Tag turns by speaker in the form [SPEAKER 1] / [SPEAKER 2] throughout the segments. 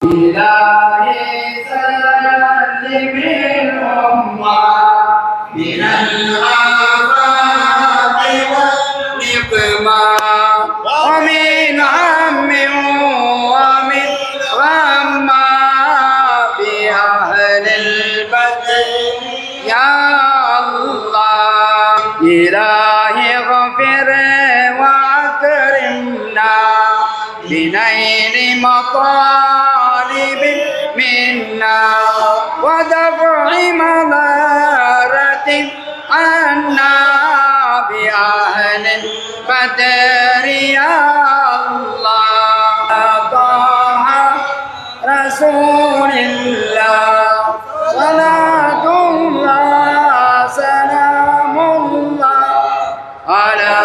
[SPEAKER 1] إلهي سلم الأمة من الآفات والنقمة ومن هم ومن غمة بأهل البدر يا الله إلهي اغفر وأكرمنا بنيل مطالب منا ودفع مضرة عنا بأهل البدر يا الله طه رسول الله صلاة الله سلام الله على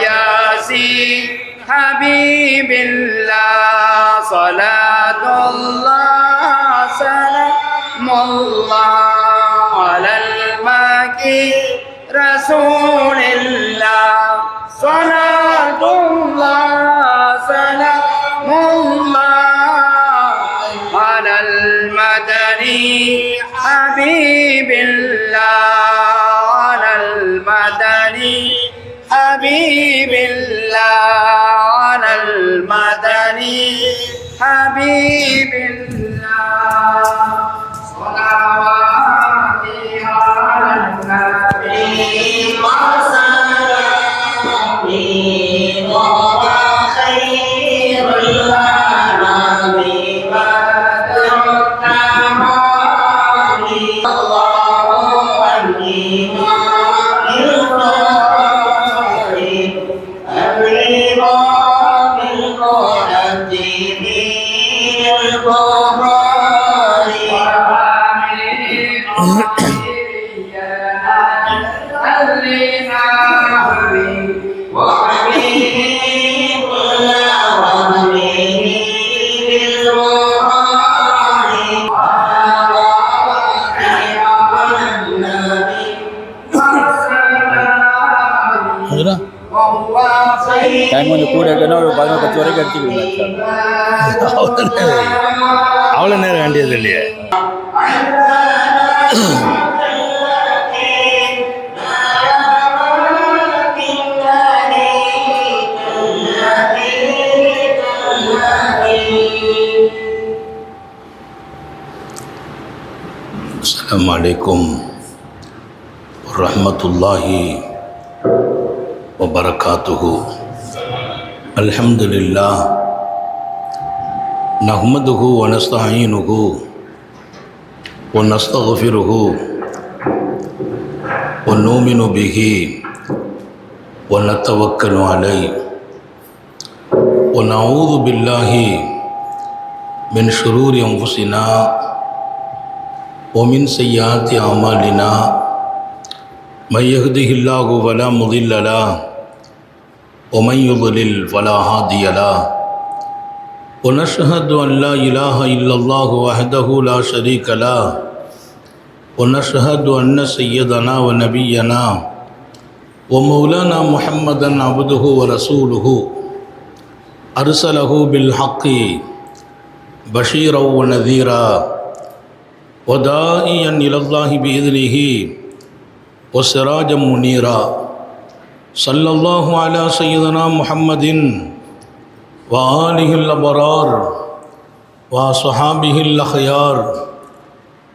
[SPEAKER 1] ياسين حبيب الله صلاة الله سلام الله على المكي رسول الله صلاة الله سلام الله على المدني حبيب الله على المدني حبيب الله على المدني حبيب الله صلواتي على النبي وسلامي وخير الأنام بدر التمام الله أني
[SPEAKER 2] time கொஞ்சம் கூட இருக்குன்னா ஒரு 11-10 வரைக்கும் அடிச்சுக்கிடுங்க. அவ்வளோ நேரம் வேண்டியது இல்லையே. அஸ்ஸலாமு அலைக்கும் வரஹ்மத்துல்லாஹி வபரகாத்துஹு. அல்ஹம்துலில்லாஹ் நஹ்மதுஹு வ நஸ்தஈனுஹு வ நஸ்தக்ஃபிருஹு வ நுமினு பிஹி வ நதவக்கலு அலைஹி வ நஊது பில்லாஹி மின் ஷுரூரி அன்ஃபுஸினா வ மின் ஸய்யிஆத்தி அமாலினா மை யஹ்திஹில்லாஹு ஃபலா முதில்ல லஹு ومن يضلل فلا هادي له ونشهد أن لا إله إلا الله وحده لا شريك له ونشهد أن سيدنا ونبينا ومولانا محمدا عبده ورسوله أرسله بالحق بشيرا ونذيرا وداعيا إلى الله بإذنه وسراجا منيرا صلى الله على سيدنا محمد وآله الأبرار وصحابه الأخيار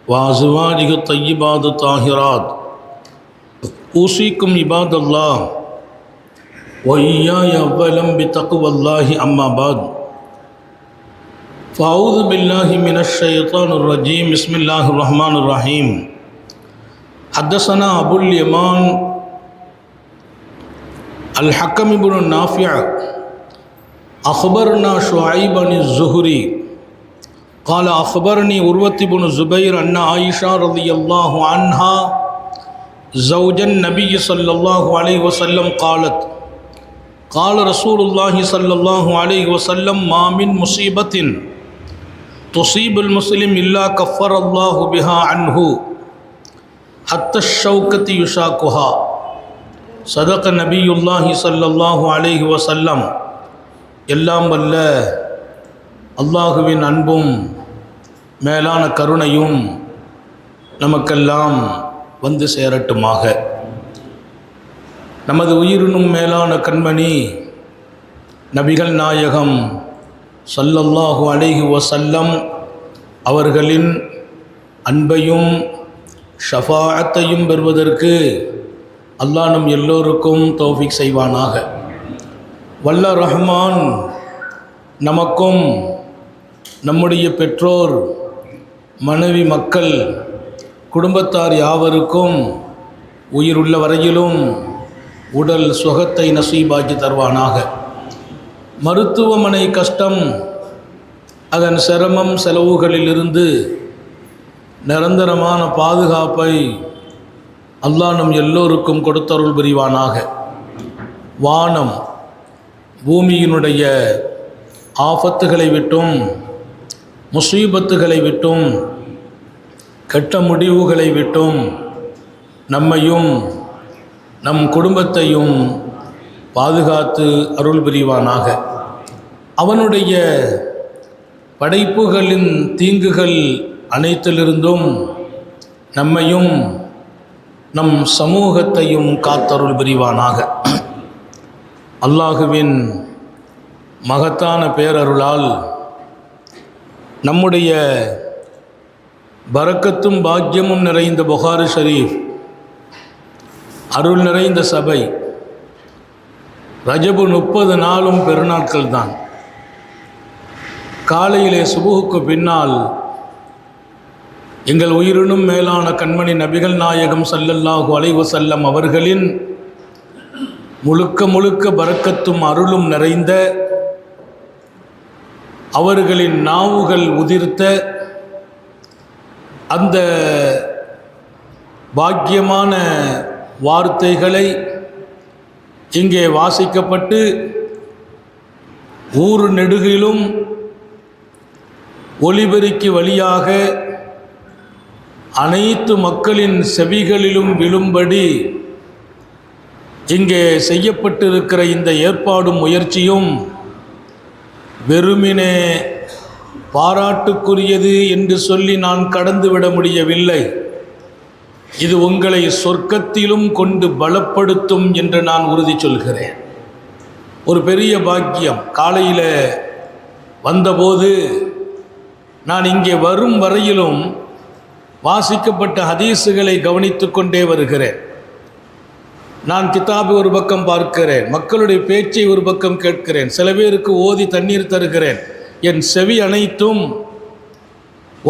[SPEAKER 2] وأزواجه الطيبات الطاهرات أوصيكم عباد الله وإياي أولا بتقوى الله أما بعد فأعوذ بالله من الشيطان الرجيم بسم الله الرحمن الرحيم حدثنا أبو اليمان الحكم بن نافع أخبرنا شعيب بن الزهري قال أخبرني عروة بن الزبير أن عائشة رضي الله عنها زوج النبي صلى الله عليه وسلم قالت قال رسول الله صلى الله عليه وسلم ما من مصيبة تصيب المسلم إلا كفر الله بها عنه حتى الشوكة يشاكها சதக நபியுல்லாஹி ஸல்லல்லாஹு அலைஹி வஸல்லம். எல்லாம் வல்ல அல்லாஹுவின் அன்பும் மேலான கருணையும் நமக்கெல்லாம் வந்து சேரட்டுமாக. நமது உயிரினும் மேலான கண்மணி நபிகள் நாயகம் ஸல்லல்லாஹு அலைஹி வஸல்லம் அவர்களின் அன்பையும் ஷஃபாஅத்தையும் பெறுவதற்கு அல்லாஹ் நம் எல்லோருக்கும் தௌஃபீக் செய்வானாக. வல்ல ரஹ்மான் நமக்கும் நம்முடைய பெற்றோர், மனைவி, மக்கள், குடும்பத்தார் யாவருக்கும் உயிருள்ள வரையிலும் உடல் சுகத்தை நசீபாக்கி தருவானாக. மருத்துவமனை கஷ்டம், அதன் சிரமம், செலவுகளிலிருந்து நிரந்தரமான பாதுகாப்பை அல்லாஹ் நம் எல்லோருக்கும் கொடுத்தருள் புரிவானாக. வானம் பூமியினுடைய ஆபத்துகளை விட்டும், முசீபத்துகளை விட்டும், கெட்ட முடிவுகளை விட்டும் நம்மையும் நம் குடும்பத்தையும் பாதுகாத்து அருள் புரிவானாக. அவனுடைய படைப்புகளின் தீங்குகள் அனைத்திலிருந்தும் நம்மையும் நம் சமூகத்தையும் காத்தருள் புரிவானாக. அல்லாஹுவின் மகத்தான பேரருளால் நம்முடைய பரக்கத்தும் பாக்கியமும் நிறைந்த புகாரி ஷரீஃப் அருள் நிறைந்த சபை ரஜபு 30 நாளும் பெருநாட்கள் தான். காலையிலே சுபுகுக்கு பின்னால் எங்கள் உயிரினும் மேலான கண்மணி நபிகள் நாயகம் ஸல்லல்லாஹு அலைஹி வஸல்லம் அவர்களின் முழுக்க முழுக்க பரக்கத்தும் அருளும் நிறைந்த, அவர்களின் நாவுகள் உதிர்த்த அந்த பாக்கியமான வார்த்தைகளை இங்கே வாசிக்கப்பட்டு ஊர் நெடுகிலும் ஒலிபெருக்கி வழியாக அனைத்து மக்களின் செவிகளிலும் விழும்படி இங்கே செய்யப்பட்டிருக்கிற இந்த ஏற்பாடும் முயற்சியும் வெறுமினே பாராட்டுக்குரியது என்று சொல்லி நான் கடந்துவிட முடியவில்லை. இது உங்களை சொர்க்கத்திலும் கொண்டு பலப்படுத்தும் என்று நான் உறுதி சொல்கிறேன். ஒரு பெரிய பாக்கியம். காலையில் வந்தபோது நான் இங்கே வரும் வரையிலும் வாசிக்கப்பட்ட ஹதீஸுகளை கவனித்து கொண்டே வருகிறேன். நான் கிதாபை ஒரு பக்கம் பார்க்கிறேன், மக்களுடைய பேச்சை ஒரு பக்கம் கேட்கிறேன், சில பேருக்கு ஓதி தண்ணீர் தருகிறேன். என் செவி அனைத்தும்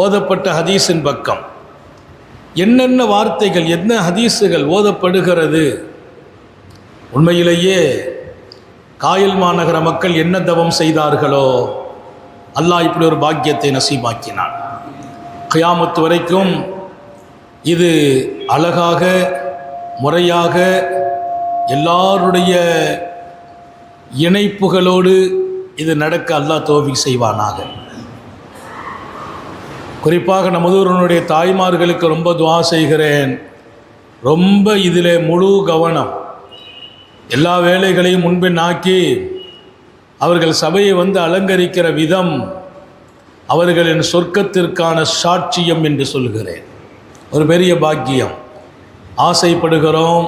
[SPEAKER 2] ஓதப்பட்ட ஹதீஸின் பக்கம். என்னென்ன வார்த்தைகள், என்ன ஹதீஸுகள் ஓதப்படுகிறது. உண்மையிலேயே காயல் மாநகர மக்கள் என்ன தவம் செய்தார்களோ, அல்லாஹ் இப்படி ஒரு பாக்கியத்தை நசீபாக்கினான். கியாமத்து வரைக்கும் இது அழகாக, முறையாக, எல்லாருடைய இணைப்புகளோடு இது நடக்க அல்லாஹ் தௌஃபீக் செய்வானாக. குறிப்பாக நமதூரனுடைய தாய்மார்களுக்கு ரொம்ப துஆ செய்கிறேன். ரொம்ப இதில் முழு கவனம், எல்லா வேலைகளையும் முன்பின் ஆக்கி அவர்கள் சபையை வந்து அலங்கரிக்கிற விதம் அவர்களின் சொர்க்கத்திற்கான சாட்சியம் என்று சொல்கிறேன். ஒரு பெரிய பாக்கியம். ஆசைப்படுகிறோம்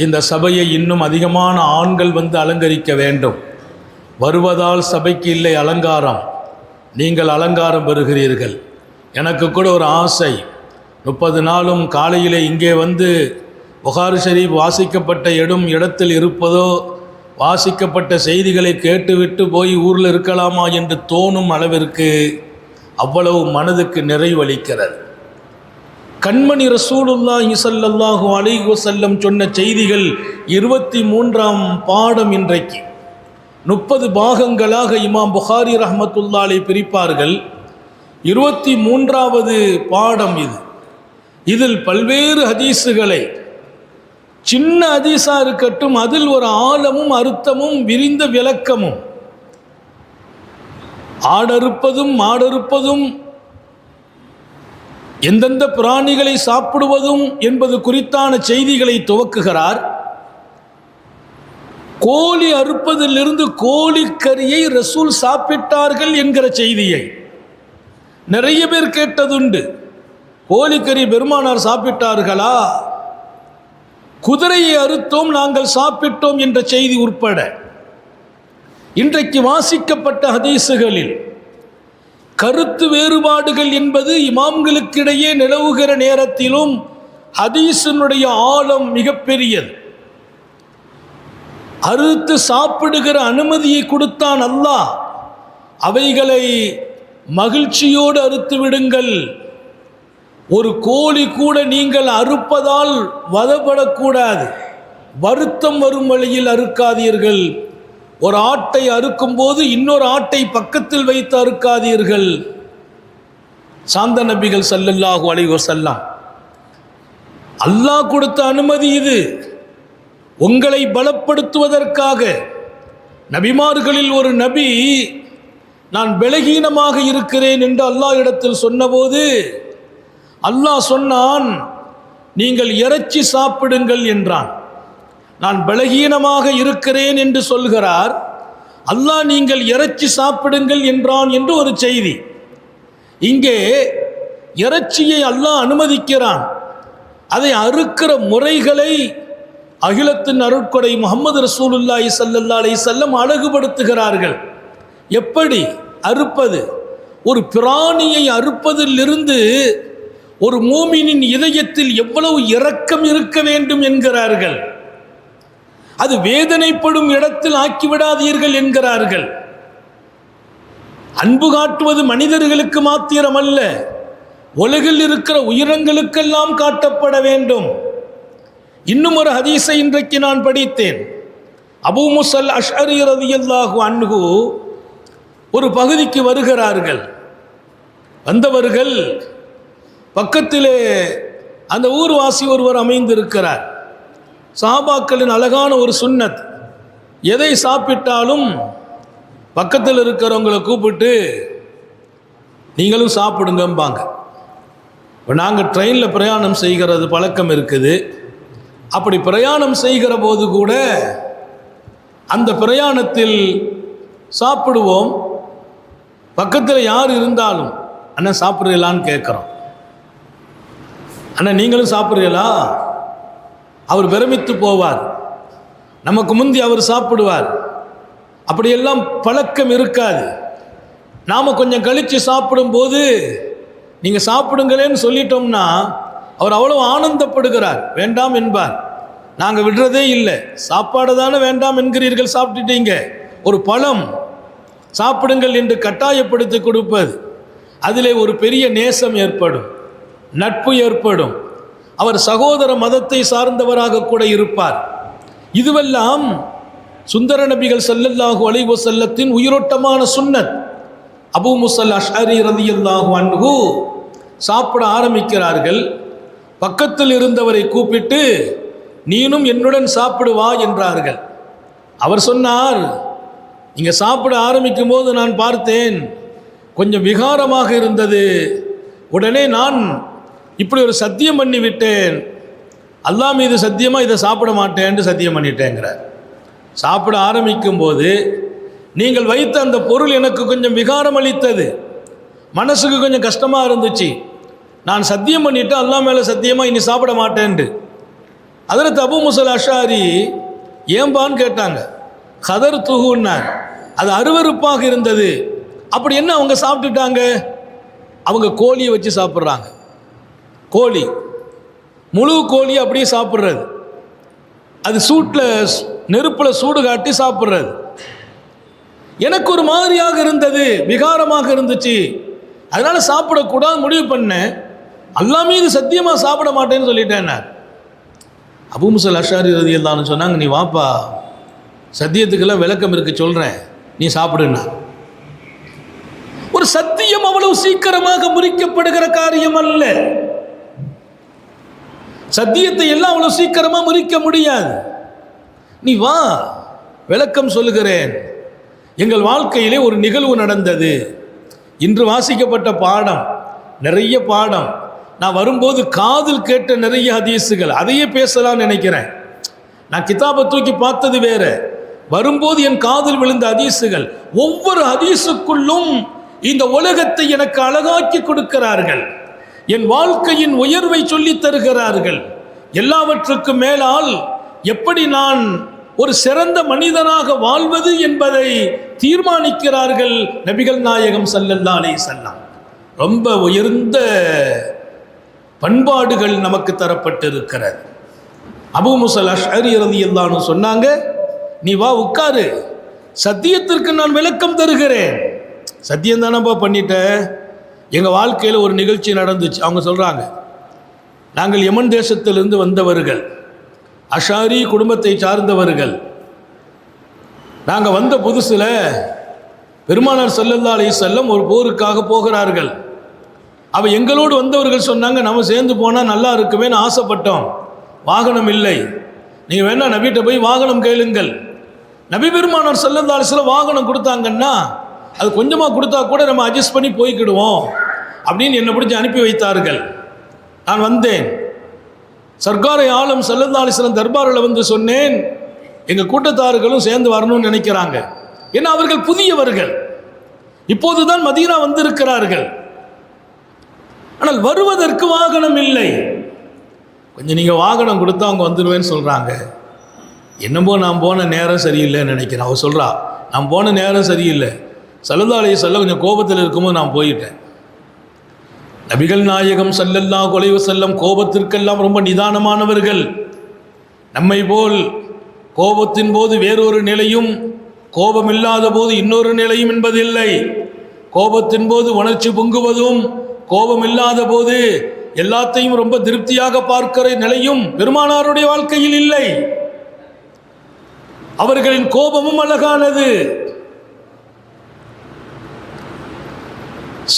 [SPEAKER 2] இந்த சபையை இன்னும் அதிகமான ஆண்கள் வந்து அலங்கரிக்க வேண்டும். வருவதால் சபைக்கு இல்லை அலங்காரம், நீங்கள் அலங்காரம் பெறுகிறீர்கள். எனக்கு கூட ஒரு ஆசை, 30 நாளும் காலையிலே இங்கே வந்து புகாரி ஷரீஃப் வாசிக்கப்பட்ட இடத்தில் இருப்பதோ, வாசிக்கப்பட்ட செய்திகளை கேட்டுவிட்டு போய் ஊரில் இருக்கலாமா என்று தோணும் அளவிற்கு அவ்வளவு மனதுக்கு நிறைவளிக்கிறது. கண்மணி ரசூலுல்லாஹி ஸல்லல்லாஹு அலைஹி வஸல்லம் சொன்ன செய்திகள் 23ஆம் பாடம். இன்றைக்கு 30 பாகங்களாக இமாம் புகாரி ரஹ்மத்துல்லாஹி அலைஹி பிரிப்பார்கள். 23வது பாடம் இது. இதில் பல்வேறு ஹதீஸுகளை, சின்ன ஹதீஸாக இருக்கட்டும், அதில் ஒரு ஆழமும் அர்த்தமும் விரிந்த விளக்கமும், ஆடறுப்பதும் மாடறுப்பதும், எந்தெந்த பிராணிகளை சாப்பிடுவதும் என்பது குறித்தான செய்திகளை துவக்குகிறார். கோழி அறுப்பதிலிருந்து கோழிக்கறியை ரசூல் சாப்பிட்டார்கள் என்கிற செய்தியை, நிறைய பேர் கேட்டதுண்டு, கோழிக்கறி பெருமானார் சாப்பிட்டார்களா, குதிரையை அறுத்தோம் நாங்கள் சாப்பிட்டோம் என்ற செய்தி உட்பட இன்றைக்கு வாசிக்கப்பட்ட ஹதீஸுகளில் கருத்து வேறுபாடுகள் என்பது இமாம்களுக்கிடையே நிலவுகிற நேரத்திலும் ஹதீஸினுடைய ஆழம் மிகப்பெரியது. அறுத்து சாப்பிடுகிற அனுமதியை கொடுத்தான் அல்லாஹ், அவைகளை மகிழ்ச்சியோடு அறுத்து விடுங்கள். ஒரு கோழி கூட நீங்கள் அறுப்பதால் வதப்படக்கூடாது, வருத்தம் வரும் வழியில் அறுக்காதீர்கள். ஒரு ஆட்டை அறுக்கும் போது இன்னொரு ஆட்டை பக்கத்தில் வைத்து அறுக்காதீர்கள். சாந்த நபிகள் ஸல்லல்லாஹு அலைஹி வஸல்லம் அல்லாஹ் கொடுத்த அனுமதி இது. உங்களை பலப்படுத்துவதற்காக நபிமார்களில் ஒரு நபி நான் பலகீனமாக இருக்கிறேன் என்று அல்லாஹ் இடத்தில் சொன்னபோது அல்லாஹ் சொன்னான், நீங்கள் இறைச்சி சாப்பிடுங்கள் என்றான். நான் பலகீனமாக இருக்கிறேன் என்று சொல்கிறார் அல்லாஹ், நீங்கள் இறைச்சி சாப்பிடுங்கள் என்றான் என்று ஒரு செய்தி. இங்கே இறைச்சியை அல்லாஹ் அனுமதிக்கிறான். அதை அறுக்கிற முறைகளை அகிலத்தின் அருட்கொடை முஹம்மது ரசூலுல்லாஹி ஸல்லல்லாஹு அலைஹி வஸல்லம் அழகுபடுத்துகிறார்கள். எப்படி அறுப்பது, ஒரு பிராணியை அறுப்பதிலிருந்து ஒரு மூமினின் இதயத்தில் எவ்வளவு இரக்கம் இருக்க வேண்டும் என்கிறார்கள். அது வேதனைப்படும் இடத்தில் ஆக்கிவிடாதீர்கள் என்கிறார்கள். அன்பு காட்டுவது மனிதர்களுக்கு மாத்திரமல்ல, உலகில் இருக்கிற உயிரினங்களுக்கெல்லாம் காட்டப்பட வேண்டும். இன்னும் ஒரு ஹதீஸை இன்றைக்கு நான் படித்தேன். அபூ முஸல் அஷ்அரி ரலியல்லாஹு அன்ஹு ஒரு பகுதிக்கு வருகிறார்கள். வந்தவர்கள் பக்கத்திலே அந்த ஊர்வாசி ஒருவர் அமைந்திருக்கிறார். சஹாபாக்களின் அழகான ஒரு சுன்னத், எதை சாப்பிட்டாலும் பக்கத்தில் இருக்கிறவங்களை கூப்பிட்டு நீங்களும் சாப்பிடுங்கம்பாங்க. இப்போ நாங்கள் ட்ரெயினில் பிரயாணம் செய்கிறது பழக்கம் இருக்குது. அப்படி பிரயாணம் செய்கிற போது கூட அந்த பிரயாணத்தில் சாப்பிடுவோம். பக்கத்தில் யார் இருந்தாலும் அண்ணா சாப்பிட்றீங்களான்னு கேட்குறோம். அண்ணா நீங்களும் சாப்பிட்றீங்களா? அவர் பிரமித்து போவார். நமக்கு முந்தி அவர் சாப்பிடுவார். அப்படியெல்லாம் பழக்கம் இருக்காது. நாம் கொஞ்சம் கழித்து சாப்பிடும்போது நீங்கள் சாப்பிடுங்களேன்னு சொல்லிட்டோம்னா அவர் அவ்வளோ ஆனந்தப்படுகிறார், வேண்டாம் என்பார். நாங்கள் விடுறதே இல்லை. சாப்பாடு தானே வேண்டாம் என்கிறீர்கள், சாப்பிட்டுட்டீங்க, ஒரு பழம் சாப்பிடுங்கள் என்று கட்டாயப்படுத்தி கொடுப்பது, அதிலே ஒரு பெரிய நேசம் ஏற்படும், நட்பு ஏற்படும். அவர் சகோதர மதத்தை சார்ந்தவராக கூட இருப்பார். இதுவெல்லாம் சுந்தர நபிகள் ஸல்லல்லாஹு அலைஹி வஸல்லத்தின் உயிரோட்டமான சுன்னத். அபூ முஸல் அஷ்அரி ரலியல்லாஹு அன்ஹு சாப்பிட ஆரம்பிக்கிறார்கள். பக்கத்தில் இருந்தவரை கூப்பிட்டு நீனும் என்னுடன் சாப்பிடுவா என்றார்கள். அவர் சொன்னார், நீங்கள் சாப்பிட ஆரம்பிக்கும் போது நான் பார்த்தேன், கொஞ்சம் விகாரமாக இருந்தது. உடனே நான் இப்படி ஒரு சத்தியம் பண்ணி விட்டேன், அல்லாஹ் மீது சத்தியமாக இதை சாப்பிட மாட்டேன்னு சத்தியம் பண்ணிட்டேங்கிறார். சாப்பிட ஆரம்பிக்கும் போது நீங்கள் வைத்த அந்த பொருள் எனக்கு கொஞ்சம் விகாரம் அளித்தது, மனசுக்கு கொஞ்சம் கஷ்டமாக இருந்துச்சு. நான் சத்தியம் பண்ணிவிட்டு அல்லாஹ் மேலே சத்தியமாக இனி சாப்பிட மாட்டேன்ட்டு. ஹதரத் அபூ முஸல் அஷ்அரி ஏம்பான்னு கேட்டாங்க. கதர் துகுன்னார், அது அருவருப்பாக இருந்தது. அப்படி என்ன அவங்க சாப்பிட்டுட்டாங்க? அவங்க கோழியை வச்சு சாப்பிட்றாங்க. கோழி, முழு கோழி அப்படியே சாப்பிட்றது, அது சூட்டில் நெருப்பில் சூடு காட்டி சாப்பிட்றது. எனக்கு ஒரு மாதிரியாக இருந்தது, விகாரமாக இருந்துச்சு. அதனால் சாப்பிடக்கூடாது முடிவு பண்ணேன். அல்லாஹ் மீது சத்தியமாக சாப்பிட மாட்டேன்னு சொல்லிட்டேன். அபூ முஸல் அஷ்அரி ரலியல்லாஹு அன்ஹு சொன்னாங்க, நீ வாப்பா, சத்தியத்துக்கெல்லாம் விளக்கம் இருக்கு சொல்கிறேன், நீ சாப்பிடுன்னா. ஒரு சத்தியம் அவ்வளவு சீக்கிரமாக முறிக்கப்படுகிற காரியம் அல்ல. சத்தியத்தை எல்லாம் அவ்வளவு சீக்கிரமாக முறிக்க முடியாது. நீ வா, விளக்கம் சொல்லுகிறேன். எங்கள் வாழ்க்கையிலே ஒரு நிகழ்வு நடந்தது. இன்று வாசிக்கப்பட்ட பாடம், நிறைய பாடம். நான் வரும்போது காதில் கேட்ட நிறைய ஹதீஸுகள், அதையே பேசலாம்னு நினைக்கிறேன். நான் கிதாபை தூக்கி பார்த்தது வேற, வரும்போது என் காதில் விழுந்த ஹதீஸுகள், ஒவ்வொரு ஹதீஸுக்குள்ளும் இந்த உலகத்தை எனக்கு அழகாக்கி கொடுக்கிறார்கள், என் வாழ்க்கையின் உயர்வை சொல்லித் தருகிறார்கள். எல்லாவற்றுக்கும் மேலால் எப்படி நான் ஒரு சிறந்த மனிதனாக வாழ்வது என்பதை தீர்மானிக்கிறார்கள் நபிகள் நாயகம் ஸல்லல்லாஹு அலைஹி வஸல்லம். ரொம்ப உயர்ந்த பண்பாடுகள் நமக்கு தரப்பட்டிருக்கிறது. அபூ மூஸா அஷ்அரி ரலியல்லாஹு அன்ஹு சொன்னாங்க, நீ வா உட்காரு, சத்தியத்திற்கு நான் விளக்கம் தருகிறேன். சத்தியம் தானப்பா பண்ணிட்ட. எங்கள் வாழ்க்கையில் ஒரு நிகழ்ச்சி நடந்துச்சு. அவங்க சொல்கிறாங்க, நாங்கள் யமன் தேசத்திலிருந்து வந்தவர்கள், அஷாரி குடும்பத்தை சார்ந்தவர்கள். நாங்கள் வந்த புதுசில் பெருமானார் ஸல்லல்லாஹு அலைஹி வஸல்லம் ஒரு போருக்காக போகிறார்கள். எங்களோடு வந்தவர்கள் சொன்னாங்க, நம்ம சேர்ந்து போனால் நல்லா இருக்குமேன்னு ஆசைப்பட்டோம். வாகனம் இல்லை, நீங்கள் வேணா நபிகிட்ட போய் வாகனம் கேளுங்கள். நபி பெருமானார் ஸல்லல்லாஹு அலைஹி வஸல்லம் வாகனம் கொடுத்தாங்கன்னா அது கொஞ்சமாக கொடுத்தா கூட நம்ம அட்ஜஸ்ட் பண்ணி போய்க்கிடுவோம் அப்படின்னு என்னை பிடிச்சி அனுப்பி வைத்தார்கள். நான் வந்தேன். சர்க்காரை ஆலம் ஸல்லல்லாஹு அலைஹி வஸல்லம் தர்பாரில் வந்து சொன்னேன், எங்கள் கூட்டத்தார்களும் சேர்ந்து வரணும்னு நினைக்கிறாங்க. ஏன்னா அவர்கள் புதியவர்கள், இப்போதுதான் மதீனா வந்திருக்கிறார்கள். ஆனால் வருவதற்கு வாகனம் இல்லை. கொஞ்சம் நீங்கள் வாகனம் கொடுத்தா அவங்க வந்துடுவேன்னு சொல்கிறாங்க. என்னமோ நான் போன நேரம் சரியில்லைன்னு நினைக்கிறேன். அவள் சொல்கிறா, நான் போன நேரம் சரியில்லை. ஸல்லல்லாஹு அலைஹி வஸல்லம் கொஞ்சம் கோபத்தில் இருக்கும்போது நான் போயிட்டேன். நபிகள் நாயகம் ஸல்லல்லாஹு அலைஹி வஸல்லம் கோபத்திற்கெல்லாம் ரொம்ப நிதானமானவர்கள். நம்மை போல் கோபத்தின் போது வேறொரு நிலையும், கோபம் இல்லாத போது இன்னொரு நிலையும் என்பதில்லை. கோபத்தின் போது உணர்ச்சி பொங்குவதும், கோபம் இல்லாத போது எல்லாத்தையும் ரொம்ப திருப்தியாக பார்க்கிற நிலையும் பெருமானாருடைய வாழ்க்கையில் இல்லை. அவர்களின் கோபமும் அழகானது.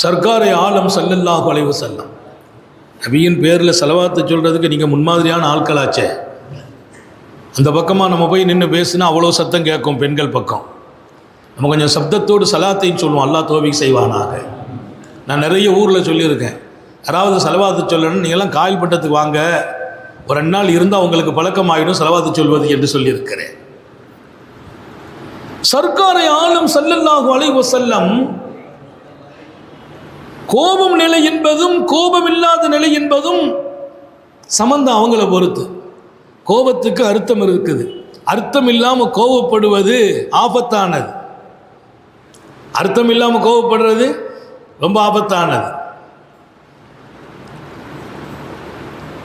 [SPEAKER 2] சர்க்காரை ஆலம் ஸல்லல்லாஹு அலைஹி வஸல்லம் நபியின் பேரில் ஸலவாத்து சொல்கிறதுக்கு நீங்கள் முன்மாதிரியான ஆட்களாச்சே. அந்த பக்கமாக நம்ம போய் நின்று பேசுனா அவ்வளோ சத்தம் கேட்கும். பெண்கள் பக்கம் நம்ம கொஞ்சம் சப்தத்தோடு சலாத்தையும் சொல்லுவோம். அல்லாஹ் தௌஃபீக் செய்வானாக. நான் நிறைய ஊரில் சொல்லியிருக்கேன், யாராவது ஸலவாத்து சொல்லணும், நீங்கள்லாம் காயில் பட்டத்துக்கு வாங்க, ஒரு 2 நாள் இருந்தால் உங்களுக்கு பழக்கம் ஆகிடும் ஸலவாத்து சொல்வது என்று சொல்லியிருக்கிறேன். சர்க்காரை ஆலம் ஸல்லல்லாஹு அலைஹி வஸல்லம் கோபம் நிலை என்பதும் கோபம் இல்லாத நிலை என்பதும் சம்பந்தம் அவங்கள பொறுத்து. கோபத்துக்கு அர்த்தம் இருக்குது. அர்த்தம் இல்லாமல் கோபப்படுவது ஆபத்தானது. அர்த்தம் இல்லாமல் கோபப்படுறது ரொம்ப ஆபத்தானது.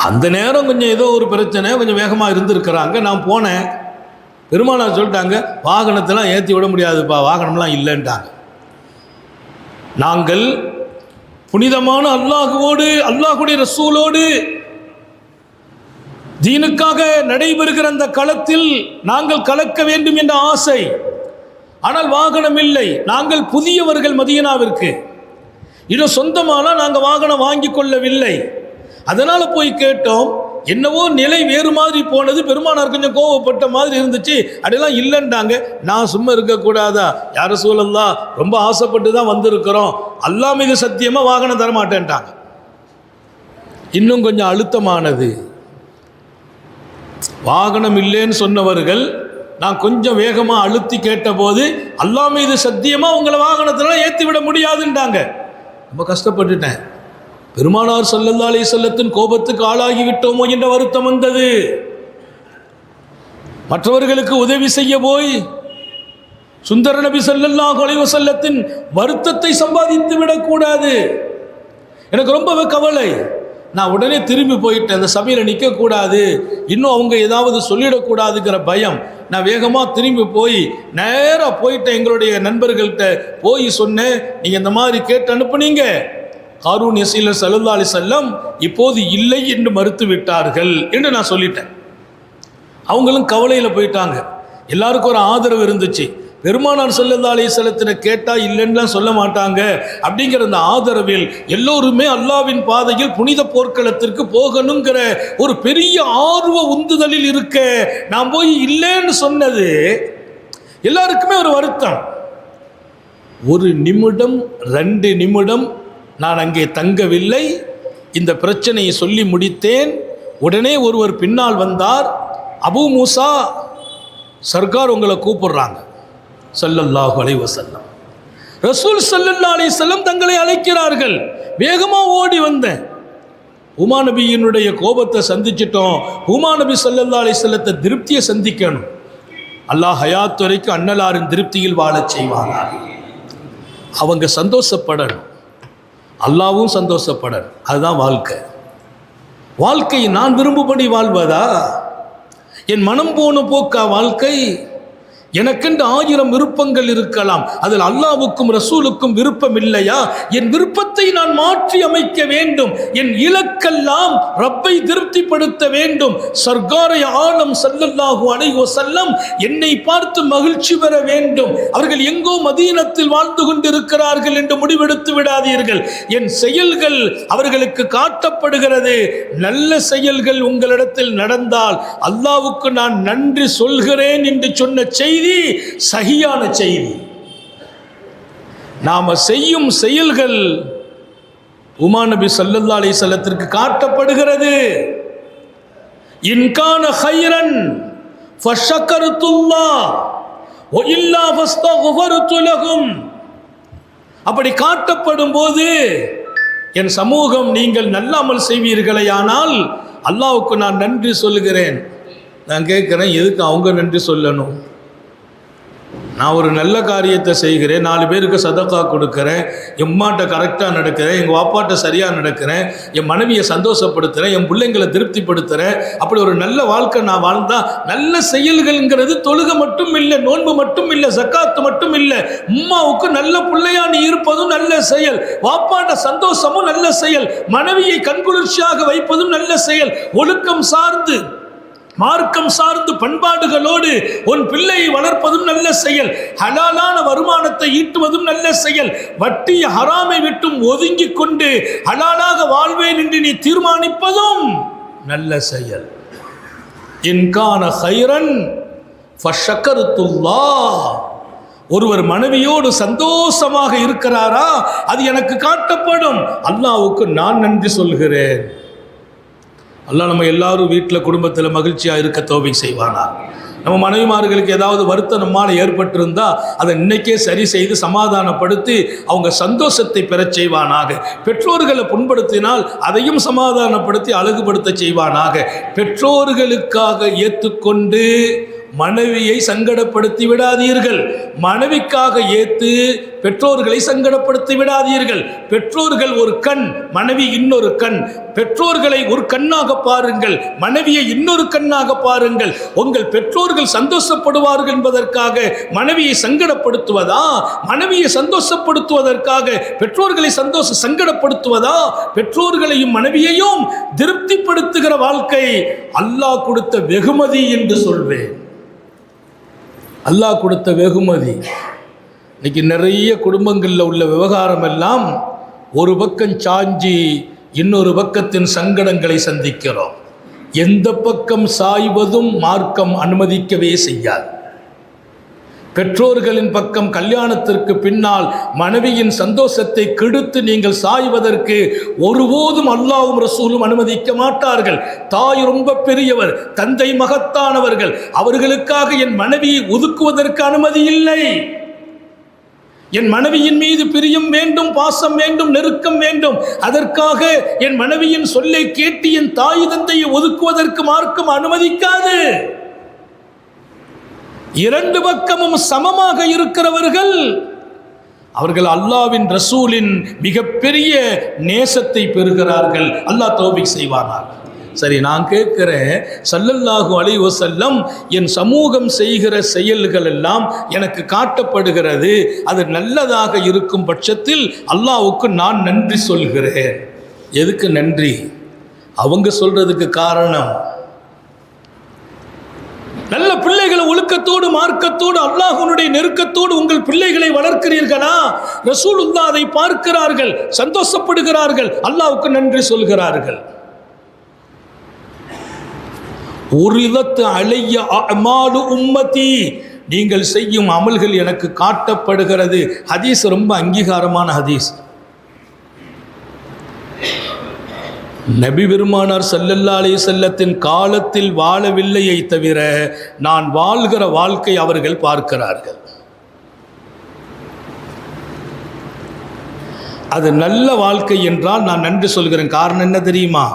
[SPEAKER 2] அந்த நேரம் கொஞ்சம் ஏதோ ஒரு பிரச்சனை, கொஞ்சம் வேகமாக இருந்திருக்கிறாங்க. நான் போனேன், பெருமானார் சொல்லிட்டாங்க, வாகனத்தெல்லாம் ஏற்றி விட முடியாதுப்பா, வாகனம்லாம் இல்லைன்ட்டாங்க. நாங்கள் புனிதமான அல்லாஹுவோடு, அல்லாஹுடைய ரசூலோடு தீனுக்காக நடைபெறுகிற அந்த களத்தில் நாங்கள் கலக்க வேண்டும் என்ற ஆசை. ஆனால் வாகனம் இல்லை. நாங்கள் புதியவர்கள் மதீனாவிற்கு. இன்னும் சொந்தமானால் நாங்கள் வாகனம் வாங்கி கொள்ளவில்லை. அதனால் போய் கேட்டோம். என்னவோ நிலை வேறு மாதிரி போனது. பெருமானார் கொஞ்சம் கோவப்பட்ட மாதிரி இருந்துச்சு. அப்படிலாம் இல்லைன்றாங்க. நான் சும்மா இருக்கக்கூடாதா? யா ரசூலல்லாஹ், ரொம்ப ஆசைப்பட்டு தான் வந்திருக்கிறோம், அல்லாஹ் மீது சத்தியமாக வாகனம் தரமாட்டேன்ட்டாங்க. இன்னும் கொஞ்சம் அழுத்தமானது. வாகனம் இல்லைன்னு சொன்னவர்கள் நான் கொஞ்சம் வேகமாக அழுத்தி கேட்டபோது, அல்லாஹ் மீது சத்தியமாக உங்களை வாகனத்தில் ஏற்றி விட முடியாதுன்றாங்க. ரொம்ப கஷ்டப்பட்டுட்டேன். பெருமானார் ஸல்லல்லாஹு அலைஹி வஸல்லத்தின் கோபத்துக்கு ஆளாகிவிட்டோமோ என்ற வருத்தம் வந்தது. மற்றவர்களுக்கு உதவி செய்ய போய் சுந்தர நபி ஸல்லல்லாஹு அலைஹி வஸல்லத்தின் வருத்தத்தை சம்பாதித்து விடக்கூடாது. எனக்கு ரொம்பவே கவலை. நான் உடனே திரும்பி போயிட்டேன். அந்த சபையில் நிற்கக்கூடாது, இன்னும் அவங்க ஏதாவது சொல்லிடக்கூடாதுங்கிற பயம். நான் வேகமாக திரும்பி போய் நேராக போயிட்டேன். எங்களுடைய நண்பர்கள்ட்ட போய் சொன்னேன், நீங்கள் இந்த மாதிரி கேட்டு அனுப்புனீங்க, ஹாரூன் யஸீர் ஸல்லல்லாஹு அலைஹி வஸல்லம் இப்போது இல்லை என்று மறுத்து விட்டார்கள் என்று நான் சொல்லிட்டேன். அவங்களும் கவலையில் போயிட்டாங்க. எல்லாருக்கும் ஒரு ஆதரவு இருந்துச்சு. பெருமானார் ஸல்லல்லாஹு அலைஹி வஸல்லத்தினை கேட்டால் இல்லைன்னுலாம் சொல்ல மாட்டாங்க அப்படிங்கிற அந்த ஆதரவில் எல்லோருமே அல்லாஹ்வின் பாதையில் புனித போர்க்களத்திற்கு போகணுங்கிற ஒரு பெரிய ஆர்வ உந்துதலில் இருக்க, நான் போய் இல்லைன்னு சொன்னது எல்லாருக்குமே ஒரு வருத்தம். 1 நிமிடம் 2 நிமிடம் நான் அங்கே தங்கவில்லை. இந்த பிரச்சனையை சொல்லி முடித்தேன். உடனே ஒருவர் பின்னால் வந்தார். அபூ மூஸா, சர்க்கார் உங்களை கூப்பிடுறாங்க ஸல்லல்லாஹு அலைஹி வஸல்லம். ரசூல் ஸல்லல்லாஹு அலைஹி வஸல்லம் தங்களை அழைக்கிறார்கள். வேகமாக ஓடி வந்தேன். உமா நபியினுடைய கோபத்தை சந்திச்சிட்டோம். உமா நபி ஸல்லல்லாஹு அலைஹி வஸல்லத்தை திருப்தியை சந்திக்கணும். அல்லாஹ் ஹயாத் வரைக்கும் அன்னலாரின் திருப்தியில் வாழச் செய்வானார். அவங்க சந்தோஷப்படணும், அல்லாவும் சந்தோஷப்படணும். அதுதான் வாழ்க்கை. வாழ்க்கையை நான் விரும்பும்படி வாழ்வதா? என் மனம் போன போக்கா வாழ்க்கை? எனக்கென்று 1000 விருப்பங்கள் இருக்கலாம். அதில் அல்லாவுக்கும் ரசூலுக்கும் விருப்பம் இல்லையா? என் விருப்பத்தை நான் மாற்றி அமைக்க வேண்டும். என் இலக்கெல்லாம் ரப்பை திருப்திப்படுத்த வேண்டும். சர்க்காரை ஆலம் ஸல்லல்லாஹு அலைஹி வஸல்லம் என்னை பார்த்து மகிழ்ச்சி பெற வேண்டும். அவர்கள் எங்கோ மதீனத்தில் வாழ்ந்து கொண்டிருக்கிறார்கள் என்று முடிவெடுத்து விடாதீர்கள். என் செயல்கள் அவர்களுக்கு காட்டப்படுகிறது. நல்ல செயல்கள் உங்களிடத்தில் நடந்தால் அல்லாவுக்கு நான் நன்றி சொல்கிறேன் என்று சொன்ன செய்தி சகியான செய்தி. நாம செய்யும் செயல்கள் உமா நபி ஸல்லல்லாஹு அலைஹி வஸல்லத்திற்கு காட்டப்படுகிறது. இன்கான கைரன் ஃபஷக்கர்துல்லாஹ் வ இல்லா ஃபஸ்தக்ஃபர்து லஹும். அப்படி காட்டப்படும் போது என் சமூகம் நீங்கள் நல்ல அமல் செய்வீர்களேயானால் அல்லாஹ்வுக்கு நான் நன்றி சொல்கிறேன். நான் கேட்குறேன், எதுக்கு அவங்க நன்றி சொல்லணும்? நான் ஒரு நல்ல காரியத்தை செய்கிறேன், 4 பேருக்கு சதக்கா கொடுக்குறேன், என் அம்மாட்ட கரெக்டாக நடக்கிறேன், எங்கள் வாப்பாட்ட சரியாக நடக்கிறேன், என் மனைவியை சந்தோஷப்படுத்துகிறேன், என் பிள்ளைங்களை திருப்திப்படுத்துகிறேன். அப்படி ஒரு நல்ல வாழ்க்கை நான் வாழ்ந்தால் நல்ல செயல்கள்ங்கிறது தொழுகை மட்டும் இல்லை, நோன்பு மட்டும் இல்லை, ஜக்காத்து மட்டும் இல்லை. அம்மாவுக்கு நல்ல பிள்ளையா நீ இருப்பதும் நல்ல செயல், வாப்பாட்ட சந்தோஷமும் நல்ல செயல், மனைவியை கண்குளிர்ச்சியாக வைப்பதும் நல்ல செயல், ஒழுக்கம் சார்ந்து மார்க்கம் சார்ந்து பண்பாடுகளோடு உன் பிள்ளையை வளர்ப்பதும் நல்ல செயல், ஹலாலான வருமானத்தை ஈட்டுவதும் நல்ல செயல், வட்டி ஹராமை விட்டும் ஒதுங்கி கொண்டு ஹலாலாக வாழ்வேன் என்று நீ தீர்மானிப்பதும் நல்ல செயல். இன்கான கைரன் ஃபஷக்கர்துல்லாஹ். ஒருவர் மனைவியோடு சந்தோஷமாக இருக்கிறாரா, அது எனக்கு காட்டப்படும். அல்லாஹ்வுக்கு நான் நன்றி சொல்கிறேன். அல்லாஹ் நம்ம எல்லாரும் வீட்டில் குடும்பத்தில் மகிழ்ச்சியாக இருக்க தௌஃபீக் செய்வானா. நம்ம மனைவிமார்களுக்கு ஏதாவது வருத்தம் நம்மால் ஏற்பட்டிருந்தால் அதை இன்னைக்கே சரி செய்து சமாதானப்படுத்தி அவங்க சந்தோஷத்தை பெறச் செய்வானாக. பெற்றோர்களை புண்படுத்தினால் அதையும் சமாதானப்படுத்தி அழகுபடுத்த செய்வானாக. பெற்றோர்களுக்காக ஏற்றுக்கொண்டு மனைவியை சங்கடப்படுத்தி விடாதீர்கள். மனைவிக்காக ஏத்து பெற்றோர்களை சங்கடப்படுத்தி விடாதீர்கள். பெற்றோர்கள் ஒரு கண், மனைவி இன்னொரு கண். பெற்றோர்களை ஒரு கண்ணாக பாருங்கள், மனைவியை இன்னொரு கண்ணாக பாருங்கள். உங்கள் பெற்றோர்கள் சந்தோஷப்படுவார்கள் என்பதற்காக மனைவியை சங்கடப்படுத்துவதா? மனைவியை சந்தோஷப்படுத்துவதற்காக பெற்றோர்களை சங்கடப்படுத்துவதா? பெற்றோர்களையும் மனைவியையும் திருப்திப்படுத்துகிற வாழ்க்கை அல்லாஹ் கொடுத்த வெகுமதி என்று சொல்வேன். அல்லாஹ் கொடுத்த வெகுமதி. இன்னைக்கு நிறைய குடும்பங்களில் உள்ள விவகாரம் எல்லாம் ஒரு பக்கம் சாஞ்சி இன்னொரு பக்கத்தின் சங்கடங்களை சந்திக்கிறோம். எந்த பக்கம் சாய்வதும் மார்க்கம் அனுமதிக்கவே செய்யாது. பெற்றோர்களின் பக்கம் கல்யாணத்திற்கு பின்னால் மனைவியின் சந்தோஷத்தை கெடுத்து நீங்கள் சாய்வதற்கு ஒருபோதும் அல்லாஹ்வும் ரசூலும் அனுமதிக்க மாட்டார்கள். தாய் ரொம்ப பெரியவர், தந்தை மகத்தானவர்கள், அவர்களுக்காக என் மனைவியை ஒதுக்குவதற்கு அனுமதி இல்லை. என் மனைவியின் மீது பிரியம் வேண்டும், பாசம் வேண்டும், நெருக்கம் வேண்டும். அதற்காக என் மனைவியின் சொல்லை கேட்டு என் தாய் தந்தையை ஒதுக்குவதற்கு மார்க்கம் அனுமதிக்காது. இரண்டு பக்கமும் சமமாக இருக்கிறவர்கள் அவர்கள் அல்லாஹ்வின் ரசூலின் மிகப்பெரிய நேசத்தை பெறுகிறார்கள். அல்லாஹ் தௌஃபீக் செய்வானாக. சரி, நான் கேட்கிறேன், ஸல்லல்லாஹு அலைஹி வஸல்லம் என் சமூகம் செய்கிற செயல்கள் எல்லாம் எனக்கு காட்டப்படுகிறது, அது நல்லதாக இருக்கும் பட்சத்தில் அல்லாஹ்வுக்கு நான் நன்றி சொல்கிறேன். எதுக்கு நன்றி? அவங்க சொல்றதுக்கு காரணம், நல்ல பிள்ளைகளை ஒழுக்கத்தோடு மார்க்கத்தோடு அல்லாஹ்வுடைய நெருக்கத்தோடு உங்கள் பிள்ளைகளை வளர்க்கிறீர்களா? ரசூலுல்லாஹ் அதை பார்க்கிறார்கள், சந்தோஷப்படுகிறார்கள், அல்லாஹ்வுக்கு நன்றி சொல்கிறார்கள். உரிதத்து அலைய அமாலு உம்மதி, நீங்கள் செய்யும் அமல்கள் எனக்கு காட்டப்படுகிறது. ஹதீஸ் ரொம்ப அங்கீகாரமான ஹதீஸ். நபி பெருமானார் ஸல்லல்லாஹு அலைஹி வஸல்லத்தின் காலத்தில் வாழவில்லையை தவிர நான் வாழ்கிற வாழ்க்கை அவர்கள் பார்க்கிறார்கள். அது நல்ல வாழ்க்கை என்றால் நான் நன்றி சொல்கிறேன். காரணம் என்ன தெரியுமா?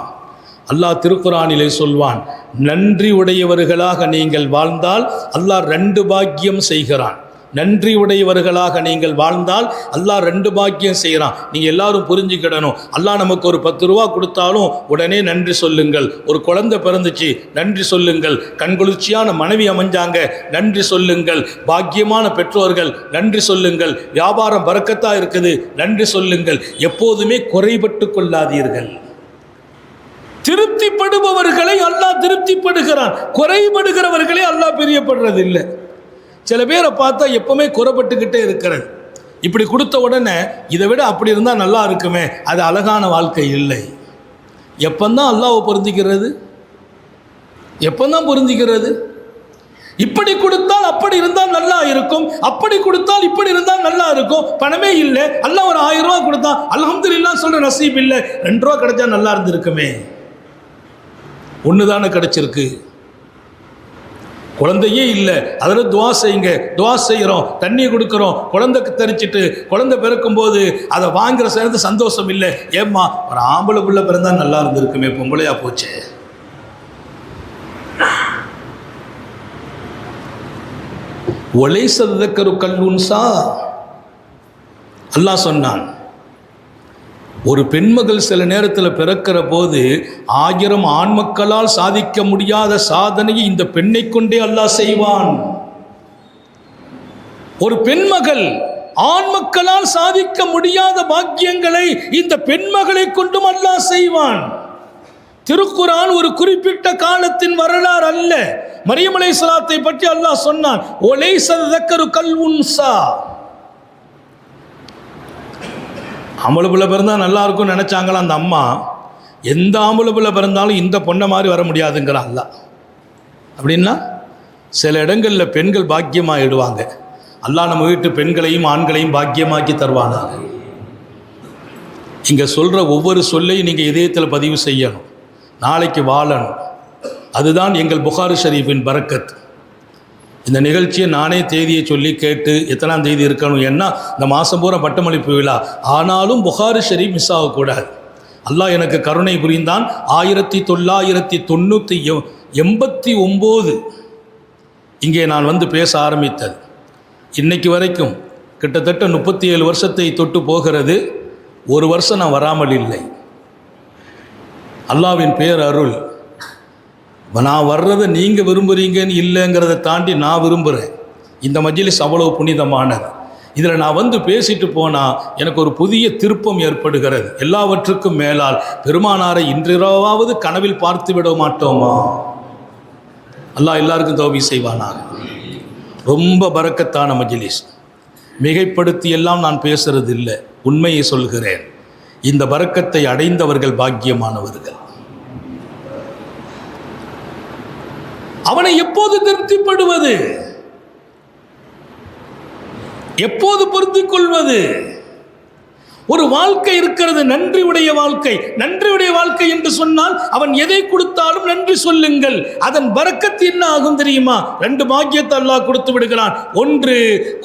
[SPEAKER 2] அல்லாஹ் திருக்குரானிலே சொல்வான், நன்றி உடையவர்களாக நீங்கள் வாழ்ந்தால் அல்லாஹ் 2 பாக்கியம் செய்கிறான். நன்றி உடையவர்களாக நீங்கள் வாழ்ந்தால் அல்லாஹ் 2 பாக்கியம் செய்கிறான். நீங்கள் எல்லாரும் புரிஞ்சுக்கிடணும். அல்லாஹ் நமக்கு ஒரு 10 ரூபா கொடுத்தாலும் உடனே நன்றி சொல்லுங்கள். ஒரு குழந்தை பிறந்துச்சு, நன்றி சொல்லுங்கள். கண்குளிர்ச்சியான மனைவி அமைஞ்சாங்க, நன்றி சொல்லுங்கள். பாக்கியமான பெற்றோர்கள், நன்றி சொல்லுங்கள். வியாபாரம் பரக்கத்தா இருக்குது, நன்றி சொல்லுங்கள். எப்போதுமே குறைபட்டு கொள்ளாதீர்கள். திருப்திப்படுபவர்களை அல்லாஹ் திருப்திப்படுகிறான், குறைபடுகிறவர்களை அல்லாஹ் பிரியப்படுறதில்லை. சில பேரை பார்த்தா எப்பவுமே குறைபட்டுக்கிட்டே இருக்கிறது. இப்படி கொடுத்த உடனே இதை விட அப்படி இருந்தால் நல்லா இருக்குமே, அது அழகான வாழ்க்கை இல்லை. எப்பந்தான் அல்லாஹ்வை பொருந்திக்கிறது? எப்பந்தான் பொருந்திக்கிறது? இப்படி கொடுத்தால் அப்படி இருந்தால் நல்லா இருக்கும், அப்படி கொடுத்தால் இப்படி இருந்தால் நல்லா இருக்கும். பணமே இல்லை, அல்லாஹ் ஒரு 1000 ரூபா கொடுத்தா அல்ஹம்துலில்லாஹ் சொல்ற நசீப் இல்லை, 2 ரூபா கிடைச்சா நல்லா இருந்திருக்குமே. ஒன்று தானே கிடைச்சிருக்கு. குழந்தையே இல்லை, அதில் துவா செய்யுங்க. துவா செய்கிறோம், தண்ணி கொடுக்குறோம், குழந்தைக்கு தரிச்சிட்டு குழந்தை பிறக்கும்போது அதை வாங்குற சேர்ந்து சந்தோஷம் இல்லை. ஏம்மா ஒரு ஆம்பளை பிள்ளை பிறந்தா நல்லா இருந்திருக்குமே, பொம்பளையா போச்சு. ஒலை சதக்கரு கல்லுன்சா அல்லாஹ் சொன்னான். ஒரு பெண்மகள் சில நேரத்தில் பிறக்கிற போது 1000 ஆண் மக்களால் சாதிக்க முடியாத சாதனையை இந்த பெண்ணை கொண்டே அல்லாஹ் செய்வான். ஒரு பெண்மகள் ஆண் மக்களால் சாதிக்க முடியாத பாக்கியங்களை இந்த பெண்மகளை கொண்டும் அல்லாஹ் செய்வான். திருக்குரான் ஒரு குறிப்பிட்ட காலத்தின் வரலாறு அல்ல. மரியம் அலைஹிஸ்ஸலாத்தை பற்றி அல்லாஹ் சொன்னான், ஒலைஸ தக்கரு கல் உன்சா. ஆம்பளை பிள்ளை பிறந்தால் நல்லா இருக்கும்னு நினச்சாங்களா அந்த அம்மா. எந்த ஆம்பளை பிள்ளை பிறந்தாலும் இந்த பொண்ணை மாதிரி வர முடியாதுங்கிறான் அல்லாஹ். அப்படின்னா சில இடங்களில் பெண்கள் பாக்கியமாகிடுவாங்க. அல்லாஹ் நம்ம வீட்டு பெண்களையும் ஆண்களையும் பாக்கியமாக்கி தருவானாக. இங்கே சொல்கிற ஒவ்வொரு சொல்லையும் நீங்கள் இதயத்தில் பதிவு செய்யணும், நாளைக்கு வாழணும். அதுதான் எங்கள் புகாரி ஷரீஃபின் பரக்கத். இந்த நிகழ்ச்சியை நானே தேதியை சொல்லி கேட்டு எத்தனாம் தேதி இருக்கணும், ஏன்னா இந்த மாதம் பூரா பட்டமளிப்பு விழா. ஆனாலும் புகாரி ஷரீஃப் மிஸ் ஆகக்கூடாது. அல்லாஹ் எனக்கு கருணை புரிந்தான். 1989 இங்கே நான் வந்து பேச ஆரம்பித்தது. இன்னைக்கு வரைக்கும் கிட்டத்தட்ட 37 வருஷத்தை தொட்டு போகிறது. ஒரு வருஷம் நான் வராமல் இல்லை. அல்லாஹ்வின் பேர் அருள். நான் வர்றதை நீங்கள் விரும்புகிறீங்கன்னு இல்லைங்கிறத தாண்டி நான் விரும்புகிறேன். இந்த மஜ்லிஸ் அவ்வளவு புனிதமானது. இதில் நான் வந்து பேசிட்டு போனால் எனக்கு ஒரு புதிய திருப்பம் ஏற்படுகிறது. எல்லாவற்றுக்கும் மேலால் பெருமானாரை இன்றிரவாவது கனவில் பார்த்து விட மாட்டோமா? அல்லாஹ் எல்லாருக்கும் தௌபீக் செய்வானாக. ரொம்ப பரக்கத்தான மஜ்லிஸ். மிகைப்படுத்தி எல்லாம் நான் பேசுறது இல்லை, உண்மையை சொல்கிறேன். இந்த பரக்கத்தை அடைந்தவர்கள் பாக்கியமானவர்கள். அவனை எப்போது திருப்திப்படுவது, எப்போது பொருத்திக் கொள்வது? ஒரு வாழ்க்கை இருக்கிறது, நன்றி உடைய வாழ்க்கை. நன்றி உடைய வாழ்க்கை என்று சொன்னால் அவன் எதை கொடுத்தாலும் நன்றி சொல்லுங்கள். அதன் பரக்கத்து என்ன ஆகும் தெரியுமா? 2 பாக்கியத்தை அல்லாஹ் கொடுத்து விடுகிறான். ஒன்று,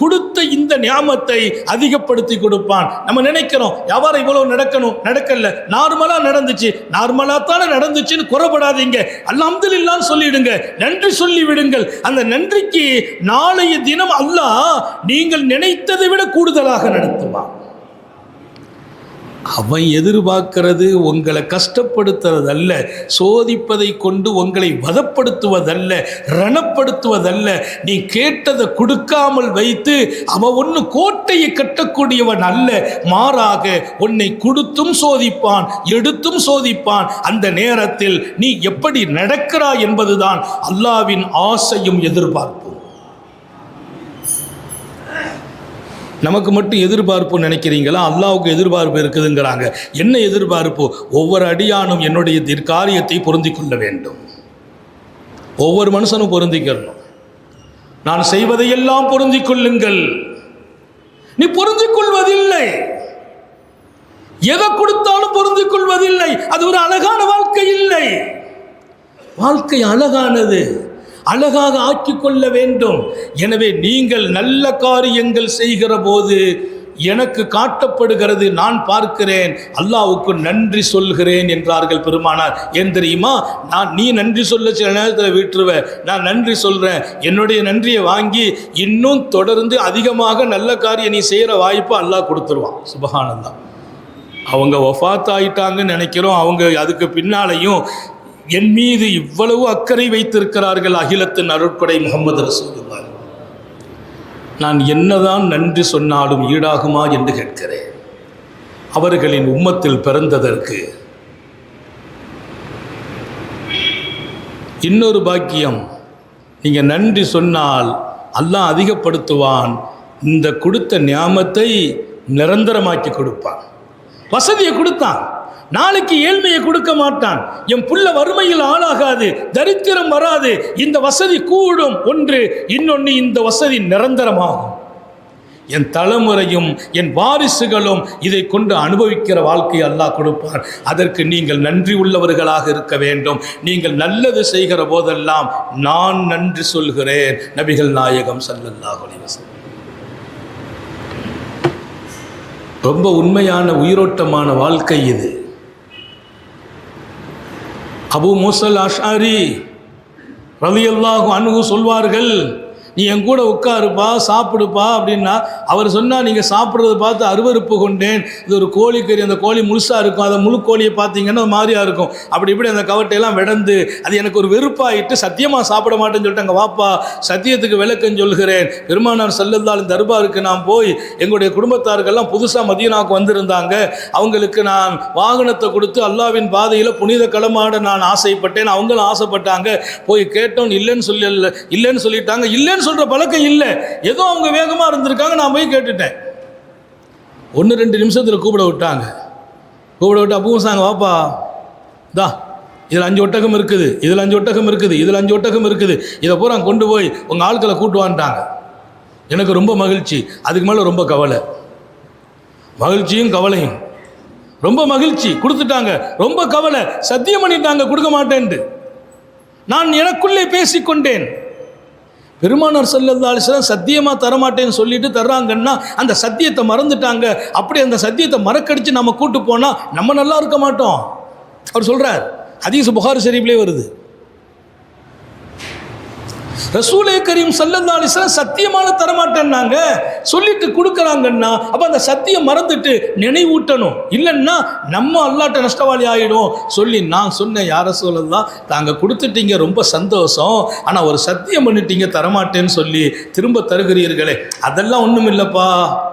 [SPEAKER 2] கொடுத்த இந்த நியாமத்தை அதிகப்படுத்தி கொடுப்பான். நம்ம நினைக்கிறோம் வியாபாரம் இவ்வளவு நடக்கணும், நடக்கல, நார்மலா நடந்துச்சு, நார்மலா தானே நடந்துச்சுன்னு குறைபடாதீங்க, அல்ஹம்துலில்லாஹ்னு சொல்லிடுங்க, நன்றி சொல்லி விடுங்கள். அந்த நன்றிக்கு நாளைய தினம் அல்லாஹ் நீங்கள் நினைத்ததை விட கூடுதலாக நடத்துவான். அவன் எதிர்பார்க்கிறது உங்களை கஷ்டப்படுத்துவதல்ல, சோதிப்பதை கொண்டு உங்களை வதப்படுத்துவதல்ல, ரணப்படுத்துவதல்ல. நீ கேட்டதை கொடுக்காமல் வைத்து அவன் ஒன்று கோட்டையை கட்டக்கூடியவன் அல்ல. மாறாக உன்னை கொடுத்தும் சோதிப்பான், எடுத்தும் சோதிப்பான். அந்த நேரத்தில் நீ எப்படி நடக்கிறாய் என்பதுதான் அல்லாஹ்வின் ஆசையும் எதிர்பார்ப்பும். நமக்கு மட்டும் எதிர்பார்ப்பு நினைக்கிறீங்களா? அல்லாஹ்வுக்கு எதிர்பார்ப்பு இருக்குதுங்கிறாங்க. என்ன எதிர்பார்ப்பு? ஒவ்வொரு அடியானும் என்னுடைய காரியத்தை பொருந்திக் கொள்ள வேண்டும். ஒவ்வொரு மனுஷனும் பொருந்திக்கணும். நான் செய்வதையெல்லாம் பொருந்திக் கொள்ளுங்கள். நீ பொருந்திக் கொள்வதில்லை, எதை கொடுத்தாலும் பொருந்திக் கொள்வதில்லை. அது ஒரு அழகான வாழ்க்கை இல்லை. வாழ்க்கை அழகானது, அழகாக ஆக்கிக் கொள்ள வேண்டும். எனவே நீங்கள் நல்ல காரியங்கள் செய்கிற போது எனக்கு காட்டப்படுகிறது, நான் பார்க்கிறேன், அல்லாஹ்வுக்கு நன்றி சொல்கிறேன் என்றார்கள் பெருமானார். ஏன் தெரியுமா? நீ நன்றி சொல்ல சில நேரத்தில் விட்டுருவேன், நான் நன்றி சொல்கிறேன், என்னுடைய நன்றியை வாங்கி இன்னும் தொடர்ந்து அதிகமாக நல்ல காரியம் நீ செய்கிற வாய்ப்பு அல்லாஹ் கொடுத்துருவான். சுப்ஹானல்லாஹ். அவங்க வஃபாத் ஆயிட்டாங்கன்னு நினைக்கிறோம், அவங்க அதுக்கு பின்னாலையும் என் மீது இவ்வளவு அக்கறை வைத்திருக்கிறார்கள் அகிலத்தின் அருட்கொடை முஹம்மது ரசூலுல்லாஹ். நான் என்னதான் நன்றி சொன்னாலும் ஈடாகுமா என்று கேட்கிறேன். அவர்களின் உம்மத்தில் பிறந்ததற்கு இன்னொரு பாக்கியம், நீங்கள் நன்றி சொன்னால் அல்லாஹ் அதிகப்படுத்துவான், இந்த கொடுத்த நியாமத்தை நிரந்தரமாக்கி கொடுப்பான். வசதியை கொடுத்தான், நாளைக்கு ஏழ்மையை கொடுக்க மாட்டான். என் புள்ள வறுமையில் ஆளாகாது, தரித்திரம் வராது, இந்த வசதி கூடும். ஒன்று, இன்னொன்று, இந்த வசதி நிரந்தரமாகும். என் தலைமுறையும் என் வாரிசுகளும் இதை கொண்டு அனுபவிக்கிற வாழ்க்கையை அல்லாஹ் கொடுப்பார். அதற்கு நீங்கள் நன்றி உள்ளவர்களாக இருக்க வேண்டும். நீங்கள் நல்லது செய்கிற போதெல்லாம் நான் நன்றி சொல்கிறேன். நபிகள் நாயகம் ஸல்லல்லாஹு அலைஹி வஸல்லம். ரொம்ப உண்மையான உயிரோட்டமான வாழ்க்கை இது. அபூ மூஸல் அஷ்அரி ரலியல்லாஹு அன்ஹு சொல்வார்கள், நீ என் கூட உட்காருப்பா, சாப்பிடுப்பா அப்படின்னா, அவர் சொன்னால் நீங்கள் சாப்பிட்றத பார்த்து அருவருப்பு கொண்டேன். இது ஒரு கோழிக்கறி, அந்த கோழி முழுசாக இருக்கும், அதை முழு கோழியை பார்த்தீங்கன்னா மாதிரியாக இருக்கும், அப்படி இப்படி அந்த கவட்டையெல்லாம் விடந்து அது எனக்கு ஒரு வெறுப்பாயிட்டு சத்தியமாக சாப்பிட மாட்டேன்னு சொல்லிட்டு, அங்கே வாப்பா சத்தியத்துக்கு விளக்கம் சொல்கிறேன். பெருமானார் ஸல்லல்லாஹு தர்பாருக்கு நான் போய் எங்களுடைய குடும்பத்தார்கள்லாம் புதுசாக மதீனாவுக்கு வந்திருந்தாங்க, அவங்களுக்கு நான் வாகனத்தை கொடுத்து அல்லாஹ்வின் பாதையில் புனித களமாட நான் ஆசைப்பட்டேன். அவங்களும் ஆசைப்பட்டாங்க. போய் கேட்டோம், இல்லைன்னு சொல்லிட்டாங்க. இல்லைன்னு சொல்ற பழக்கம் இல்லை, ஏதோ அவங்க வேகமா இருந்திருக்காங்க, நான் போய் கேட்டுட்டேன். 1-2 நிமிஷத்தில் கூப்பிட விட்டாங்க. கூப்பிட விட்டு அப்பவும் சாங்க வாப்பா, தா இதில் 5 ஒட்டகம் இருக்குது, இதில் 5 ஒட்டகம் இருக்குது, இதில் 5 ஒட்டகம் இருக்குது, இதை பூரா கொண்டு போய் உங்கள் ஆட்களை கூட்டுவான்ட்டாங்க. எனக்கு ரொம்ப மகிழ்ச்சி, அதுக்கு மேலே ரொம்ப கவலை. மகிழ்ச்சியும் கவலையும். ரொம்ப மகிழ்ச்சி, கொடுத்துட்டாங்க. ரொம்ப கவலை, சத்தியம் பண்ணிட்டாங்க கொடுக்க மாட்டேன்ட்டு. நான் எனக்குள்ளே பேசிக்கொண்டேன், பெருமானார் ஸல்லல்லாஹு அலைஹி வஸல்லம் சத்தியமாக தரமாட்டேன்னு சொல்லிட்டு தர்றாங்கன்னா அந்த சத்தியத்தை மறந்துட்டாங்க. அப்படி அந்த சத்தியத்தை மறக்கடிச்சு நம்ம கூட்டு போனால் நம்ம நல்லா இருக்க மாட்டோம். அவர் சொல்கிறார், ஹதீஸ் புகாரி ஷரீஃப்லேயே வருது, ரசூலே கரீம் ஸல்லல்லாஹு அலைஹி வஸல்லம் சத்தியமான தரமாட்டேன்னாங்க, சொல்லிட்டு கொடுக்குறாங்கன்னா அப்போ அந்த சத்தியம் மறந்துட்டு நினைவூட்டணும். இல்லைன்னா நம்ம அல்லாட்ட நஷ்டவாளி ஆகிடும். சொல்லி நான் சொன்னேன், யார் ரசூலல்லாஹ் தாங்க கொடுத்துட்டீங்க, ரொம்ப சந்தோஷம், ஆனால் ஒரு சத்தியம் பண்ணிட்டீங்க தரமாட்டேன்னு சொல்லி திரும்ப தருகிறீர்களே, அதெல்லாம் ஒன்றும் இல்லைப்பா.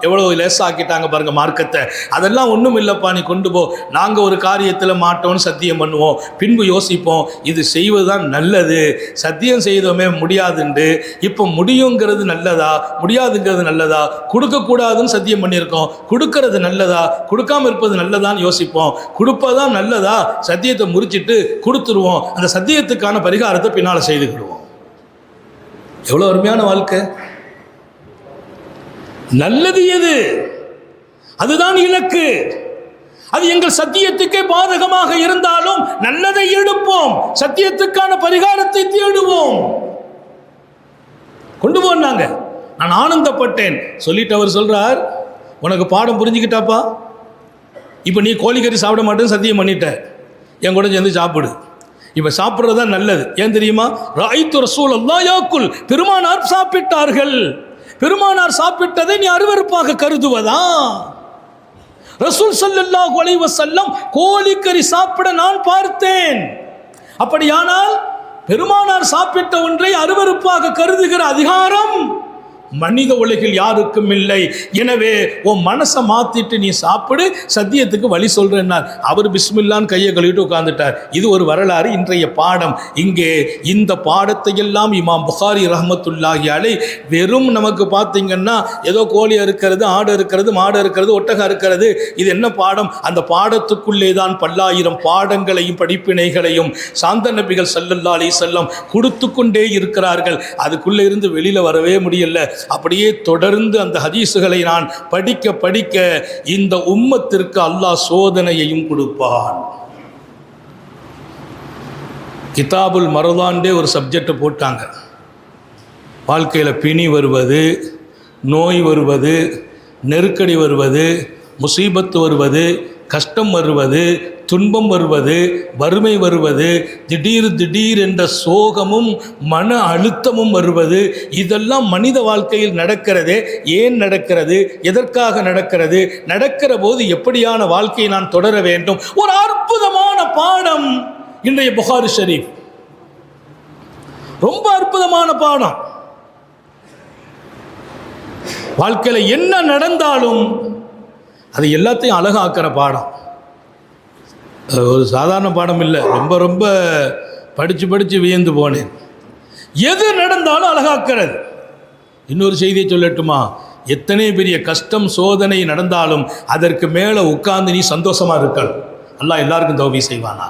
[SPEAKER 2] எவ்வளோ லேசாக்கிட்டாங்க பாருங்க மார்க்கத்தை. அதெல்லாம் ஒன்றும் இல்லைப்பா, நீ கொண்டு போ, நாங்கள் ஒரு காரியத்தில் மாட்டோம்னு சத்தியம் பண்ணுவோம், பின்பு யோசிப்போம் இது செய்வதுதான் நல்லது, சத்தியம் செய்தோமே முடியாதுண்டு, இப்போ முடியுங்கிறது நல்லதா முடியாதுங்கிறது நல்லதா, கொடுக்கக்கூடாதுன்னு சத்தியம் பண்ணியிருக்கோம், கொடுக்கறது நல்லதா கொடுக்காம இருப்பது நல்லதான்னு யோசிப்போம், கொடுப்பதான் நல்லதா சத்தியத்தை முறிச்சிட்டு கொடுத்துருவோம், அந்த சத்தியத்துக்கான பரிகாரத்தை பின்னால் செய்துக்கிடுவோம். எவ்வளோ அருமையான வாழ்க்கை. நல்லது எது, அதுதான் இலக்கு. அது எங்கள் சத்தியத்துக்கே பாதகமாக இருந்தாலும் நல்லதை எடுப்போம், சத்தியத்துக்கான பரிகாரத்தை தேடுவோம். கொண்டு போனாங்க. நான் ஆனந்தப்பட்டேன். சொல்லிட்டு அவர் சொல்றார், உனக்கு பாடம் புரிஞ்சுக்கிட்டாப்பா, இப்போ நீ கோழிக்கறி சாப்பிட மாட்டேன்னு சத்தியம் பண்ணிட்ட, என் கூட சேர்ந்து சாப்பிடு. இப்போ சாப்பிட்றது தான் நல்லது. ஏன் தெரியுமா? ராய்த்து ரசூலல்லாஹ் யாக்குல், பெருமானார் சாப்பிட்டார்கள். பெருமானார் சாப்பிட்டதை நீ அருவருப்பாக கருதுவதா? ரசூல் ஸல்லல்லாஹு அலைஹி வஸல்லம் கோழிக்கறி சாப்பிட நான் பார்த்தேன். அப்படியானால் பெருமானார் சாப்பிட்ட ஒன்றை அருவருப்பாக கருதுகிற அதிகாரம் மனித உலகில் யாருக்கும் இல்லை. எனவே உன் மனசை மாத்திட்டு நீ சாப்பிடு, சத்தியத்துக்கு வழி சொல்றேன்னார். அவர் பிஸ்மில்லான்னு கையை கழுவிட்டு உட்கார்ந்துட்டார். இது ஒரு வரலாறு. இன்றைய பாடம் இங்கே. இந்த பாடத்தை எல்லாம் இமாம் புகாரி ரஹ்மத்துல்லாஹி அலைஹி வெறும் நமக்கு பார்த்தீங்கன்னா ஏதோ கோழி இருக்கிறது, ஆடு இருக்கிறது, மாடு இருக்கிறது, ஒட்டகம் இருக்கிறது, இது என்ன பாடம்? அந்த பாடத்துக்குள்ளே தான் பல்லாயிரம் பாடங்களையும் படிப்பினைகளையும் சாந்த நபிகள் ஸல்லல்லாஹு அலைஹி வஸல்லம் கொடுத்து கொண்டே இருக்கிறார்கள். அதுக்குள்ளே இருந்து வெளியில் வரவே முடியல. அப்படியே தொடர்ந்து அந்த ஹதீஸுகளை நான் படிக்க படிக்க இந்த உம்மத்திற்கு அல்லாஹ் சோதனையையும் கொடுப்பான். கிதாபுல் மரதான்டே ஒரு சப்ஜெக்ட் போட்டாங்க. வாழ்க்கையில் பிணி வருவது, நோய் வருவது, நெருக்கடி வருவது, முசீபத்து வருவது, கஷ்டம் வருவது, துன்பம் வருவது, வறுமை வருவது, திடீர் என்ற சோகமும் மன அழுத்தமும் வருவது, இதெல்லாம் மனித வாழ்க்கையில் நடக்கிறதே. ஏன் நடக்கிறது? எதற்காக நடக்கிறது? நடக்கிற போது எப்படியான வாழ்க்கையை நான் தொடர வேண்டும்? ஒரு அற்புதமான பாடம் இன்றைய புகாரி ஷரீஃப். ரொம்ப அற்புதமான பாடம். வாழ்க்கையில் என்ன நடந்தாலும் அது எல்லாத்தையும் அழகாக்கிற பாடம். ஒரு சாதாரண பாடம் இல்லை, ரொம்ப ரொம்ப படித்து வியந்து போனேன். எது நடந்தாலும் அழகாக்கிறது. இன்னொரு செய்தியை சொல்லட்டுமா? எத்தனை பெரிய கஷ்டம் சோதனை நடந்தாலும் அதற்கு மேலே உட்கார்ந்து நீ சந்தோஷமாக இருக்கணும். அல்லாஹ் எல்லாருக்கும் தௌஃபீக் செய்வானா?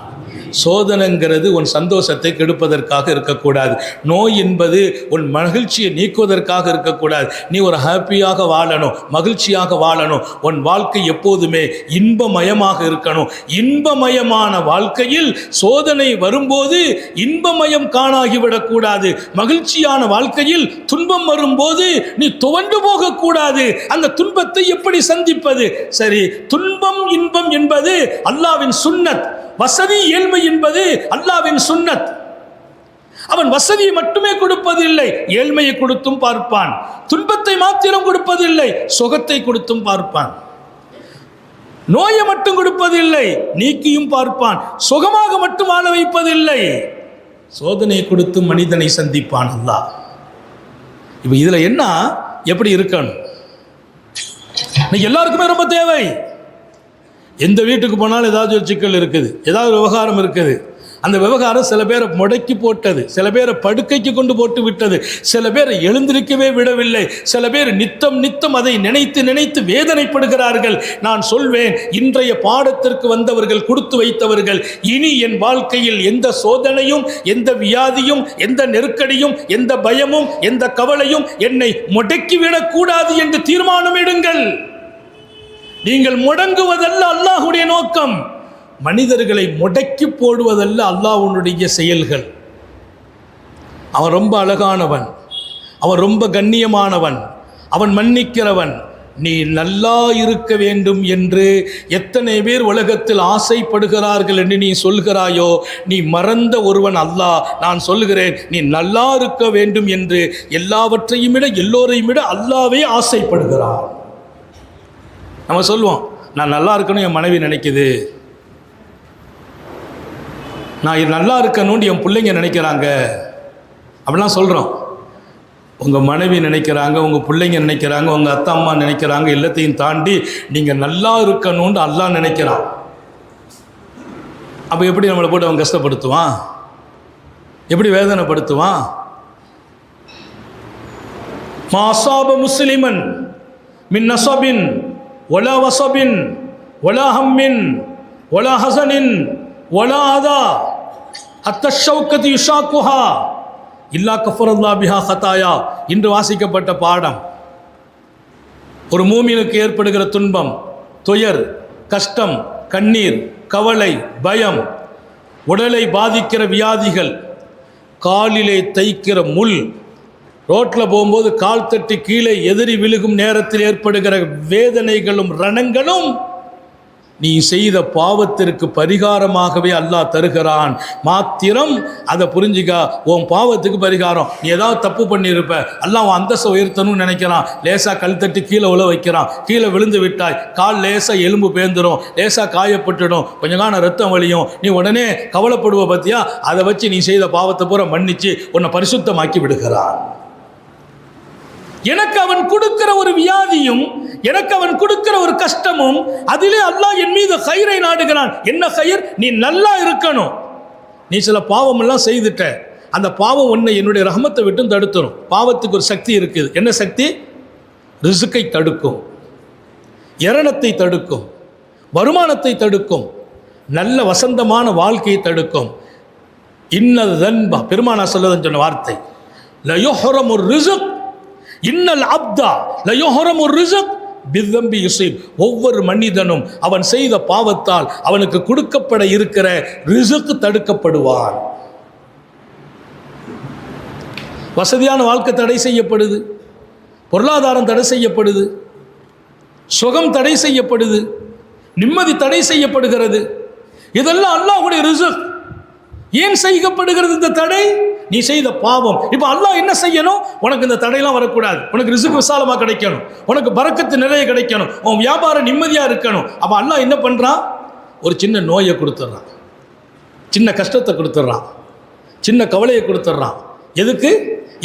[SPEAKER 2] சோதனைங்கிறது உன் சந்தோஷத்தை கெடுப்பதற்காக இருக்கக்கூடாது. நோய் என்பது உன் மகிழ்ச்சியை நீக்குவதற்காக இருக்கக்கூடாது. நீ ஒரு ஹாப்பியாக வாழணும், மகிழ்ச்சியாக வாழணும். உன் வாழ்க்கை எப்போதுமே இன்பமயமாக இருக்கணும். இன்பமயமான வாழ்க்கையில் சோதனை வரும்போது இன்பமயம் காணாகிவிடக்கூடாது. மகிழ்ச்சியான வாழ்க்கையில் துன்பம் வரும்போது நீ துவண்டு போகக்கூடாது. அந்த துன்பத்தை எப்படி சந்திப்பது? சரி, துன்பம் இன்பம் என்பது அல்லாஹ்வின் சுன்னத். வசதி ஏழ்மை என்பது அல்லாஹ்வின் சுன்னத். அவன் வசதியை மட்டுமே கொடுப்பதில்லை, ஏழ்மையை கொடுத்தும் பார்ப்பான். துன்பத்தை மாத்திரம் கொடுப்பதில்லை, சுகத்தை கொடுத்தும் பார்ப்பான். நோயை மட்டும் கொடுப்பதில்லை, நீக்கியும் பார்ப்பான். சுகமாக மட்டும் வாழ வைப்பதில்லை, சோதனை கொடுத்து மனிதனை சந்திப்பான் அல்லாஹ். இப்போ இதில் என்ன, எப்படி இருக்கணும்? எல்லாருக்குமே ரொம்ப தேவை. எந்த வீட்டுக்கு போனாலும் ஏதாவது ஒரு சிக்கல் இருக்குது, ஏதாவது விவகாரம் இருக்குது. அந்த விவகாரம் சில பேரை முடக்கி போட்டது, சில பேரை படுக்கைக்கு கொண்டு போட்டு விட்டது, சில பேரை எழுந்திருக்கவே விடவில்லை, சில பேர் நித்தம் அதை நினைத்து வேதனைப்படுகிறார்கள். நான் சொல்வேன், இன்றைய பாடத்திற்கு வந்தவர்கள், கொடுத்து வைத்தவர்கள், இனி என் வாழ்க்கையில் எந்த சோதனையும், எந்த வியாதியும், எந்த நெருக்கடியும், எந்த பயமும், எந்த கவலையும் என்னை முடக்கிவிடக்கூடாது என்று தீர்மானம் எடுங்கள். நீங்கள் முடங்குவதல்ல அல்லாஹ்வுடைய நோக்கம். மனிதர்களை முடக்கி போடுவதல்ல அல்லாஹ்வுடைய செயல்கள். அவன் ரொம்ப அழகானவன், அவன் ரொம்ப கண்ணியமானவன், அவன் மன்னிக்கிறவன். நீ நல்லா இருக்க வேண்டும் என்று எத்தனை பேர் உலகத்தில் ஆசைப்படுகிறார்கள் என்று நீ சொல்கிறாயோ, நீ மறந்த ஒருவன் அல்லாஹ். நான் சொல்கிறேன், நீ நல்லா இருக்க வேண்டும் என்று எல்லாவற்றையும் விட, எல்லோரையும் விட அல்லாஹ்வே ஆசைப்படுகிறான். நம்ம சொல்லுவோம், நான் நல்லா இருக்கணும் என் மனைவி நினைக்குது, நான் நல்லா இருக்கணும்னு என் பிள்ளைங்க நினைக்கிறாங்க, அப்படிலாம் சொல்கிறோம். உங்கள் மனைவி நினைக்கிறாங்க, உங்கள் பிள்ளைங்க நினைக்கிறாங்க, உங்கள் அத்தா அம்மா நினைக்கிறாங்க, எல்லாத்தையும் தாண்டி நீங்கள் நல்லா இருக்கணும்னு அல்லாஹ் நினைக்கிறான். அப்போ எப்படி நம்மளை போட்டு அவன் கஷ்டப்படுத்துவான்? எப்படி வேதனைப்படுத்துவான்? மாசாப முஸ்லிமன் மின் நசபின் வலா வசபின் வலா ஹம்மின் வலா ஹசனின் வலா அதா ஹத்த ஷௌகதி யுஷாக்குஹா இல்லா கஃபரல்லாஹு பிஹா ஹதாயா. இன்று வாசிக்கப்பட்ட பாடம். ஒரு மூமினுக்கு ஏற்படுகிற துன்பம், துயர், கஷ்டம், கண்ணீர், கவலை, பயம், உடலை பாதிக்கிற வியாதிகள், காலிலே தைக்கிற முள், ரோட்டில் போகும்போது கால் தட்டி கீழே எதிரி விழுகும் நேரத்தில் ஏற்படுகிற வேதனைகளும் ரணங்களும் நீ செய்த பாவத்திற்கு பரிகாரமாகவே அல்லாஹ் தருகிறான். மாத்திரம் அதை புரிஞ்சுக்க, உன் பாவத்துக்கு பரிகாரம். நீ ஏதாவது தப்பு பண்ணியிருப்ப, அல்லாஹ் உன் அந்தஸ்தை உயர்த்தணும்னு நினைக்கிறான். லேசாக கல் தட்டி கீழே உழ வைக்கிறான். கீழே விழுந்து விட்டாய், கால் லேசாக எலும்பு பேந்துடும், லேசாக காயப்பட்டுடும், கொஞ்சம் காண ரத்தம் வலியும். நீ உடனே கவலைப்படுவ பற்றியா? அதை வச்சு நீ செய்த பாவத்தை பூரா மன்னிச்சு உன்னை பரிசுத்தமாக்கி விடுகிறான். எனக்கு அவன் கொடுக்கிற ஒரு வியாதியும், எனக்கு அவன் கொடுக்கிற ஒரு கஷ்டமும், அதிலே அல்லாஹ் என் மீது கயிறை நாடுகிறான். என்ன கயிர்? நீ நல்லா இருக்கணும். நீ சில பாவம் எல்லாம் செய்துட்ட, அந்த பாவம் உன்னை என்னுடைய ரஹமத்தை விட்டு தடுத்துரும். பாவத்துக்கு ஒரு சக்தி இருக்குது. என்ன சக்தி? ரிசுக்கை தடுக்கும், இரணத்தை தடுக்கும், வருமானத்தை தடுக்கும், நல்ல வசந்தமான வாழ்க்கையை தடுக்கும். இன்னல் தன்பா, பெருமானா சொல்லதன் சொன்ன வார்த்தை, லயுஹரமு ரிசுக் இன்னல் அப்தா லயுஹரமு ரிசுக் பிதம்பி யுஸீப். ஒவ்வொரு மனிதனும் அவன் செய்த பாவத்தால் அவனுக்கு கொடுக்கப்பட இருக்கிற ரிசுக் தடுக்கப்படுவான். வசதியான வாழ்க்கை தடை செய்யப்படுது, பொருளாதாரம் தடை செய்யப்படுது, சுகம் தடை செய்யப்படுது, நிம்மதி தடை செய்யப்படுகிறது. இதெல்லாம் அல்லாஹ்வுடைய ரிஸ்க். ஏன் செய்யப்படுகிறது இந்த தடை? நீ செய்த பாவம். இப்போ அல்லாஹ் என்ன செய்யணும்? உனக்கு இந்த தடையெல்லாம் வரக்கூடாது, உனக்கு ரிஸ்க் விசாலமாக கிடைக்கணும், உனக்கு பரக்கத்து நிறைய கிடைக்கணும், உன் வியாபாரம் நிம்மதியாக இருக்கணும். அப்போ அல்லாஹ் என்ன பண்ணுறான்? ஒரு சின்ன நோயை கொடுத்துட்றான், சின்ன கஷ்டத்தை கொடுத்துட்றான், சின்ன கவலையை கொடுத்துட்றான். எதுக்கு?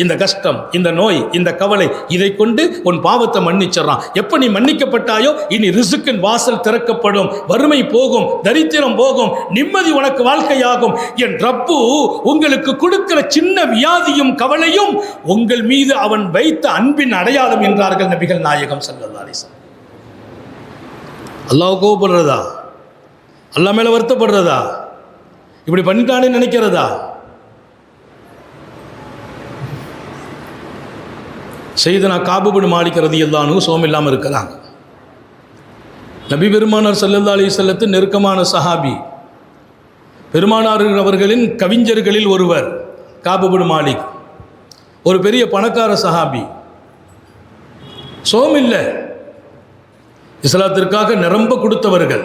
[SPEAKER 2] இந்த கஷ்டம், இந்த நோய், இந்த கவலை, இதை கொண்டு உன் பாவத்தை மன்னிச்சிடறான். எப்போ நீ மன்னிக்கப்பட்டாயோ இனி ரிசுக்கின் வாசல் திறக்கப்படும், வறுமை போகும், தரித்திரம் போகும், நிம்மதி உனக்கு வாழ்க்கையாகும். என் ரப்பு உங்களுக்கு கொடுக்கிற சின்ன வியாதியும் கவலையும் உங்கள் மீது அவன் வைத்த அன்பின் அடையாளம் என்றார்கள் நபிகள் நாயகம் ஸல்லல்லாஹு அலைஹி வஸல்லம். அல்லாஹ் கோபப்படுறதா? அல்லாஹ் மேல வருத்தப்படுறதா? இப்படி பண்ணிட்டானே நினைக்கிறதா? சையதுனா காபு பின் மாலிக் ரலியல்லாஹு அன்ஹு சோம் இல்லாமல் இருக்கிறாங்க. நபி பெருமானார் ஸல்லல்லாஹு அலைஹி வஸல்லத்தின் நெருக்கமான சஹாபி, பெருமானார் அவர்களின் கவிஞர்களில் ஒருவர் காபு பின் மாலிக். ஒரு பெரிய பணக்கார சஹாபி, சோம் இல்லை, இஸ்லாத்திற்காக நிரம்ப கொடுத்தவர்கள்.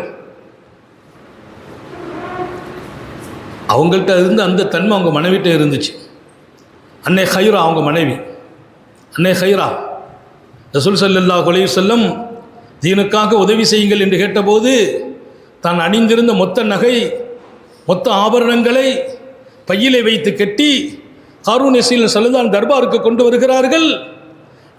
[SPEAKER 2] அவங்கள்ட்ட இருந்து அந்த தன்மை அவங்க மனைவிட்ட இருந்துச்சு. அன்னை ஹைரா அவங்க மனைவி, அன்னை ஹைரா. ரசூல் ஸல்லல்லாஹு அலைஹி வஸல்லம் தீனுக்காக உதவி செய்யுங்கள் என்று கேட்டபோது தான் அணிந்திருந்த மொத்த நகை, மொத்த ஆபரணங்களை பையிலே வைத்து கட்டி ஹாரூன் ரஸீல் ஸல்லல்லாஹு தர்பாருக்கு கொண்டு வருகிறார்கள்.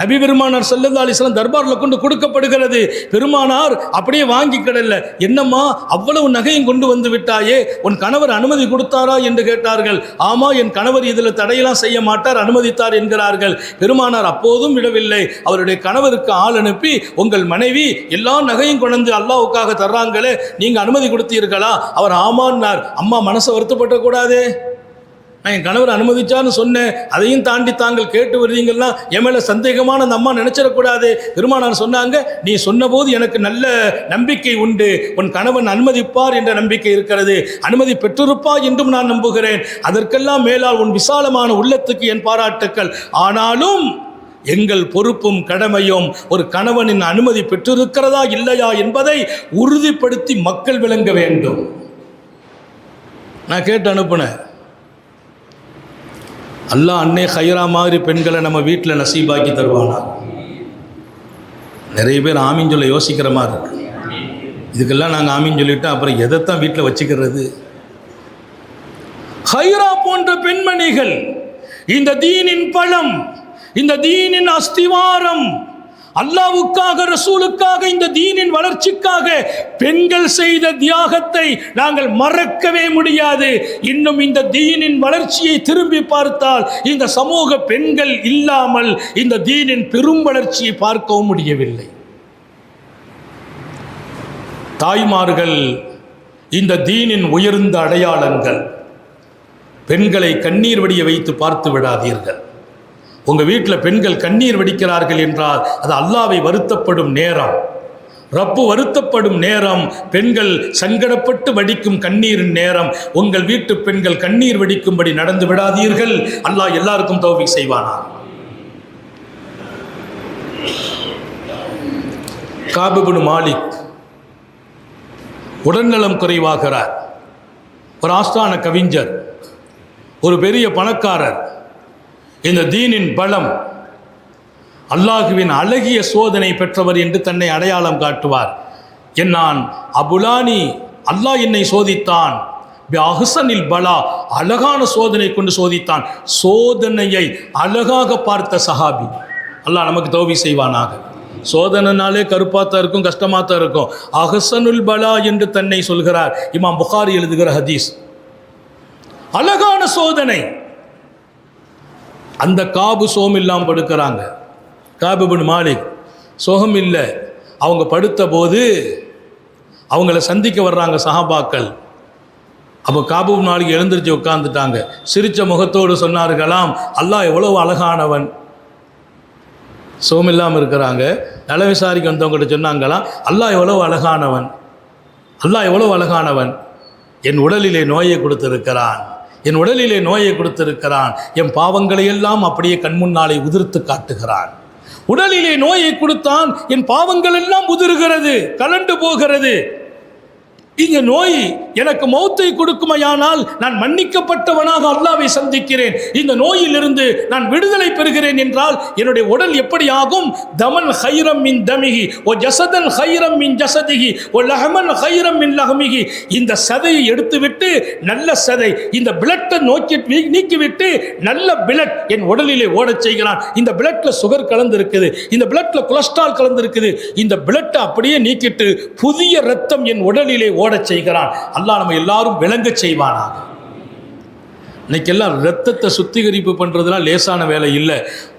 [SPEAKER 2] நபி பெருமானார் ஸல்லல்லாஹு அலைஹி வஸல்லம் தர்பாரில் கொண்டு கொடுக்கப்படுகிறது. பெருமானார் அப்படியே வாங்கி கிடல. என்னம்மா அவ்வளவு நகையும் கொண்டு வந்து விட்டாயே, உன் கணவர் அனுமதி கொடுத்தாரா என்று கேட்டார்கள். ஆமா, என் கணவர் இதில் தடையெல்லாம் செய்ய மாட்டார், அனுமதித்தார் என்கிறார்கள். பெருமானார் அப்போதும் விடவில்லை. அவருடைய கணவருக்கு ஆள் அனுப்பி, உங்கள் மனைவி எல்லா நகையும் கொண்டு அல்லாஹ்வுக்காக தர்றாங்களே, நீங்கள் அனுமதி கொடுத்தீர்களா? அவர் ஆமான்னார். அம்மா மனசை வருத்தப்படக்கூடாதே, நான் என் கணவர் அனுமதிச்சான்னு சொன்னேன், அதையும் தாண்டி தாங்கள் கேட்டு வருவீங்கன்னா என் மேலே சந்தேகமான அந்த அம்மா நினச்சிடக்கூடாது. பெருமானார் சொன்னாங்க, நீ சொன்னபோது எனக்கு நல்ல நம்பிக்கை உண்டு, உன் கணவன் அனுமதிப்பார் என்ற நம்பிக்கை இருக்கிறது, அனுமதி பெற்றிருப்பார் என்றும் நான் நம்புகிறேன். அதற்கெல்லாம் மேலால் உன் விசாலமான உள்ளத்துக்கு என் பாராட்டுக்கள். ஆனாலும் எங்கள் பொறுப்பும் கடமையும் ஒரு கணவனின் அனுமதி பெற்றிருக்கிறதா இல்லையா என்பதை உறுதிப்படுத்தி மக்கள் விளங்க வேண்டும். நான் கேட்டு அனுப்புனேன். அல்லாஹ் அன்னை ஹைரா மாதிரி பெண்களை நம்ம வீட்டில் நசீபாக்கி தருவானா? நிறைய பேர் ஆமீன் சொல்ல யோசிக்கிற மாதிரி இருக்கு. இதுக்கெல்லாம் நாங்கள் ஆமீன் சொல்லிவிட்டு அப்புறம் எதைத்தான் வீட்டில் வச்சுக்கிறது? ஹைரா போன்ற பெண்மணிகள் இந்த தீனின் பலம், இந்த தீனின் அஸ்திவாரம், அல்லாஹ்வுக்காக ரசூலுக்காக இந்த தீனின் வளர்ச்சிக்காக பெண்கள் செய்த தியாகத்தை நாங்கள் மறக்கவே முடியாது. இன்னும் இந்த தீனின் வளர்ச்சியை திரும்பி பார்த்தால் இந்த சமூக பெண்கள் இல்லாமல் இந்த தீனின் பெரும் வளர்ச்சியை பார்க்கவும் முடியவில்லை. தாய்மார்கள் இந்த தீனின் உயர்ந்த அடையாளங்கள். பெண்களை கண்ணீர் வடிய வைத்து பார்த்து விடாதீர்கள். உங்கள் வீட்டில் பெண்கள் கண்ணீர் வடிக்கிறார்கள் என்றால் அது அல்லாஹ்வை வருத்தப்படும் நேரம், ரப்பு வருத்தப்படும் நேரம், பெண்கள் சங்கடப்பட்டு வடிக்கும் கண்ணீரின் நேரம். உங்கள் வீட்டு பெண்கள் கண்ணீர் வடிக்கும்படி நடந்து விடாதீர்கள். அல்லாஹ் எல்லாருக்கும் தௌஃபீக் செய்வானா? காபு பின் மாலிக் உடல்நலம் குறைவாகிறார். ஒரு ஆஸ்தான கவிஞர், ஒரு பெரிய பணக்காரர். இந்த தீனின் பலம், அல்லாஹுவின் அழகிய சோதனை பெற்றவர் என்று தன்னை அடையாளம் காட்டுவார். நான் அபுலானி, அல்லாஹ் என்னை சோதித்தான், அஹ்சனில் பலா, அழகான சோதனை கொண்டு சோதித்தான். சோதனையை அழகாக பார்த்த சஹாபி. அல்லாஹ் நமக்கு தௌஃபீக் செய்வானாக. சோதனைனாலே கருப்பாத்தான் இருக்கும், கஷ்டமாத்தான் இருக்கும். அஹ்சனுல் பலா என்று தன்னை சொல்கிறார் இமாம் புகாரி எழுதுகிற ஹதீஸ். அழகான சோதனை. அந்த காபு சோகம் இல்லாமல் படுக்கிறாங்க. காபு பின் மாலிக் சோகம் இல்லை. அவங்க படுத்த போது அவங்கள சந்திக்க வர்றாங்க சஹாபாக்கள். அப்போ காபு பின் மாலிக் எழுந்திரிச்சு உட்காந்துட்டாங்க. சிரித்த முகத்தோடு சொன்னார்களாம், அல்லாஹ் எவ்வளவு அழகானவன். சோகம் இல்லாமல் இருக்கிறாங்க. நல விசாரிக்க வந்தவங்ககிட்ட சொன்னாங்களாம், அல்லாஹ் எவ்வளவு அழகானவன், அல்லாஹ் எவ்வளவு அழகானவன். என் உடலிலே நோயை கொடுத்திருக்கிறான், என் உடலிலே நோயை கொடுத்திருக்கிறான். என் பாவங்களை எல்லாம் அப்படியே கண்முன்னாலே உதிர்த்து காட்டுகிறான். உடலிலே நோயை கொடுத்தான், என் பாவங்கள் எல்லாம் உதிர்கிறது, கலண்டு போகிறது. இந்த நோய் எனக்கு மௌத்தை கொடுக்குமையானால் நான் மன்னிக்கப்பட்டவனாக அல்லாஹ்வை சந்திக்கிறேன், இந்த நோயிலிருந்து நான் விடுதலை பெறுகிறேன் என்றால் என்னுடைய உடல் எப்படி ஆகும்? தமன் ஹைரம் மின் தமிஹி ஓ ஜசதன் ஹைரம் மின் ஜசதிஹி ஓ லஹமன் ஹைரம் மின் லஹமிஹி. இந்த சதையை எடுத்துவிட்டு நல்ல சதை, இந்த பிளட்டை நீக்கிவிட்டு நல்ல பிளட் என் உடலிலே ஓடச் செய்கிறான். இந்த பிளட்ல சுகர் கலந்து இருக்குது, இந்த பிளட்ல கொலஸ்ட்ரால் கலந்து இருக்குது, இந்த பிளட்டை அப்படியே நீக்கிட்டு புதிய ரத்தம் என் உடலிலே ஓடச் செய்கிறான். அல்லாஹ் நம்ம எல்லாரும் விளங்க செய்வானாக. இன்னைக்கெல்லாம் ரத்தத்தை சுத்திகரிப்பு பண்ணுறதுலாம் லேசான வேலை இல்லை.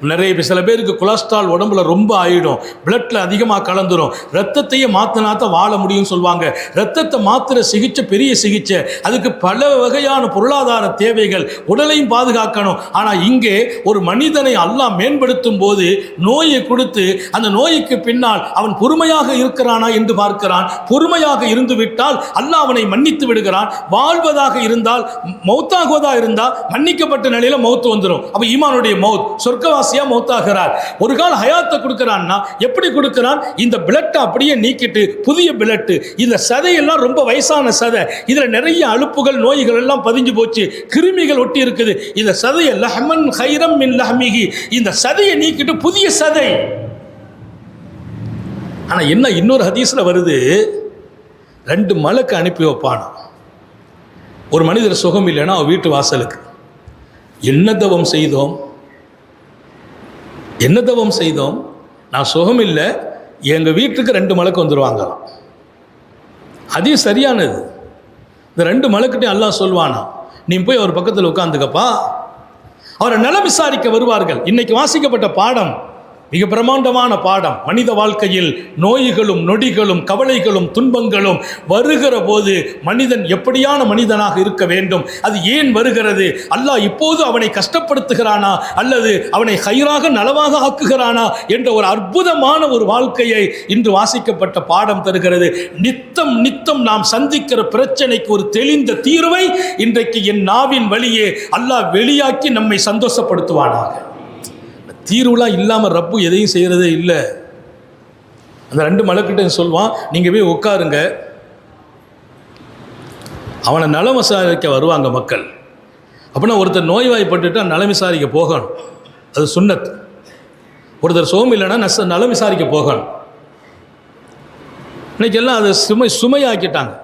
[SPEAKER 2] நிறைய சில பேருக்கு கொலஸ்ட்ரால் உடம்புல ரொம்ப ஆகிடும், பிளட்டில் அதிகமாக கலந்துரும். ரத்தத்தையே மாற்றினாத்தான் வாழ முடியும்னு சொல்லுவாங்க. ரத்தத்தை மாற்றுற சிகிச்சை பெரிய சிகிச்சை, அதுக்கு பல வகையான பொருளாதார தேவைகள், உடலையும் பாதுகாக்கணும். ஆனால் இங்கே ஒரு மனிதனை அல்லாஹ் மேம்படுத்தும் போது நோயை கொடுத்து அந்த நோய்க்கு பின்னால் அவன் பொறுமையாக இருக்கிறானா என்று பார்க்கிறான். பொறுமையாக இருந்து விட்டால் அல்லாஹ் அவனை மன்னித்து விடுகிறான். வாழ்வதாக இருந்தால், மௌத்தாகுவதாக இருந்தால் மன்னிக்கப்பட்ட நிலையில மௌத்து வந்துடும். அப்ப ஈமானுடைய மௌத், சொர்க்கவாசியா மௌத்தாகிறார். ஒரு கால ஹயாத்தை கொடுக்கிறான்னா எப்படி கொடுக்கிறான்? இந்த பிளட்டை அப்படியே நீக்கிட்டு புதிய பிளட்டு. இந்த சதையெல்லாம் ரொம்ப வயசான சதை, இதுல நிறைய அலுப்புகள் நோய்கள் எல்லாம் பதிஞ்சு போச்சு, கிருமிகள் ஒட்டி இருக்குது. இந்த சதையை லஹமன் ஹைரம் மின் லஹமிஹி, இந்த சதையை நீக்கிட்டு புதிய சதை. ஆனா என்ன, இன்னொரு ஹதீஸ்ல வருது, 2 மலக்கு அனுப்பி வைப்பானா. ஒரு மனிதர் சுகம் இல்லைன்னா அவன் வீட்டு வாசலுக்கு என்ன தவம் செய்தோம், என்ன தவம் செய்தோம், நான் சுகம் இல்லை, எங்கள் வீட்டுக்கு 2 மலக்கு வந்துடுவாங்க. அது சரியானது. இந்த 2 மலக்கிட்டையும் அல்லாஹ் சொல்வானா, நீ போய் அவர் பக்கத்தில் உட்காந்துக்கப்பா. அவரை நலம் விசாரிக்க வருவார்கள். இன்னைக்கு வாசிக்கப்பட்ட பாடம் மிக பிரமாண்டமான பாடம். மனித வாழ்க்கையில் நோய்களும் நொடிகளும் கவலைகளும் துன்பங்களும் வருகிற போது மனிதன் எப்படியான மனிதனாக இருக்க வேண்டும், அது ஏன் வருகிறது, அல்லாஹ் இப்போது அவனை கஷ்டப்படுத்துகிறானா அல்லது அவனை ஹைராக நலவாக ஆக்குகிறானா என்ற ஒரு அற்புதமான ஒரு வாழ்க்கையை இன்று வாசிக்கப்பட்ட பாடம் தருகிறது. நித்தம் நித்தம் நாம் சந்திக்கிற பிரச்சனைக்கு ஒரு தெளிந்த தீர்வை இன்றைக்கு என் நாவின் வழியே அல்லாஹ் வெளியாக்கி நம்மை சந்தோஷப்படுத்துவானாக. தீர்வுலாம் இல்லாமல் ரப்பு எதையும் செய்கிறதே இல்லை. அந்த 2 மலக்கிட்ட சொல்வான், நீங்கள் போய் உட்காருங்க. அவனை நலம் விசாரிக்க வருவாங்க மக்கள். அப்படின்னா ஒருத்தர் நோய்வாய்ப்பட்டுட்டா நலம் விசாரிக்க போகணும், அது சுன்னத். ஒருத்தர் சோம் இல்லைன்னா நலம் விசாரிக்க போகணும். இன்னைக்கெல்லாம் அதை சுமையாக்கிட்டாங்க.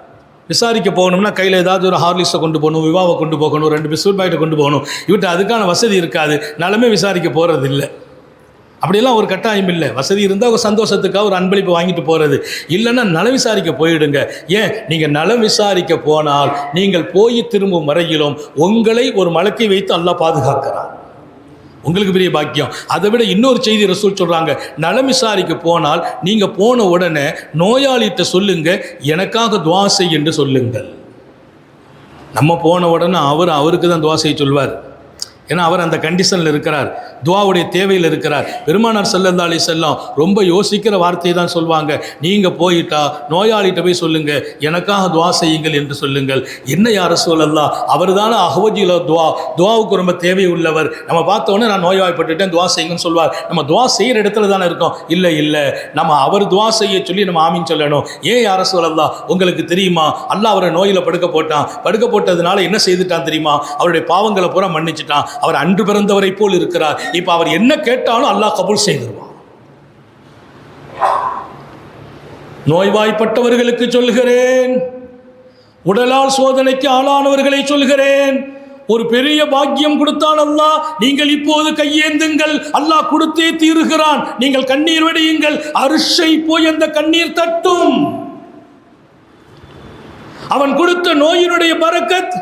[SPEAKER 2] விசாரிக்க போகணும்னா கையில் ஏதாவது ஒரு ஹார்லிக்ஸை கொண்டு போகணும், விவாவை கொண்டு போகணும், 2 பிஸ்கட் பாக்கெட்டை கொண்டு போகணும். இவர்கிட்ட அதுக்கான வசதி இருக்காது, நலமே விசாரிக்க போகிறது இல்லை. அப்படியெல்லாம் ஒரு கட்டாயம் இல்லை. வசதி இருந்தால் ஒரு சந்தோஷத்துக்காக ஒரு அன்பளிப்பு வாங்கிட்டு போகிறது, இல்லைன்னா நலம் விசாரிக்க போயிடுங்க. ஏன், நீங்கள் நலம் விசாரிக்க போனால் நீங்கள் போய் திரும்பும் வரையிலும் உங்களை ஒரு மலக்கை வைத்து அல்லாஹ் பாதுகாக்கிறான். உங்களுக்கு பெரிய பாக்கியம். அதை விட இன்னொரு செய்தி ரசூல் சொல்கிறாங்க, நலம் விசாரிக்க போனால் நீங்கள் போன உடனே நோயாளிகிட்ட சொல்லுங்க, எனக்காக துவா செய் என்று சொல்லுங்கள். நம்ம போன உடனே அவருக்கு தான் துவா செய்ய சொல்வார். ஏன்னா அவர் அந்த கண்டிஷனில் இருக்கிறார், துவாவுடைய தேவையில் இருக்கிறார். பெருமானார் ஸல்லல்லாஹு அலைஹி வஸல்லம் ரொம்ப யோசிக்கிற வார்த்தையை தான் சொல்வாங்க. நீங்கள் போயிட்டா நோயாளிகிட்ட போய் சொல்லுங்கள், எனக்காக துவா செய்யுங்கள் என்று சொல்லுங்கள். என்ன யா ரசூலல்லாஹ், அவர் தானே அஹ்வஜில துவாவுக்கு ரொம்ப தேவை உள்ளவர். நம்ம பார்த்தோன்னே நான் நோய்வாய்ப்பட்டுட்டேன் துவா செய்யுங்கன்னு சொல்வார். நம்ம துவா செய்கிற இடத்துல தானே இருக்கோம். இல்லை, நம்ம அவர் துவா செய்ய சொல்லி நம்ம ஆமீன் சொல்லணும். ஏன் யா ரசூலல்லாஹ், உங்களுக்கு தெரியுமா, அல்லாஹ் அவரை நோயில் படுக்க போட்டதுனால என்ன செய்துட்டான் தெரியுமா, அவருடைய பாவங்களை பூரா மன்னிச்சுட்டான். அவர் அன்று பிறந்தவரை போல் இருக்கிறார். இப்ப அவர் என்ன கேட்டாலும் அல்லாஹ் கபூல் செய்திருவான். நோய்வாய்ப்பட்டவர்களுக்கு சொல்கிறேன், உடலால் சோதனைக்கு ஆளானவர்களை சொல்கிறேன், ஒரு பெரிய பாக்கியம் கொடுத்தான் அல்லாஹ். நீங்கள் இப்போது கையேந்துங்கள், அல்லாஹ் கொடுத்தே தீருகிறான். நீங்கள் கண்ணீர் வடியுங்கள், அரிஷை போய் அந்த கண்ணீர் தட்டும். அவன் கொடுத்த நோயினுடைய பரக்கத்,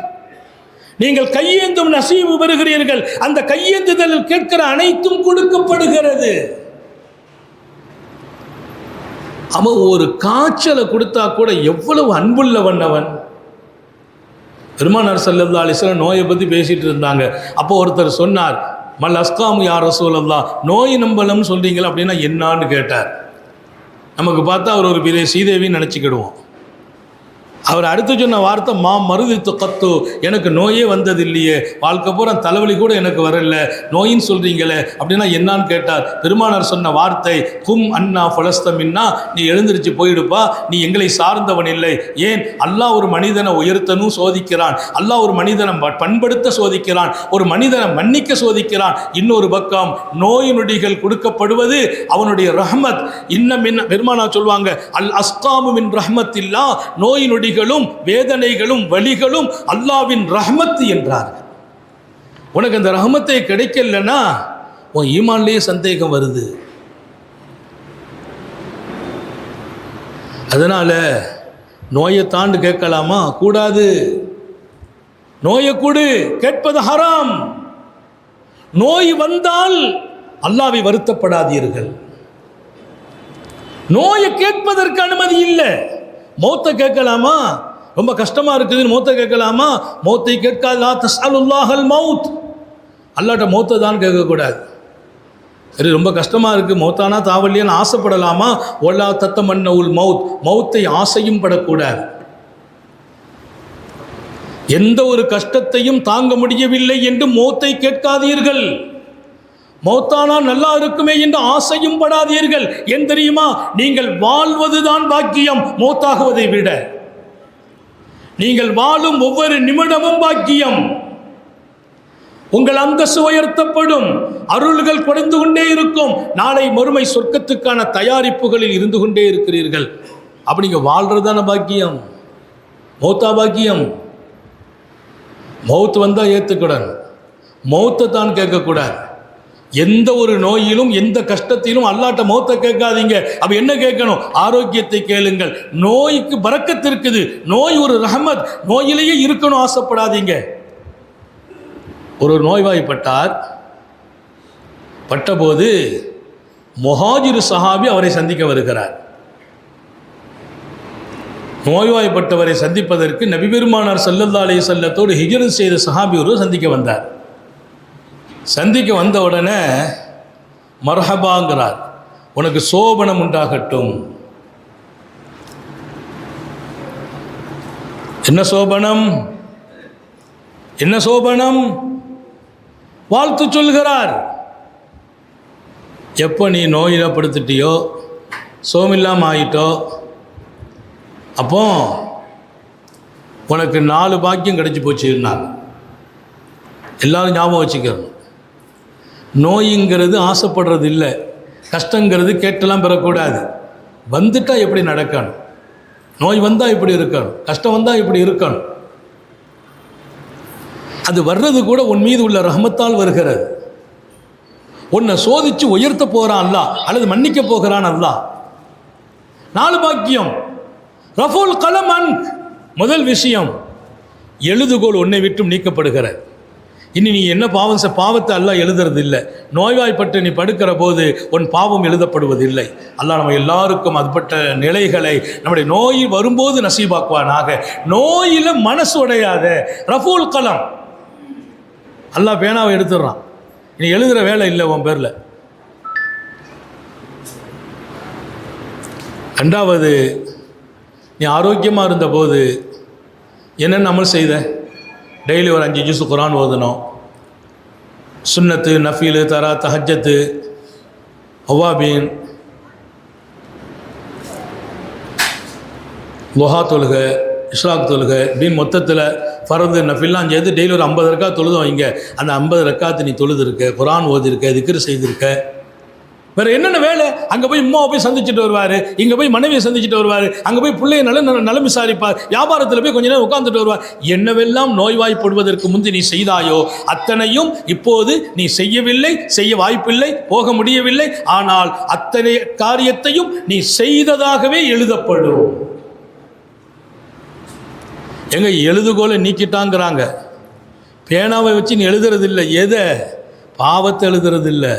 [SPEAKER 2] நீங்கள் கையேந்தும் நசீபு பெறுகிறீர்கள். அந்த கையேந்துதலில் கேட்கிற அனைத்தும் கொடுக்கப்படுகிறது. அவன் ஒரு காய்ச்சலை கொடுத்தா கூட எவ்வளவு அன்புள்ளவன் அவன். பெருமானார் ஸல்லல்லாஹு அலைஹி வஸல்லம் நோயை பற்றி பேசிட்டு இருந்தாங்க. அப்போ ஒருத்தர் சொன்னார், மல் அஸ்காமு யா ரசூலல்லாஹ், நோய் நம்பலம்னு சொல்றீங்களா அப்படின்னா என்னான்னு கேட்டார். நமக்கு பார்த்தா அவர் ஒரு பெரிய சீதேவின்னு நினச்சிக்கிடுவோம். அவர் அடுத்து சொன்ன வார்த்தை மருதித்து கத்து, எனக்கு நோயே வந்தது இல்லையே, வாழ்க்கை பூரா தலைவலி கூட எனக்கு வரல, நோயின்னு சொல்கிறீங்களே அப்படின்னா என்னான்னு கேட்டார். பெருமானார் சொன்ன வார்த்தை, கும் அண்ணா ஃபலஸ்தமின்னா, நீ எழுந்திருச்சு போயிடுப்பா, நீ எங்களை சார்ந்தவன் இல்லை. ஏன்? அல்லாஹ் ஒரு மனிதனை உயர்த்தனும் சோதிக்கிறான், அல்லாஹ் ஒரு மனிதனை பண்படுத்த சோதிக்கிறான், ஒரு மனிதனை மன்னிக்க சோதிக்கிறான். இன்னொரு பக்கம் நோய் நொடிகள் கொடுக்கப்படுவது அவனுடைய ரஹ்மத். இன்னும் பெருமானார் சொல்லுவாங்க, அல் அஸ்காமு மின் ரஹ்மத்தில்லா, நோய் நொடிகளும் வேதனைகளும் வலிகளும் அல்லாவின் ரஹ்மத் என்றார்கள். உனக்கு அந்த ரஹ்மத்தை கிடைக்கலன்னா உன் ஈமான்லேயே சந்தேகம் வருது. அதனால நோயை தாண்டு கேட்கலாமா? கூடாது. நோயை கூடு, கேட்பது ஹராம். நோய் வந்தால் அல்லாஹ்வை வருத்தப்படாதீர்கள். நோயை கேட்பதற்கு அனுமதி இல்லை. மௌத்தை கேட்கலாமா? ரொம்ப கஷ்டமா இருக்குதுன்னு மௌத்தை கேட்கலாமா? மௌத்தை கேட்காது. லா தஸ்அலுல்லாஹல் மௌத், அல்லாட்ட மௌத்தை தான் கேட்கக்கூடாது. சரி, ரொம்ப கஷ்டமா இருக்கு, மௌத்தானா தாவல்லியான்னு ஆசைப்படலாமா? ஒல்லா தத்தமன்னவுல் மௌத், மௌத்தை ஆசையும் படக்கூடாது. எந்த ஒரு கஷ்டத்தையும் தாங்க முடியவில்லை என்று மௌத்தை கேட்காதீர்கள். மௌத்தானா நல்லா இருக்குமே என்று ஆசையும் படாதீர்கள். ஏன் தெரியுமா? நீங்கள் வாழ்வதுதான் பாக்கியம் மௌத்தாகுவதை விட. நீங்கள் வாழும் ஒவ்வொரு நிமிடமும் பாக்கியம். உங்கள் அந்தஸ்து உயர்த்தப்படும், அருள்கள் கொடுத்து கொண்டே இருக்கும். நாளை மறுமை சொர்க்கத்துக்கான தயாரிப்புகளில் இருந்து கொண்டே இருக்கிறீர்கள். அப்படி நீங்க வாழ்றதான பாக்கியம், மௌத்தா பாக்கியம். மௌத்து வந்தா ஏத்துக்கூடாது, மௌத்தை தான் கேட்கக்கூடாது. எந்த ஒரு நோயிலும் எந்த கஷ்டத்திலும் அல்லாட்ட மௌத்தை கேட்காதீங்க. அப்ப என்ன கேட்கணும்? ஆரோக்கியத்தை கேளுங்கள். நோய்க்கு பரக்கத்து இருக்குது, நோய் ஒரு ரஹமத், நோயிலேயே இருக்கணும் ஆசைப்படாதீங்க. ஒரு நோய்வாய்ப்பட்டார். பட்டபோது முஹாஜிர் சஹாபி அவரை சந்திக்க வருகிறார். நோய்வாய்ப்பட்டவரை சந்திப்பதற்கு நபி பெருமானார் ஸல்லல்லாஹு அலைஹி வஸல்லத்தோடு ஹிஜ்ரத் செய்த சஹாபி ஒருவர் சந்திக்க வந்தார். சந்திக்க வந்த உடனே மர்ஹபாங்கிறார், உனக்கு சோபனம் உண்டாகட்டும். என்ன சோபனம்? என்ன சோபனம்? வாழ்த்து சொல்கிறார். எப்போ நீ நோயில படுத்துட்டியோ, சோமில்லாமல் ஆயிட்டோ, அப்போ உனக்கு 4 பாக்கியம் கிடைச்சி போச்சுன்னாங்க. எல்லாரும் ஞாபகம் வச்சுக்கணும். நோய்ங்கிறது ஆசைப்படுறது இல்லை, கஷ்டங்கிறது கேட்டெல்லாம் பெறக்கூடாது. வந்துட்டால் எப்படி நடக்கணும், நோய் வந்தால் இப்படி இருக்கணும், கஷ்டம் வந்தால் இப்படி இருக்கணும். அது வர்றது கூட உன் மீது உள்ள ரஹமத்தால் வருகிறது. உன்னை சோதிச்சு உயர்த்த போகிறான் அல்லாஹ், அல்லது மன்னிக்க போகிறான் அல்லாஹ். 4 பாக்கியம். ரஃபுல் கலமன், முதல் விஷயம், எழுதுகோள் உன்னை விட்டும் நீக்கப்படுகிற. இனி நீ என்ன பாவத்தை அல்லாஹ் எழுதுறது இல்லை. நோய்வாய்ப்பட்டு நீ படுக்கிற போது உன் பாவம் எழுதப்படுவதில்லை. அல்லாஹ் நம்ம எல்லாருக்கும் அதுபட்ட நிலைகளை நம்முடைய நோய் வரும்போது நசீபாக்குவானாக. நோயில மனசு உடையாத. ரஃபுல் கலம், அல்லாஹ் பேனாவை எடுத்துடுறான், நீ எழுதுகிற வேலை இல்லை உன் பேரில். 2வது, நீ ஆரோக்கியமாக இருந்தபோது என்னென்ன அமல் செய்த? டெய்லி ஒரு 5 ஜுஸ் குரான் ஓதணும். சுன்னத்து, நஃபீலு, தரா, தஹஜ்ஜத்து, அவாபீன், லுஹா தொழுகை, இஷ்ராக் தொழுகை, இப்படின்னு மொத்தத்தில் ஃபரது நஃபில்லாம் சேர்த்து டெய்லி ஒரு 50 ரக்காத் தொழுது வைங்க. அந்த 50 ரக்காத்து நீ தொழுது இருக்க, குரான் ஓதிருக்க, திக்ர் செய்திருக்க. வேறு என்னென்ன வேலை? அங்கே போய் அம்மாவை போய் சந்திச்சுட்டு வருவார், இங்கே போய் மனைவியை சந்திச்சுட்டு வருவார், அங்கே போய் பிள்ளைய நலம் விசாரிப்பார், வியாபாரத்தில் போய் கொஞ்ச நேரம் உட்காந்துட்டு வருவார். என்னவெல்லாம் நோய்வாய்ப்படுவதற்கு முந்தி நீ செய்தாயோ அத்தனையும் இப்போது நீ செய்யவில்லை, செய்ய வாய்ப்பில்லை, போக முடியவில்லை. ஆனால் அத்தனை காரியத்தையும் நீ செய்ததாகவே எழுதப்படும். எங்க எழுதுகோலை நீக்கிட்டாங்கிறாங்க. பேனாவை வச்சு நீ எழுதுறதில்லை, எதை? பாவத்தை எழுதுறதில்லை.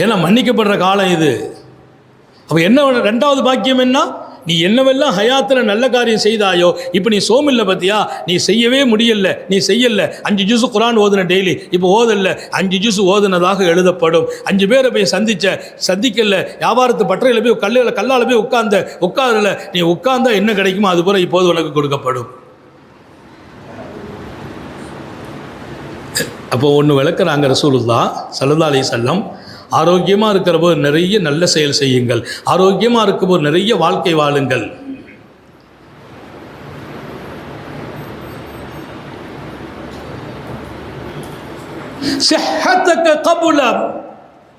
[SPEAKER 2] ஏன்னா மன்னிக்கப்படுற காலம் இது. அப்போ என்ன 2வது பாக்கியம் என்ன? நீ என்னவெல்லாம் ஹயாத்தில் நல்ல காரியம் செய்தாயோ இப்போ நீ சோமில்லை பார்த்தியா, நீ செய்யவே முடியல, நீ செய்யலை. 5 ஜூஸு குரான் ஓதுன டெய்லி, இப்போ ஓதல்ல, 5 ஜூஸு ஓதுனதாக எழுதப்படும். 5 பேரை போய் சந்திக்கல, வியாபாரத்து பட்டறையில் போய் கல்லால் போய் உட்காரல, நீ உட்கார்ந்தா என்ன கிடைக்குமோ அது போல இப்போது உனக்கு கொடுக்கப்படும். அப்போ ஒன்று விளக்குறாங்க ரசூலுல்லாஹ் ஸல்லல்லாஹு அலைஹி வஸல்லம், ஆரோக்கியமாக இருக்கிற போது நிறைய நல்ல செயல் செய்யுங்கள், ஆரோக்கியமாக இருக்கும் போது நிறைய வாழ்க்கை வாழுங்கள்.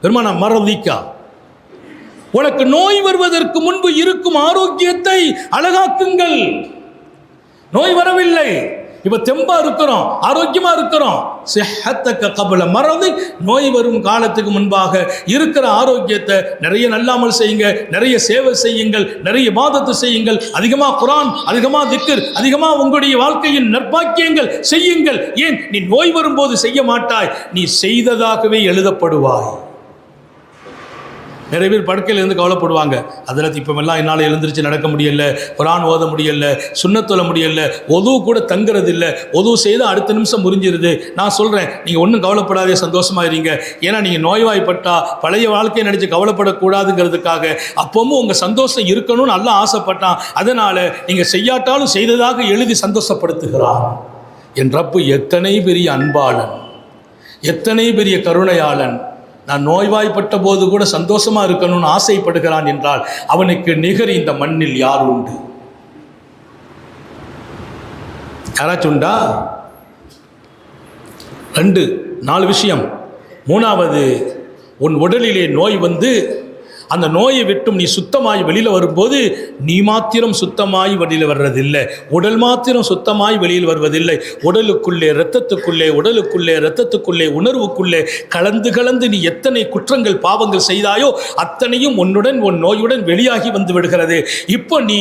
[SPEAKER 2] பெருமானா மரதிக்கா, உனக்கு நோய் வருவதற்கு முன்பு இருக்கும் ஆரோக்கியத்தை அழகாக்குங்கள். நோய் வரவில்லை, இப்போ தெம்பா இருக்கிறோம், ஆரோக்கியமா இருக்கிறோம். சிஹத்தக்க கபல மறந்து, நோய் வரும் காலத்துக்கு முன்பாக இருக்கிற ஆரோக்கியத்தை நிறைய நல்லாமல் செய்யுங்க, நிறைய சேவை செய்யுங்கள், நிறைய இபாதத்து செய்யுங்கள், அதிகமாக குர்ஆன், அதிகமாக திக்ர், அதிகமாக உங்களுடைய வாழ்க்கையின் நற்பாக்கியங்கள் செய்யுங்கள். ஏன் நீ நோய் வரும்போது செய்ய மாட்டாய், நீ செய்ததாகவே எழுதப்படுவாய். நிறைய பேர் படுக்கையில் இருந்து கவலைப்படுவாங்க, அதில் இப்போமெல்லாம் என்னால் எழுந்திரிச்சு நடக்க முடியல, குர்ஆன் ஓத முடியல, சுன்னத் தொழ முடியல, ஒது கூட தங்குறது இல்லை, ஒது செய்து அடுத்த நிமிஷம் முறிஞ்சிருது. நான் சொல்கிறேன், நீங்கள் ஒன்றும் கவலைப்படாதே, சந்தோஷமாக இருங்க. ஏன்னா நீங்கள் நோய்வாய்ப்பட்டா பழைய வாழ்க்கையை நினச்சி கவலைப்படக்கூடாதுங்கிறதுக்காக அப்பவும் உங்கள் சந்தோஷம் இருக்கணும்னு அல்லாஹ் ஆசைப்பட்டான். அதனால் நீங்கள் செய்யாட்டாலும் செய்ததாக எழுதி சந்தோஷப்படுத்துகிறான். என் ரப்பு எத்தனை பெரிய அன்பாளன், எத்தனை பெரிய கருணையாளன். நான் நோய்வாய்ப்பட்ட போது கூட சந்தோஷமாக இருக்கணும்னு ஆசைப்படுகிறான் என்றால் அவனுக்கு நிகர் இந்த மண்ணில் யார் உண்டு? யாராச்சும் உண்டா? 2 4 விஷயம். 3வது, உன் உடலிலே நோய் வந்து அந்த நோயை விட்டும் நீ சுத்தமாய் வெளியில் வரும்போது நீ மாத்திரம் சுத்தமாய் வெளியில் வர்றதில்லை, உடல் மாத்திரம் சுத்தமாய் வெளியில் வருவதில்லை. உடலுக்குள்ளே இரத்தத்துக்குள்ளே உணர்வுக்குள்ளே கலந்து நீ எத்தனை குற்றங்கள் பாவங்கள் செய்தாயோ அத்தனையும் உன் நோயுடன் வெளியாகி வந்து விடுகிறது. இப்போ நீ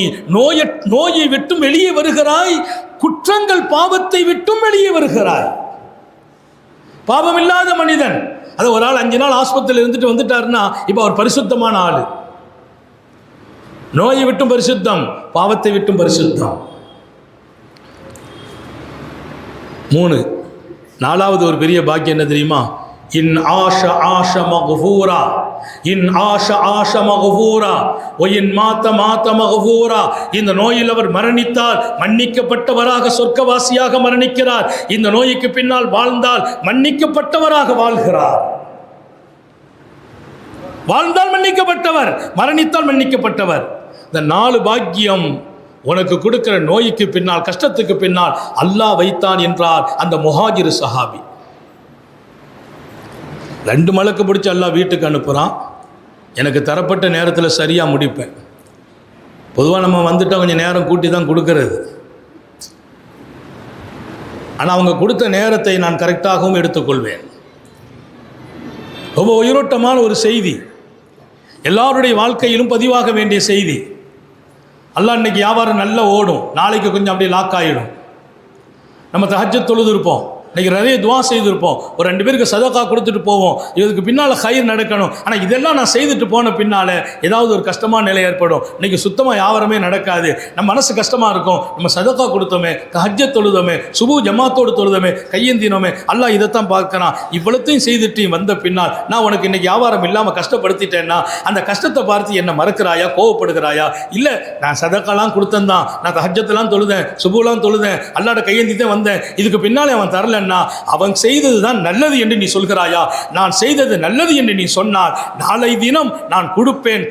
[SPEAKER 2] நோயை விட்டும் வெளியே வருகிறாய், குற்றங்கள் பாவத்தை விட்டும் வெளியே வருகிறாய். பாவமில்லாத மனிதன், அது ஒரு ஆள் 5 நாள் ஆஸ்பத்திரியில் இருந்துட்டு வந்துட்டாருன்னா இப்போ அவர் பரிசுத்தமான ஆள். நோயை விட்டும் பரிசுத்தம், பாவத்தை விட்டும் பரிசுத்தம். 3 4வது ஒரு பெரிய பாக்கியம் என்ன தெரியுமா? இன் ஆஷ மக்ஃபூரா, இன் ஆஷ மக்ஃபூரா ஒ இன் மாத்த மக்ஃபூரா. இந்த நோயில் அவர் மரணித்தால் மன்னிக்கப்பட்டவராக சொர்க்கவாசியாக மரணிக்கிறார். இந்த நோய்க்கு பின்னால் வாழ்ந்தால் மன்னிக்கப்பட்டவராக வாழ்கிறார். வாழ்ந்தால் மன்னிக்கப்பட்டவர், மரணித்தால் மன்னிக்கப்பட்டவர். இந்த 4 பாக்கியம் உனக்கு கொடுக்கிற நோய்க்கு பின்னால், கஷ்டத்துக்கு பின்னால் அல்லாஹ் வைத்தான் என்றார் அந்த முஹாஜிர் சஹாபி. 2 மலக்கு பிடிச்சி அல்லாஹ் வீட்டுக்கு அனுப்புகிறான். எனக்கு தரப்பட்ட நேரத்தில் சரியாக முடிப்பேன். பொதுவாக நம்ம வந்துட்டால் கொஞ்சம் நேரம் கூட்டி தான் கொடுக்கறது. ஆனால் அவங்க கொடுத்த நேரத்தை நான் கரெக்டாகவும் எடுத்துக்கொள்வேன். ரொம்ப உயிரோட்டமான ஒரு செய்தி, எல்லாருடைய வாழ்க்கையிலும் பதிவாக வேண்டிய செய்தி. அல்லாஹ் இன்னைக்கு வியாபாரம் நல்லா ஓடும், நாளைக்கு கொஞ்சம் அப்படியே லாக் ஆகிடும். நம்ம தஹஜ்ஜத் தொழுது இருப்போம், இன்றைக்கி நிறைய துவா செய்திருப்போம், ஒரு 2 பேருக்கு சதகா கொடுத்துட்டு போவோம், இதுக்கு பின்னால் ஹைர் நடக்கணும். ஆனால் இதெல்லாம் நான் செய்துட்டு போன பின்னால் ஏதாவது ஒரு கஷ்டமான நிலை ஏற்படும். இன்றைக்கி சுத்தமாக வியாபாரமே நடக்காது, நம்ம மனசு கஷ்டமாக இருக்கும். நம்ம சதகா கொடுத்தோமே, தஹஜ்ஜத் தொழுதோமே, சுபு ஜமாத்தோடு தொழுதோமே, கையேந்தினோமே, அல்லாஹ் இதைத்தான் பார்க்கறான். இவ்வளத்தையும் செய்துட்டு வந்த பின்னால் நான் உனக்கு இன்றைக்கி வியாபாரம் இல்லாமல் கஷ்டப்படுத்திட்டேன்னா அந்த கஷ்டத்தை பார்த்து என்னை மறக்கிறாயா, கோவப்படுகிறாயா? இல்லை, நான் சதகாலாம் கொடுத்தேன் தான், நான் தஹஜ்ஜத்தெல்லாம் தொழுதேன், சுபுலாம் தொழுதேன், அல்லாட கையேந்தித்தான் வந்தேன், இதுக்கு பின்னால் அவன் தரல, அவன் செய்ததுதான் நல்லது என்று நீ சொல்கிறாயா? நான் செய்தது நல்லது என்று நீ சொன்னால் நாளை தினம் நான் கொடுப்பேன்,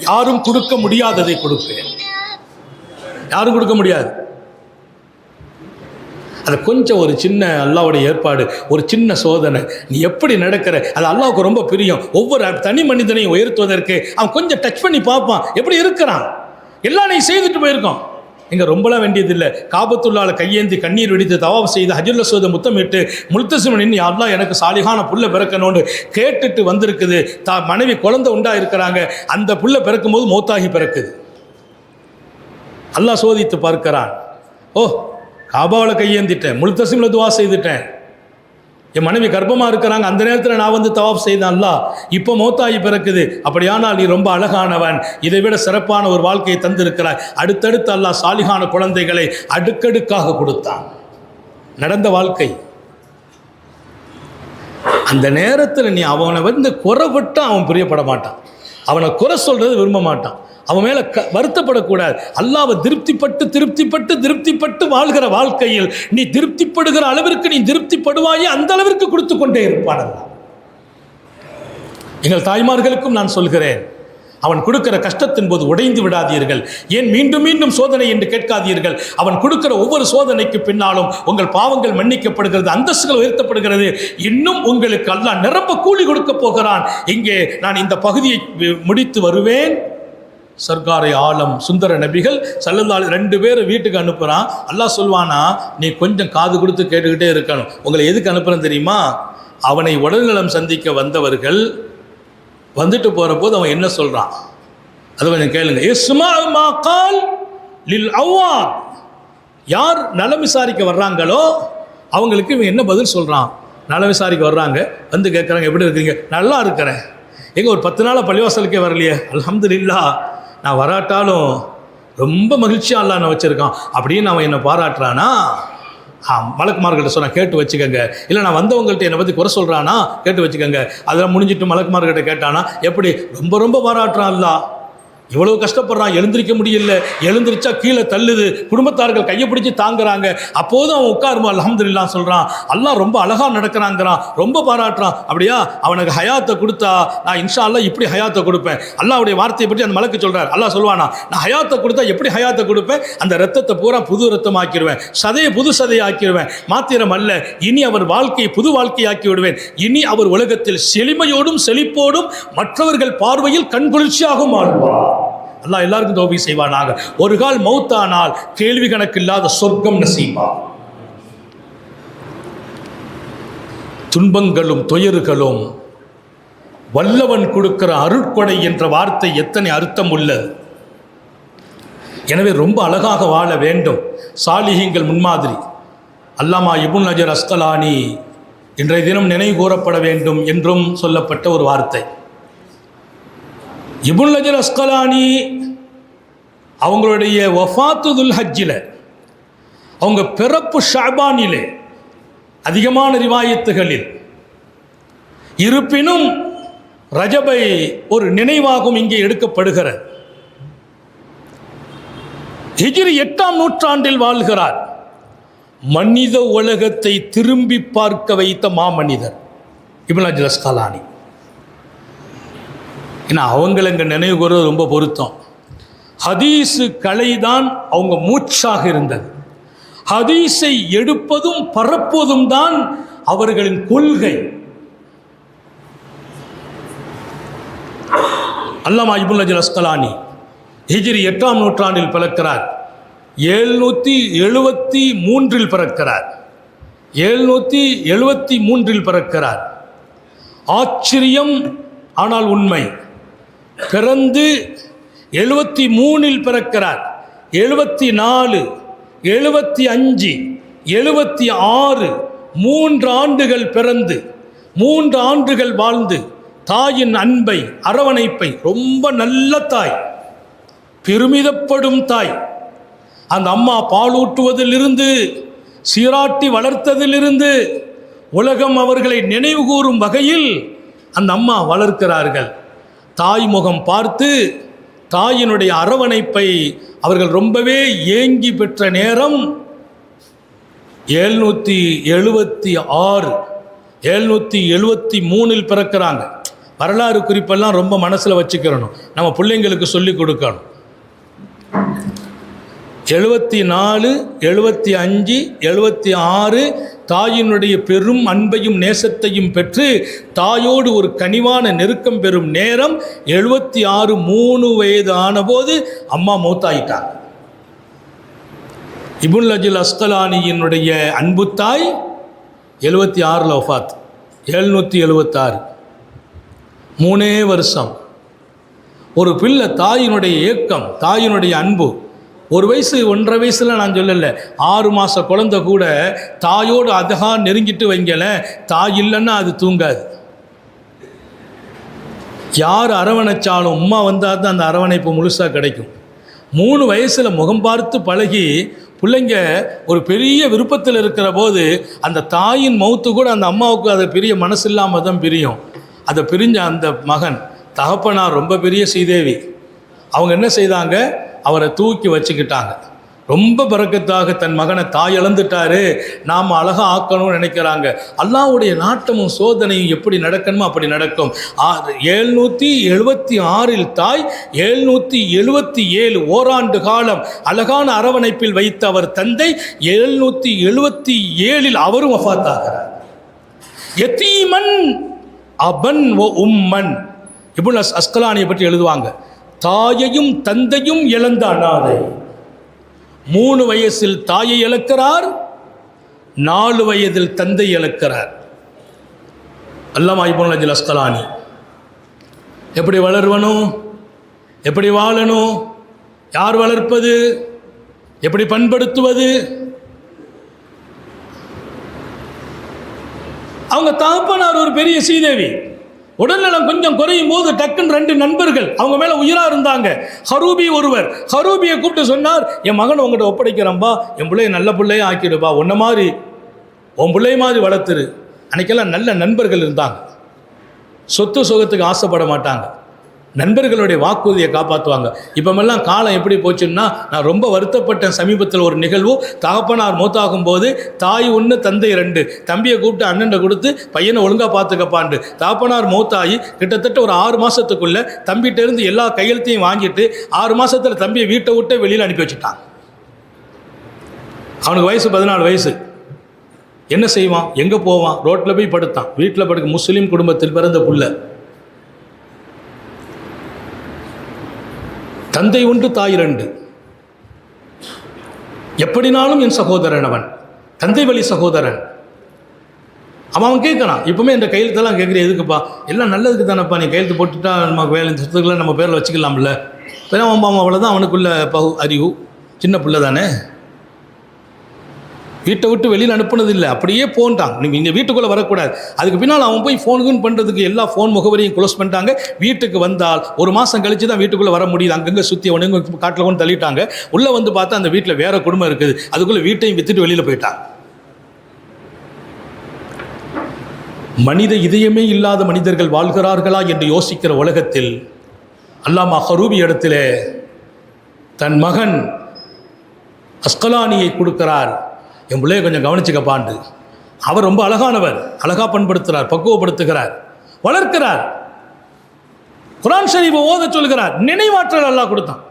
[SPEAKER 2] யாரும் கொடுக்க முடியாததை கொடுப்பேன். யாரும் கொடுக்க முடியாது. அது கொஞ்சம் ஒரு சின்ன அல்லாஹ்வுடைய ஏற்பாடு, ஒரு சின்ன சோதனை. நீ எப்படி நடக்கிற அது அல்லாஹ்வுக்கு ரொம்ப பிரியம். ஒவ்வொரு தனி மனிதனையும் உயர்த்துவதற்கு அவன் கொஞ்சம் டச் பண்ணி பார்ப்பான், எப்படி இருக்கிறான். எல்லாம் நீ செய்துட்டு போயிருக்கோம், இங்கே ரொம்பலாம் வேண்டியதில்லை. காபத்துள்ளால கையேந்தி கண்ணீர் வெடித்து தவாப் செய்து ஹஜ்ருல் அஸ்வதை முத்தமிட்டு முல்தசிமன் அல்லாஹ் எனக்கு சாலிகான புள்ள பிறக்கணும்னு கேட்டுட்டு வந்திருக்குது. மனைவி குழந்தை உண்டா இருக்கிறாங்க, அந்த புள்ள பிறக்கும் போது மௌத்தாகி பிறக்குது. அல்லாஹ் சோதித்து பார்க்கிறான். ஓ, காபாவில் கையேந்திட்டேன், முல்தசிமில் துவா செய்துட்டேன், என் மனைவி கர்ப்பமாக இருக்கிறாங்க, அந்த நேரத்தில் நான் வந்து தவாப் செய்தேன், அல்லாஹ் இப்போ மௌத்தாகி பிறக்குது, அப்படியானால் நீ ரொம்ப அழகானவன், இதை விட சிறப்பான ஒரு வாழ்க்கையை தந்திருக்கிறாய். அடுத்தடுத்து அல்லாஹ் சாலிகான குழந்தைகளை அடுக்கடுக்காக கொடுத்தான். நடந்த வாழ்க்கை. அந்த நேரத்தில் நீ அவனை வந்து குறைபட்டு அவன் பிரியப்பட மாட்டான், அவனை குறை சொல்றது விரும்ப மாட்டான், அவன் மேலே வருத்தப்படக்கூடாது. அல்லாஹ்வை திருப்திப்பட்டு வாழ்கிற வாழ்க்கையில் நீ திருப்திப்படுகிற அளவிற்கு நீ திருப்திப்படுவாயே, அந்த அளவிற்கு கொடுத்து கொண்டே இருப்பான் அல்லாஹ். எங்கள் தாய்மார்களுக்கும் நான் சொல்கிறேன், அவன் கொடுக்கிற கஷ்டத்தின் போது உடைந்து விடாதீர்கள். ஏன் மீண்டும் மீண்டும் சோதனை என்று கேட்காதீர்கள். அவன் கொடுக்கிற ஒவ்வொரு சோதனைக்கு பின்னாலும் உங்கள் பாவங்கள் மன்னிக்கப்படுகிறது, அந்தஸ்துகள் உயர்த்தப்படுகிறது, இன்னும் உங்களுக்கு அல்லாஹ் நிரம்ப கூலி கொடுக்க போகிறான். இங்கே நான் இந்த பகுதியை முடித்து வருவேன். சர்க்காரை ஆலம் சுந்தர நபிகள் ஸல்லல்லாஹு 2 பேர் வீட்டுக்கு அனுப்புகிறான். அல்லாஹ் சொல்வானா, நீ கொஞ்சம் காது கொடுத்து கேட்டுக்கிட்டே இருக்கணும். உங்களை எதுக்கு அனுப்புகிறேன்னு தெரியுமா? அவனை உடல்நலம் சந்திக்க வந்தவர்கள் வந்துட்டு போகிற போது அவன் என்ன சொல்கிறான் அது கொஞ்சம் கேளுங்க. இஸ்மா மா கால் லில் அவ்வாத், யார் நலம் விசாரிக்க வர்றாங்களோ அவங்களுக்கு இவன் என்ன பதில் சொல்கிறான்? நலம் விசாரிக்க வர்றாங்க, வந்து கேட்குறாங்க, எப்படி இருக்கிறீங்க? நல்லா இருக்கிறேன். எங்கே ஒரு 10 நாளாக பள்ளிவாசலுக்கே வரலையே? அல்ஹம்துலில்லாஹ், நான் வராட்டாலும் ரொம்ப மகிழ்ச்சியாக அல்லாஹ் நான் வச்சுருக்கான் அப்படின்னு அவன் என்னை பாராட்டுறானா? மலக்குமார்கிட்ட சொன்னால் கேட்டு வச்சுக்கோங்க. இல்லை நான் வந்தவங்கள்ட்ட என்னை பற்றி குறை சொல்கிறானா? கேட்டு வச்சுக்கோங்க. அதெல்லாம் முடிஞ்சிட்டு மலக்குமார்கிட்ட கேட்டானா எப்படி ரொம்ப ரொம்ப பாராட்டுறான் அல்லாஹ். இவ்வளவு கஷ்டப்படுறான், எழுந்திருக்க முடியல, எழுந்திரிச்சா கீழே தள்ளுது, குடும்பத்தார்கள் கையை பிடிச்சி தாங்குறாங்க. அப்போதும் அவன் உட்காருமா அல்ஹம்துலில்லாஹ் சொல்கிறான். அல்லாஹ் ரொம்ப அழகாக நடக்கிறாங்கிறான், ரொம்ப பாராட்டுறான். அப்படியா, அவனுக்கு ஹயாத்தை கொடுத்தா நான் இன்ஷா அல்லாஹ் இப்படி ஹயாத்தை கொடுப்பேன். அல்லாஹ்வுடைய வார்த்தையை பற்றி அந்த மலக்கு சொல்கிறார். அல்லாஹ் சொல்வானா, நான் ஹயாத்தை கொடுத்தா எப்படி ஹயாத்தை கொடுப்பேன்? அந்த ரத்தத்தை பூரா புது ரத்தம் ஆக்கிடுவேன், சதையை புது சதையை ஆக்கிடுவேன். மாத்திரம் அல்ல, இனி அவர் வாழ்க்கையை புது வாழ்க்கையாக்கி விடுவேன். இனி அவர் உலகத்தில் செழிமையோடும் செழிப்போடும் மற்றவர்கள் பார்வையில் கண்குளிர்ச்சியாகவும் வாழ்வார். அல்லாஹ் எல்லாருக்கும் தௌஃபீக் செய்வானாக. ஒரு கால் மௌத்தானால் கேள்வி கணக்கில்லாத சொர்க்கம் நசீபா. துன்பங்களும் துயர்களும் வல்லவன் கொடுக்கிற அருட்கொடை என்ற வார்த்தை எத்தனை அர்த்தம் உள்ளது. எனவே ரொம்ப அழகாக வாழ வேண்டும். சாலிஹீங்கள் முன்மாதிரி. அல்லாமா இப்னு ஹஜர் அஸ்கலானி இன்றைய தினம் நினைவு கூறப்பட வேண்டும் என்றும் சொல்லப்பட்ட ஒரு வார்த்தை. இப்னு ஹஜர் அஸ்கலானி அவங்களுடைய வஃபாத்து துல் ஹஜ்ஜில், அவங்க பிறப்பு ஷஅபானிலே அதிகமான ரிவாயத்துகளில் இருப்பினும் ரஜபை ஒரு நினைவாகவும் இங்கே எடுக்கப்படுகிறது. ஹிஜ்ரி 8ஆம் நூற்றாண்டில் வாழ்கிறார். மனித உலகத்தை திரும்பி பார்க்க வைத்த மாமனிதர் இப்னு ஹஜர் அஸ்கலானி. ஏன்னா அவங்கள இங்கே நினைவு கூறுவது ரொம்ப பொருத்தம். ஹதீஸு கலைதான் அவங்க மூச்சாக இருந்தது. ஹதீஸை எடுப்பதும் பரப்புவதும் தான் அவர்களின் கொள்கை. அல்லாமா இப்னு ஹஜர் அஸ்கலானி ஹிஜ்ரி 8ஆம் நூற்றாண்டில் பிறக்கிறார். 773 பிறக்கிறார். 773 பிறக்கிறார். ஆச்சரியம் ஆனால் உண்மை. பிறந்து 73 பிறக்கிறார். 74, 75, 76 3 ஆண்டுகள் பிறந்து 3 ஆண்டுகள் வாழ்ந்து தாயின் அன்பை அரவணைப்பை, ரொம்ப நல்ல தாய், பெருமிதப்படும் தாய். அந்த அம்மா பாலூட்டுவதிலிருந்து சீராட்டி வளர்த்ததிலிருந்து உலகம் அவர்களை நினைவு கூறும் வகையில் அந்த அம்மா வளர்க்கிறார்கள். தாய் முகம் பார்த்து தாயினுடைய அரவணைப்பை அவர்கள் ரொம்பவே ஏங்கி பெற்ற நேரம் 776, 773 பிறக்கிறாங்க. வரலாறு குறிப்பெல்லாம் ரொம்ப மனசில் வச்சுக்கிறணும், நம்ம பிள்ளைங்களுக்கு சொல்லி கொடுக்கணும். 74, 75, 76 தாயினுடைய பெரும் அன்பையும் நேசத்தையும் பெற்று தாயோடு ஒரு கனிவான நெருக்கம் பெறும் நேரம் 76, 3 வயது ஆனபோது அம்மா மௌத்தாயிட்டாங்க. இப்னு ஹஜர் அஸ்கலானியினுடைய அன்பு தாய் 76 வஃபாத். 776, 3 வருஷம். ஒரு பிள்ளை தாயினுடைய ஏக்கம், தாயினுடைய அன்பு 1 வயசு 1.5 வயசுல நான் சொல்லலை, 6 மாத குழந்தை கூட தாயோடு அதகா நெருங்கிட்டு வைங்கல, தாய் இல்லைன்னா அது தூங்காது. யார் அரவணைச்சாலும் உம்மா வந்தால் தான் அந்த அரவணைப்பு முழுசாக கிடைக்கும். 3 வயசில் முகம் பார்த்து பழகி பிள்ளைங்க ஒரு பெரிய விருப்பத்தில் இருக்கிற போது அந்த தாயின் மௌத்து கூட அந்த அம்மாவுக்கு அதை பிரிய மனசு இல்லாமல் தான் பிரியும். அதை பிரிஞ்ச அந்த மகன் தகப்பனார் ரொம்ப பெரிய ஸ்ரீதேவி, அவங்க என்ன செய்தாங்க, அவரை தூக்கி வச்சுக்கிட்டாங்க. ரொம்ப பரக்கத்தாக தன் மகனை தாய் இழந்துட்டாரு, நாம் அழகாக ஆக்கணும்னு நினைக்கிறாங்க. அல்லாஹ்வுடைய நாட்டமும் சோதனையும் எப்படி நடக்கணுமோ அப்படி நடக்கும். 776 தாய், 777 ஓராண்டு காலம் அழகான அரவணைப்பில் வைத்த அவர் தந்தை 777 அவரும் வஃபாத்தாகிறார். யதீமன் அபன் வ உம்மன். இப்னு அஸ்கலானியை பற்றி எழுதுவாங்க, தாயையும் தந்தையும் இழந்த அனாதை. 3 வயசில் தாயை இழக்கிறார், 4 வயதில் தந்தை இழக்கிறார். அல்லாமா இப்னு அஸ்கலானி எப்படி வளர்வனும், எப்படி வாழணும், யார் வளர்ப்பது, எப்படி பண்படுத்துவது. அவங்க தகப்பனார் ஒரு பெரிய ஸ்ரீதேவி, உடல்நலம் கொஞ்சம் குறையும் போது டக்குன்னு 2 நண்பர்கள் அவங்க மேலே உயிராக இருந்தாங்க. ஹரூபி ஒருவர், ஹரூபியை கூப்பிட்டு சொன்னார், என் மகனை உங்கள்கிட்ட ஒப்படைக்கிறம்பா, என் பிள்ளைய நல்ல பிள்ளைய ஆக்கிடுப்பா, உன்ன மாதிரி உன் பிள்ளை மாதிரி வளர்த்துரு. அன்றைக்கெல்லாம் நல்ல நண்பர்கள் இருந்தாங்க, சொத்து சுகத்துக்கு ஆசைப்பட மாட்டாங்க, நண்பர்களுடைய வாக்குறுதியை காப்பாற்றுவாங்க. இப்போமெல்லாம் காலம் எப்படி போச்சுன்னா, நான் ரொம்ப வருத்தப்பட்டேன். சமீபத்தில் ஒரு நிகழ்வு, தகப்பனார் மூத்தாகும் போது தாய் 1 தந்தை 2, தம்பியை கூப்பிட்டு அண்ணன்ட கொடுத்து பையனை ஒழுங்காக பார்த்துக்கப்பாண்டு. தகப்பனார் மூத்தாகி கிட்டத்தட்ட ஒரு 6 மாதத்துக்குள்ளே தம்பிகிட்ட இருந்து எல்லா கையெழுத்தையும் வாங்கிட்டு 6 மாதத்தில் தம்பியை வீட்டை விட்டு வெளியில் அனுப்பி வச்சுட்டான். அவனுக்கு வயசு 14 வயசு. என்ன செய்வான், எங்கே போவான், ரோட்டில் போய் படுத்தான். வீட்டில் படுக்க முஸ்லீம் குடும்பத்தில் பிறந்த புள்ள. தந்தை 1 தாய் 2. எப்படினாலும் என் சகோதரன் அவன், தந்தை வழி சகோதரன். அவன் கேட்கறான், இப்போவுமே இந்த கையெழுத்தெல்லாம் கேட்குற எதுக்குப்பா, எல்லாம் நல்லதுக்கு தானப்பா, நீ கையெழுத்து போட்டுட்டா நமக்கு வேலை சொத்துக்களை நம்ம பேரில் வச்சுக்கலாம்ல. இப்போ அவன் அவ்வளோதான், அவனுக்குள்ள அறிவு, சின்ன பிள்ளை தானே. வீட்டை விட்டு வெளியில் அனுப்புனது இல்லை, அப்படியே போன்ட்டான், நீ இங்கே வீட்டுக்குள்ளே வரக்கூடாது. அதுக்கு பின்னால் அவன் போய் ஃபோனுக்குன்னு பண்ணுறதுக்கு எல்லா ஃபோன் முகவரியும் க்ளோஸ் பண்ணிட்டாங்க. வீட்டுக்கு வந்தால் 1 மாதம் கழித்து தான் வீட்டுக்குள்ளே வர முடியுது. அங்கங்கே சுற்றி அவனுங்க காட்டில் கொண்டு தள்ளிட்டாங்க. உள்ளே வந்து பார்த்தா அந்த வீட்டில் வேறு குடும்பம் இருக்குது. அதுக்குள்ளே வீட்டையும் விற்றுட்டு வெளியில் போயிட்டான். மனித இதயமே இல்லாத மனிதர்கள் வாழ்கிறார்களா என்று யோசிக்கிற உலகத்தில் அல்லாமா ஹரூபி இடத்திலே தன் மகன் அஸ்கலானியை கொடுக்கிறார். என் பிள்ளையை கொஞ்சம் கவனிச்சுக்கப்பாண்டு. அவர் ரொம்ப அழகானவர், அழகாக பண்படுத்துகிறார், பக்குவப்படுத்துகிறார், வளர்க்கிறார். குர்ஆன் ஷரீஃபை ஓத சொல்கிறார். நினைவாற்றல் அல்லாஹ் கொடுத்தான்.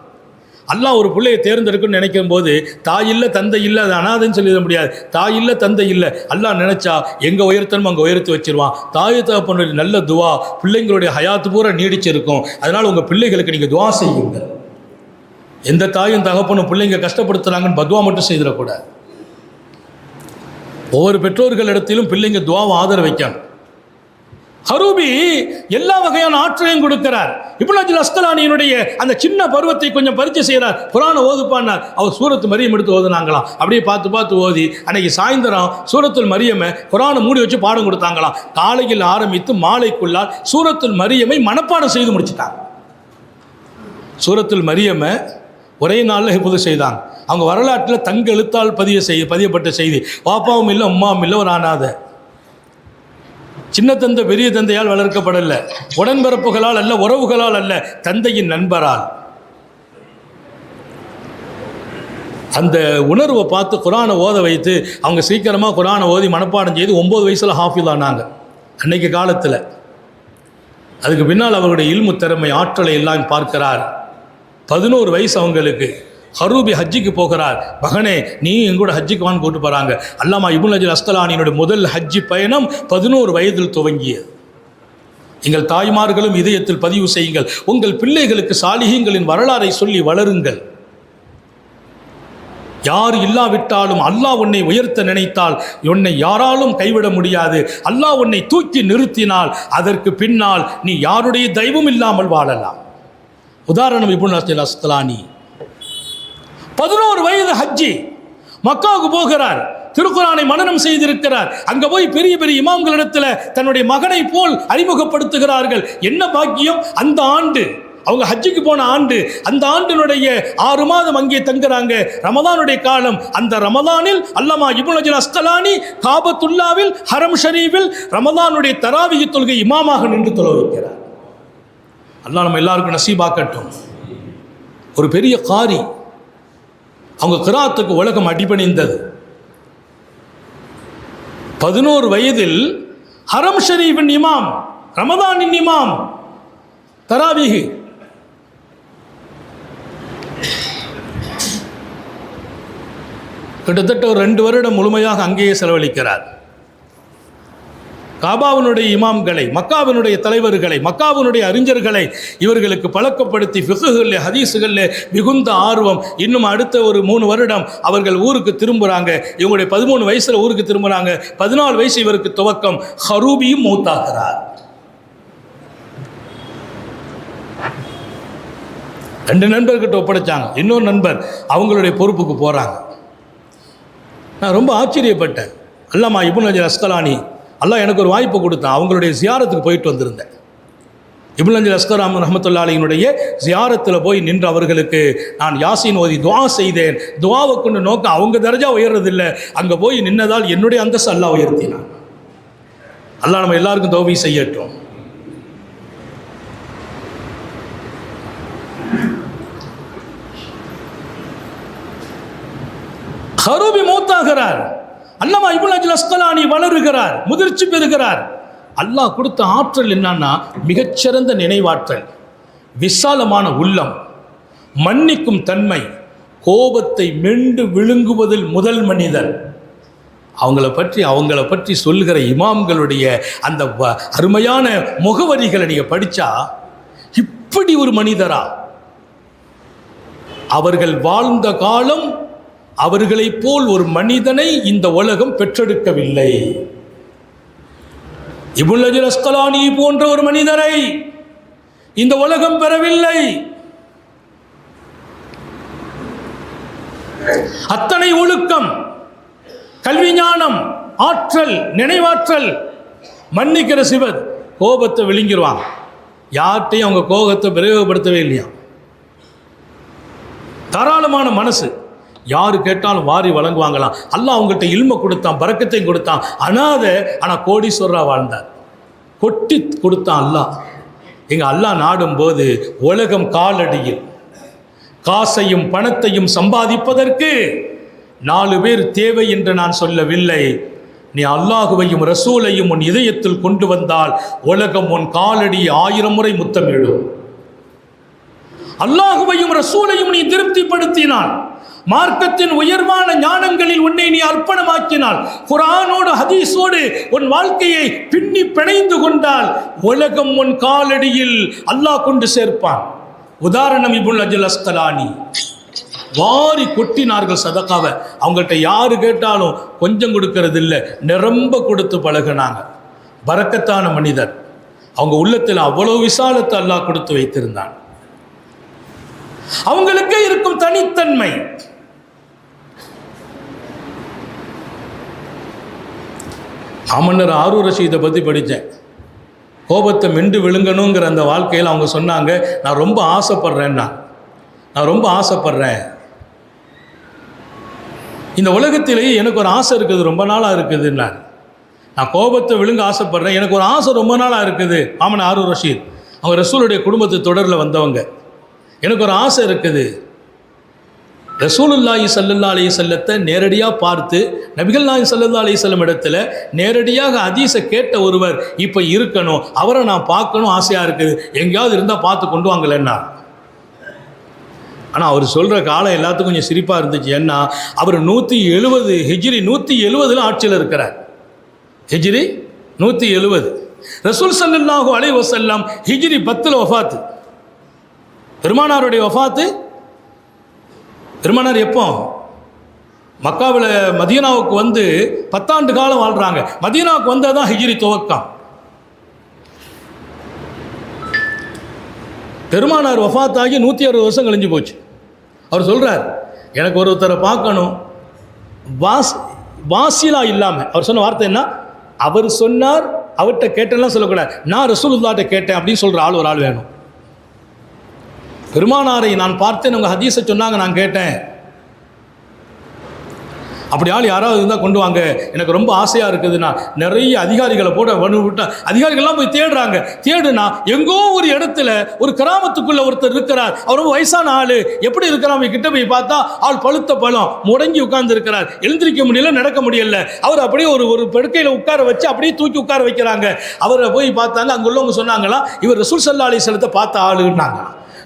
[SPEAKER 2] அல்லாஹ் ஒரு பிள்ளையை தேர்ந்தெடுக்குன்னு நினைக்கும் போது தாய் இல்லை தந்தை இல்லை, அது அனாதைன்னு சொல்லிட முடியாது. தாய் இல்லை தந்தை இல்லை, அல்லாஹ் நினச்சா எங்கே உயர்த்தணுமோ அங்கே உயர்த்தி வச்சிருவான். தாய் தகப்பனுடைய நல்ல துவா பிள்ளைங்களுடைய ஹயாத்து பூரா நீடிச்சிருக்கும். அதனால் உங்கள் பிள்ளைகளுக்கு நீங்கள் துவா செய்யுங்க. எந்த தாயும் தகப்பனும் பிள்ளைங்க கஷ்டப்படுத்துகிறாங்கன்னு பத்வா மட்டும் செய்திடக்கூடாது. ஒவ்வொரு பெற்றோர்களிடத்திலும் பிள்ளைங்க துவாவை ஆதரவு வைக்கணும். ஹரூபி எல்லா வகையான ஆற்றலையும் கொடுக்கிறார். இப்னு அஸ்கலானியினுடைய அந்த சின்ன பருவத்தை கொஞ்சம் பரிச்சை செய்கிறார். குர்ஆனை ஓதுப்பான்னார். அவர் சூரத்து மரியம் எடுத்து ஓதுனாங்களாம். அப்படியே பார்த்து ஓதி அன்னைக்கு சாயந்தரம் சூரத்துல் மரியமை குர்ஆனை மூடி வச்சு பாடம் கொடுத்தாங்களாம். காலையில் ஆரம்பித்து மாலைக்குள்ளால் சூரத்துல் மரியமை மனப்பாடம் செய்து முடிச்சுட்டாங்க. சூரத்துல் மரியமை ஒரே நாளில் ஹிஃப்து செய்தாங்க. அவங்க வரலாற்றில் தங்க எழுத்தால் பதியப்பட்ட செய்தி. பாப்பாவும் இல்லை, அம்மாவும் இல்லை, ஒரு அனாதை. சின்ன தந்தை பெரிய தந்தையால் வளர்க்கப்படலை, உடன்பிறப்புகளால் அல்ல, உறவுகளால் அல்ல, தந்தையின் நண்பரால். அந்த உணர்வை பார்த்து குர்ஆனை ஓத வைத்து அவங்க சீக்கிரமாக குர்ஆனை ஓதி மனப்பாடம் செய்து 9 வயசில் ஹாஃபிஸ் ஆனாங்க அன்னைக்கு காலத்தில். அதுக்கு பின்னால் அவர்களுடைய இல்மு திறமை ஆற்றலை எல்லாம் பார்க்கிறார். 11 வயசு அவங்களுக்கு. ஹரூபி ஹஜ்ஜிக்கு போகிறார். மகனே நீ எங்கூட ஹஜ்ஜிக்கு வான்னு கூட்டு போகிறாங்க. அல்லாமா இப்னு அஸ்கலானியினுடைய முதல் ஹஜ்ஜி பயணம் 11 வயதில் துவங்கியது. எங்கள் தாய்மார்களும் இதயத்தில் பதிவு செய்யுங்கள். உங்கள் பிள்ளைகளுக்கு சாலிஹீன்களின் வரலாறை சொல்லி வளருங்கள். யார் இல்லாவிட்டாலும் அல்லாஹ் உன்னை உயர்த்த நினைத்தால் உன்னை யாராலும் கைவிட முடியாது. அல்லாஹ் உன்னை தூக்கி நிறுத்தினால் அதற்கு பின்னால் நீ யாருடைய தெய்வம் இல்லாமல் வாழலாம். உதாரணம் இப்னு அஸ்கலானி 11 வயது ஹஜ்ஜி, மக்காவுக்கு போகிறார், திருக்குரானை மனனம் செய்திருக்கிறார். அங்க போய் பெரிய பெரிய இமாம்களிடத்தில் தன்னுடைய மகனை போல் அறிமுகப்படுத்துகிறார்கள். என்ன பாக்கியம்! அந்த ஆண்டு அவங்க ஹஜ்ஜுக்கு போன ஆண்டு, அந்த ஆண்டினுடைய 6 மாதம் அங்கே தங்குறாங்க. ரமதானுடைய காலம். அந்த ரமதானில் அல்லாமா இப்னு ஹஜர் அஸ்கலானி காபத்துல்லாவில் ஹரம் ஷரீஃபில் ரமதானுடைய தராவிஹ் தொழுகை இமாமாக நின்று தொழ வைக்கிறார். அல்லாஹ் நம்ம எல்லாருக்கும் நசீபாக்கட்டும். ஒரு பெரிய காரி, அவங்க கிராத்துக்கு உலகம் அடிபணிந்தது. 11 வயதில் ஹரம் ஷரீஃபின் இமாம், ரமதானின் இமாம், தராவிஹ். கிட்டத்தட்ட ஒரு 2 வருடம் முழுமையாக அங்கேயே செலவழிக்கிறார். காபாவினுடைய இமாம்களை, மக்காவினுடைய தலைவர்களை, மக்காவினுடைய அறிஞர்களை இவர்களுக்கு பழக்கப்படுத்தி ஃபிக்ஹுல் ஹதீஸுகளில் மிகுந்த ஆர்வம். இன்னும் அடுத்த ஒரு 3 வருடம் அவர்கள் ஊருக்கு திரும்புகிறாங்க. இவங்களுடைய 13 வயசில் ஊருக்கு திரும்புகிறாங்க. 14 வயசு இவருக்கு துவக்கம். ஹரூபியும் மௌத்தாகிறார். 2 நண்பர்கிட்ட ஒப்படைச்சாங்க. இன்னொரு நண்பர் அவங்களுடைய பொறுப்புக்கு போகிறாங்க. நான் ரொம்ப ஆச்சரியப்பட்டேன். அல்லாமா இப்னு ஹஜர் அஸ்கலானி, அல்லாஹ் எனக்கு ஒரு வாய்ப்பு கொடுத்தான். அவங்களுடைய ஜியாரத்துக்கு போயிட்டு வந்திருந்தேன். இப்னு ஹஜர் அஸ்கலானி ரஹ்மத்துல்லாஹி அலைஹினுடைய ஜியாரத்தில் போய் நின்று அவர்களுக்கு நான் யாசீன் ஓதி துஆ செய்தேன். துஆவை கொண்டு நோக்க அவங்க தரஜா உயர்றதில்லை. அங்கே போய் நின்னதால் என்னுடைய அந்தஸ்து அல்லாஹ் உயர்த்தினான். அல்லாஹ் நம்ம எல்லாருக்கும் தௌஃபீக் செய்யட்டும். ஹரூபி மௌத்தாகிறார். அல்லாமா இப்னு ஹஜர் அஸ்கலானி வளருகிறார், முதிர்ச்சி பெறுகிறார். அல்லாஹ் கொடுத்த ஆற்றல் என்னன்னா, மிகச்சிறந்த நினைவாற்றல், விசாலமான உள்ளம், மன்னிக்கும் தன்மை, கோபத்தை மெண்டு விழுங்குவதில் முதல் மனிதர். அவங்கள பற்றி சொல்லுகிற இமாம்களுடைய அந்த அருமையான முகவரிகளை நீங்கள் படித்தா, இப்படி ஒரு மனிதரா? அவர்கள் வாழ்ந்த காலம் அவர்களைப் போல் ஒரு மனிதனை இந்த உலகம் பெற்றெடுக்கவில்லை. இப்னு ஹஜர் அஸ்கலானி போன்ற ஒரு மனிதரை இந்த உலகம் பெறவில்லை. அத்தனை ஒழுக்கம், கல்வி ஞானம், ஆற்றல், நினைவாற்றல், மன்னிக்கிற சிவர். கோபத்தை விழுங்கிடுவாங்க. யார்கிட்டையும் அவங்க கோபத்தை பிரயோகப்படுத்தவே இல்லையா. தாராளமான மனசு, யாரு கேட்டாலும் வாரி வழங்குவாங்களாம். அல்லாஹ் அவங்கள்ட்ட இல்ம கொடுத்தான், பரக்கத்தையும் கொடுத்தான். அனாதை ஆனால் கோடீஸ்வரா வாழ்ந்தார். கொட்டி கொடுத்தான் அல்லாஹ். எங்கள் அல்லாஹ் நாடும்போது உலகம் காலடியில். காசையும் பணத்தையும் சம்பாதிப்பதற்கு 4 பேர் தேவை என்று நான் சொல்லவில்லை. நீ அல்லாஹுவையும் ரசூலையும் உன் இதயத்தில் கொண்டு வந்தால் உலகம் உன் காலடி 1000 முறை முத்தமிடும். அல்லாஹுவையும் ரசூலையும் நீ திருப்திப்படுத்தினான், மார்க்கத்தின் உயர்வான ஞானங்களில் உன்னை நீ அர்ப்பணமாக்கினால், குர்ஆனோடு ஹதீஸோடு உன் வாழ்க்கையை பின்னி பிணைந்து கொண்டால் உலகம் உன் காலடியில் அல்லாஹ் கொண்டு சேர்ப்பான். உதாரணம் இப்னு ஹஜர் அஸ்கலானி. வாரி கொட்டினார்கள் சதகாவை. அவங்கள்ட்ட யாரு கேட்டாலும் கொஞ்சம் கொடுக்கறது இல்லை, நிரம்ப கொடுத்து பழகினாங்க. பரக்கத்தான மனிதர். அவங்க உள்ளத்தில் அவ்வளவு விசாலத்தை அல்லாஹ் கொடுத்து வைத்திருந்தான். அவங்களுக்கே இருக்கும் தனித்தன்மை. அமன்னர் ஹாரூன் ரஷீதை பற்றி படித்தேன். கோபத்தை மெண்டு விழுங்கணுங்கிற அந்த வாழ்க்கையில் அவங்க சொன்னாங்க, நான் ரொம்ப ஆசைப்படுறேன்னா, நான் ரொம்ப ஆசைப்படுறேன். இந்த உலகத்திலேயே எனக்கு ஒரு ஆசை இருக்குது, ரொம்ப நாளாக இருக்குதுன்னா. நான் கோபத்தை விழுங்க ஆசைப்படுறேன், எனக்கு ஒரு ஆசை ரொம்ப நாளாக இருக்குது. ஆமன் ஹாரூன் ரஷீத் அவங்க ரசூலுடைய குடும்பத்து தொடரில் வந்தவங்க. எனக்கு ஒரு ஆசை இருக்குது, ரசூலுல்லாஹி ஸல்லல்லாஹு அலைஹி வஸல்லத்தை நேரடியாக பார்த்து, நபிகள் நாயகம் ஸல்லல்லாஹு அலைஹி வஸல்லம் இடத்துல நேரடியாக ஹதீஸை கேட்ட ஒருவர் இப்போ இருக்கணும், அவரை நான் பார்க்கணும், ஆசையாக இருக்குது, எங்கேயாவது இருந்தால் பார்த்து கொண்டு வாங்கலன்னா. ஆனால் அவர் சொல்கிற காலம் எல்லாத்துக்கும் கொஞ்சம் சிரிப்பாக இருந்துச்சு. ஏன்னா அவர் 170 ஹிஜ்ரி 170 ஆட்சியில் இருக்கிறார். ஹிஜ்ரி 170. ரசூல் ஸல்லல்லாஹு அலைஹி வஸல்லம் ஹிஜ்ரி 10 வஃபாத்து. பெருமானாருடைய வஃபாத்து, பெருமானார் எப்போ மக்காவில் மதீனாவுக்கு வந்து 10 ஆண்டு காலம் வாழ்கிறாங்க. மதீனாவுக்கு வந்தால் தான் ஹிஜ்ரி துவக்கம். பெருமானார் வஃபாத்தாகி 160 வருஷம் கழிஞ்சு போச்சு. அவர் சொல்கிறார், எனக்கு ஒருத்தரை பார்க்கணும், வாசிலா இல்லாமல். அவர் சொன்ன வார்த்தை என்ன? அவர் சொன்னார், அவர்கிட்ட கேட்டெல்லாம் சொல்லக்கூடாது, நான் ரசூலுல்லாஹ்ட்ட கேட்டேன் அப்படின்னு சொல்கிற ஆள் ஒரு ஆள் வேணும். பெருமானாரை நான் பார்த்தேன், உங்கள் ஹதீஸை சொன்னாங்க, நான் கேட்டேன். அப்படி ஆள் யாராவது இருந்தால் கொண்டு வாங்க, எனக்கு ரொம்ப ஆசையாக இருக்குதுன்னா. நிறைய அதிகாரிகளை போட விட்டா அதிகாரிகள்லாம் போய் தேடுனா எங்கோ ஒரு இடத்துல ஒரு கிராமத்துக்குள்ள ஒருத்தர் இருக்கிறார். அவர் ரொம்ப வயசான ஆள், எப்படி இருக்கிறான்? கிட்ட போய் பார்த்தா ஆள் பழுத்த பழம், முடங்கி உட்கார்ந்து இருக்கிறார், எழுந்திரிக்க முடியல, நடக்க முடியல. அவர் அப்படியே ஒரு படுக்கையில் உட்கார வச்சு அப்படியே தூக்கி உட்கார வைக்கிறாங்க. அவரை போய் பார்த்தாங்க, அங்கே உள்ளவங்க சொன்னாங்களா, இவர் ரசூல் ஸல்லல்லாஹு அலைஹி வஸல்லத்தை பார்த்த ஆளுன்னாங்க.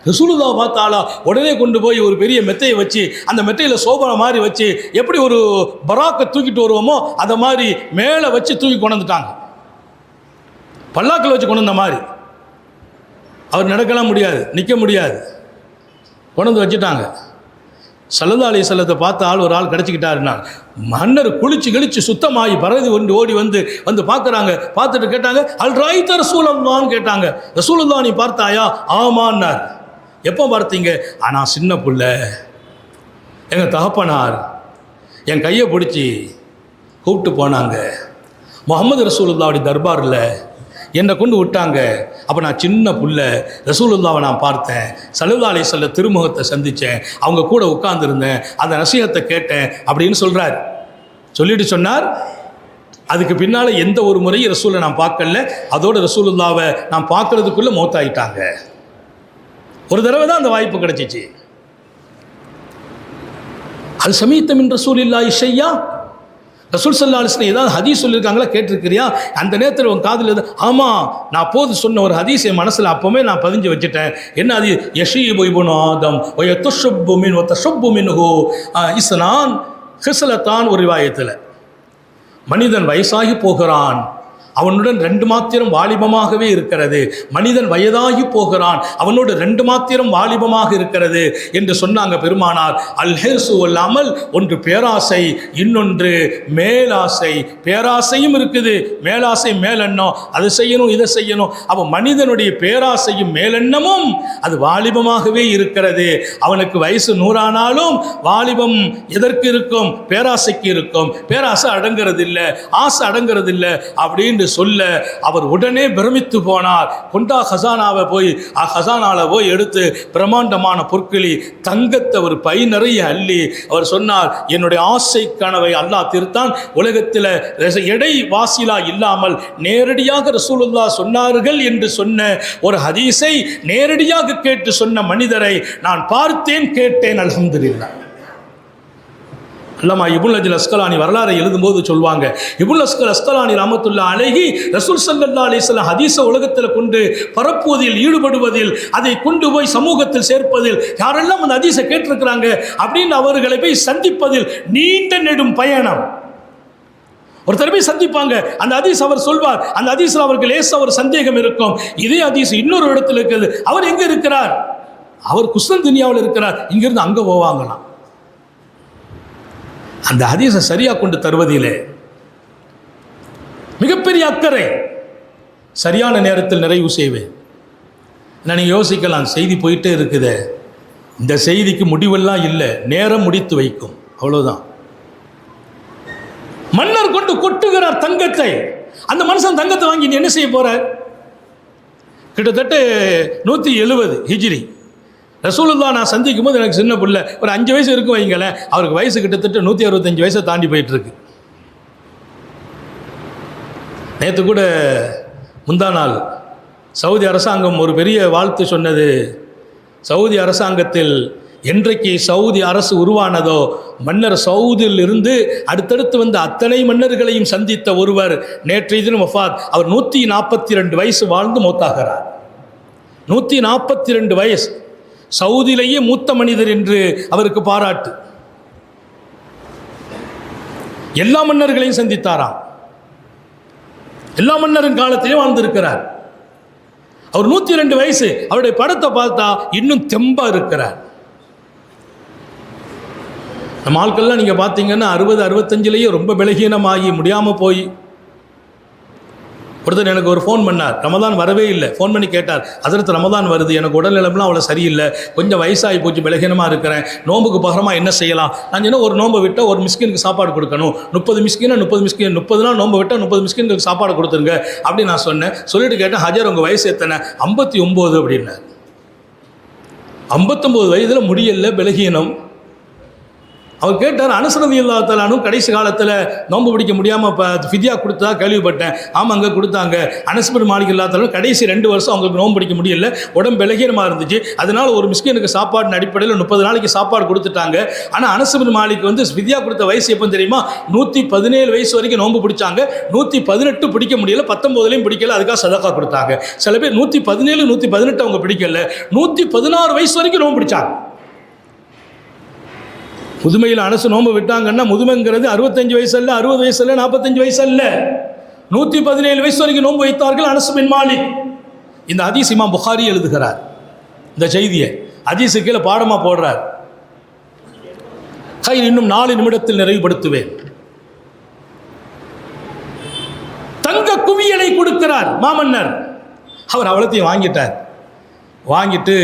[SPEAKER 2] ரசூலுல்லாஹ் பார்த்தாலா உடனே கொண்டு போய் ஒரு பெரிய மெத்தையை வச்சு, அந்த மெத்தையில் சோபனை மாதிரி வச்சு, எப்படி ஒரு பராக்கை தூக்கிட்டு வருவோமோ அதை மாதிரி மேலே வச்சு தூக்கி கொண்டு வந்துட்டாங்க. பல்லாக்கில் வச்சு கொண்டு வந்த மாதிரி. அவர் நடக்கலாம் முடியாது, நிற்க முடியாது, கொண்டு வந்து வச்சுட்டாங்க. ஸல்லல்லாஹு அலைஹி வஸல்லத்தை பார்த்த ஆள் ஒரு ஆள் கிடச்சிக்கிட்டாருன்னா, மன்னர் குளிச்சு சுத்தமாகி பரதி கொண்டு ஓடி வந்து பார்க்குறாங்க. பார்த்துட்டு கேட்டாங்க, அல் ராய்த ரசூலுல்லாஹ்னு கேட்டாங்க. ரசூலுல்லாஹ் நீ பார்த்தாயா? ஆமான்னார். எப்போ பார்த்தீங்க? ஆனால் சின்ன பிள்ளை, எங்கள் தகப்பனார் என் கையை பிடிச்சி கூப்பிட்டு போனாங்க, முஹம்மது ரசூலுல்லாஹ்வுடைய தர்பாரில் என்னை கொண்டு விட்டாங்க. அப்போ நான் சின்ன பிள்ளை, ரசூலுல்லாஹ்வை நான் பார்த்தேன், ஸல்லல்லாஹு அலைஹி வஸல்லம் திருமுகத்தை சந்தித்தேன், அவங்க கூட உட்கார்ந்துருந்தேன், அந்த நசீஹத்தை கேட்டேன் அப்படின்னு சொல்கிறார். சொல்லிட்டு சொன்னார், அதுக்கு பின்னால் எந்த ஒரு முறையும் ரசூலை நான் பார்க்கல, அதோட ரசூலுல்லாஹ்வை நான் பார்க்கறதுக்குள்ளே மௌத்தாயிட்டாங்க. ஒரு தடவை தான் அந்த வாய்ப்பு கிடைச்சிச்சு. அல் சமீத்த மின் ரசூலில்லாஹி ஷையா, ரசூல் ஸல்லல்லாஹு அலைஹி வஸல்லம் ஏதாவது ஹதீஸ் சொல்லியிருக்காங்களா, கேட்டிருக்கிறியா? அந்த நேரத்தில் உன் காதில் ஆமாம், நான் போது சொன்ன ஒரு ஹதீஸ் என் மனசில் அப்போவே நான் பதிஞ்சு வச்சுட்டேன். என்ன அது? யஷீபு இப்னு ஆதம் வ யதஷப்பு மின் வ தஷப்பு மின்ஹு இஸ்னான் ஹிஸ்லத்தான். ஒரு ரிவாயத்தில் மனிதன் வயசாகி போகிறான், அவனுடன் 2 மாத்திரம் வாலிபமாகவே இருக்கிறது. மனிதன் வயதாகி போகிறான், அவனோடு 2 மாத்திரம் வாலிபமாக இருக்கிறது என்று சொன்னாங்க பெருமானார். அல் ஹிர்சு வல் அமல், ஒன்று பேராசை, இன்னொன்று மேலாசை. பேராசையும் இருக்குது, மேலாசை, மேலெண்ணம், அதை செய்யணும் இதை செய்யணும். அப்போ மனிதனுடைய பேராசையும் மேலெண்ணமும் அது வாலிபமாகவே இருக்கிறது. அவனுக்கு வயசு 100 ஆனாலும் வாலிபம் எதற்கு இருக்கும்? பேராசைக்கு இருக்கும். பேராசை அடங்கிறது இல்லை, ஆசை அடங்கிறது இல்லை அப்படின்னு சொல்ல அவர் உடனே பிரமித்து போனார். கொண்டா ஹசானாவை போய் எடுத்து பிரம்மாண்டமான பொற்களி தங்கத்தை ஒரு பை நிறைய அள்ளி அவர் சொன்னார், என்னுடைய ஆசை கனவை அல்லாஹ் தீர்த்தான். உலகத்தில் எடை வாசிலா இல்லாமல் நேரடியாக ரசூலுல்லாஹ் சொன்னார்கள் என்று சொன்ன ஒரு ஹதீஸை நேரடியாக கேட்டு சொன்ன மனிதரை நான் பார்த்தேன், கேட்டேன். அல்ஹம்துலில்லாஹ். அல்லமா இப்னு அஜல் அஸ்கலானி வரலாறை எழுதும்போது சொல்லுவாங்க, இப்னு அஸ்கலானி ரஹ்மத்துல்லாஹி அலைஹி ரசூல் ஸல்லல்லாஹு அலைஹி வஸல்லம் ஹதீஸை உலகத்தில் கொண்டு பரப்புவதில், ஈடுபடுவதில், அதை கொண்டு போய் சமூகத்தில் சேர்ப்பதில், யாரெல்லாம் அந்த ஹதீஸை கேட்டிருக்கிறாங்க அப்படின்னு அவர்களை போய் சந்திப்பதில் நீண்ட நெடும் பயணம். ஒருத்தர் போய் சந்திப்பாங்க, அந்த ஹதீஸ் அவர் சொல்வார், அந்த ஹதீஸில் அவருக்கு லேசா ஒரு சந்தேகம் இருக்கும். இதே ஹதீஸ் இன்னொரு இடத்துல இருக்குது, அவர் எங்கே இருக்கிறார்? அவர் குஸ்தன்தினியாவில் இருக்கிறார், இங்கிருந்து அங்கே போவாங்களாம். அந்த ஹதீஸை சரியாக கொண்டு தருவதிலே மிகப்பெரிய அக்கறை. சரியான நேரத்தில் நிறைவு செய்வேன். நீங்கள் யோசிக்கலாம், செய்தி போயிட்டே இருக்குதே, இந்த செய்திக்கு முடிவெல்லாம் இல்லை, நேரம் முடித்து வைக்கும், அவ்வளோதான். மன்னர் கொண்டு கொட்டுகிறார் தங்கத்தை. அந்த மனுஷன் தங்கத்தை வாங்கி நீ என்ன செய்ய போற? கிட்டத்தட்ட 170 ஹிஜ்ரி. ரசூலுல்லாஹ் நான் சந்திக்கும் போது எனக்கு சின்ன பிள்ளை, ஒரு 5 வயசு இருக்கும் வைங்களேன். அவருக்கு வயசு கிட்டத்தட்ட 165 வயசை தாண்டி போயிட்டு இருக்கு. நேற்று கூட முந்தா நாள் சவுதி அரசாங்கம் ஒரு பெரிய வாழ்த்து சொன்னது. சவுதி அரசாங்கத்தில் என்றைக்கு சவுதி அரசு உருவானதோ, மன்னர் சவுதியில் இருந்து அடுத்தடுத்து வந்த அத்தனை மன்னர்களையும் சந்தித்த ஒருவர் நேற்றைய தினம் வஃபாத். அவர் 142 வயசு வாழ்ந்து மௌத்தாகிறார். 142 வயசு. சவுதியிலேயே மூத்த மனிதர் என்று அவருக்கு பாராட்டு. எல்லா மன்னர்களையும் சந்தித்தாராம், எல்லா மன்னரின் காலத்திலே வாழ்ந்திருக்கிறார். அவர் 102 வயசு. அவருடைய படத்தை பார்த்தா இன்னும் தெம்பா இருக்கிறார். நம்ம ஆட்கள்லாம் நீங்கள் பார்த்தீங்கன்னா 60-65லேயே ரொம்ப பலகீனமாகி முடியாமல் போய் ஒருத்தர் எனக்கு ஒரு ஃபோன் பண்ணார், ரமதான் வரவே இல்லை. ஃபோன் பண்ணி கேட்டார், அதற்கு ரமதான் வருது, எனக்கு உடல் நிலைமைலாம் அவ்வளோ சரியில்லை, கொஞ்சம் வயசாகி போச்சு, பலகீனமாக இருக்கிறேன், நோம்புக்கு பகரமாக என்ன செய்யலாம்? நான் சொன்னால் ஒரு நோம்பை விட்டால் ஒரு மிஸ்கினுக்கு சாப்பாடு கொடுக்கணும், 30 மிஸ்கின் 30 நாள் நோம்பை விட்டால் 30 மிஸ்கின்களுக்கு சாப்பாடு கொடுத்துருங்க அப்படின்னு நான் சொன்னேன். சொல்லிட்டு கேட்டேன், ஹஜர் உங்கள் வயசு எத்தனை? 59 அப்படின்னார். 59 வயதில் முடியல, பலகீனம். அவர் கேட்டார், அனஸ் ரலியல்லாஹு தஆலா அன்ஹு கடைசி காலத்தில் நோன்பு பிடிக்க முடியாமல் இப்போ ஃபித்யா கொடுத்தா கேள்விப்பட்டேன். ஆமாங்க கொடுத்தாங்க. அனஸ் பின் மாலிக் ரலியல்லாஹு தஆலா கடைசி 2 வருஷம் அவங்களுக்கு நோன்பு பிடிக்க முடியல, உடம்பு பலகீனமாக இருந்துச்சு. அதனால ஒரு மிஸ்கினுக்கு சாப்பாடு அடிப்படையில் 30 நாளைக்கு சாப்பாடு கொடுத்துட்டாங்க. ஆனால் அனஸ் பின் மாலிக் வந்து ஃபித்யா கொடுத்த வயசு எப்போ தெரியுமா? 117 வயசு வரைக்கும் நோன்பு பிடிச்சாங்க. 118 பிடிக்க முடியல, 19லையும் பிடிக்கல, அதுக்காக சதக்கா கொடுத்தாங்க. சில பேர் 117 118 அவங்க பிடிக்கல, 116 வயசு வரைக்கும் நோன்பு பிடிச்சாங்க. முதுமையில் அனசு நோம்பு விட்டாங்கன்னா முதுமைங்கிறது 65 வயசு அல்ல, 60 வயசு அல்ல, 45 வயசு அல்ல, 117 வயசு வரைக்கும் நோன்பு வைத்தார்கள் அனஸ் பின் மாலிக். இந்த ஹதீஸ் இமாம் புகாரி எழுதுகிறார். இந்த செய்தியை ஹதீஸு கீழே பாடமாக போடுறார். இன்னும் 4 நிமிடத்தில் நிறைவுபடுத்துவேன். தங்க குவியலை கொடுக்கிறார் மாமன்னர். அவர் அவ்வளத்தையும் வாங்கிட்டு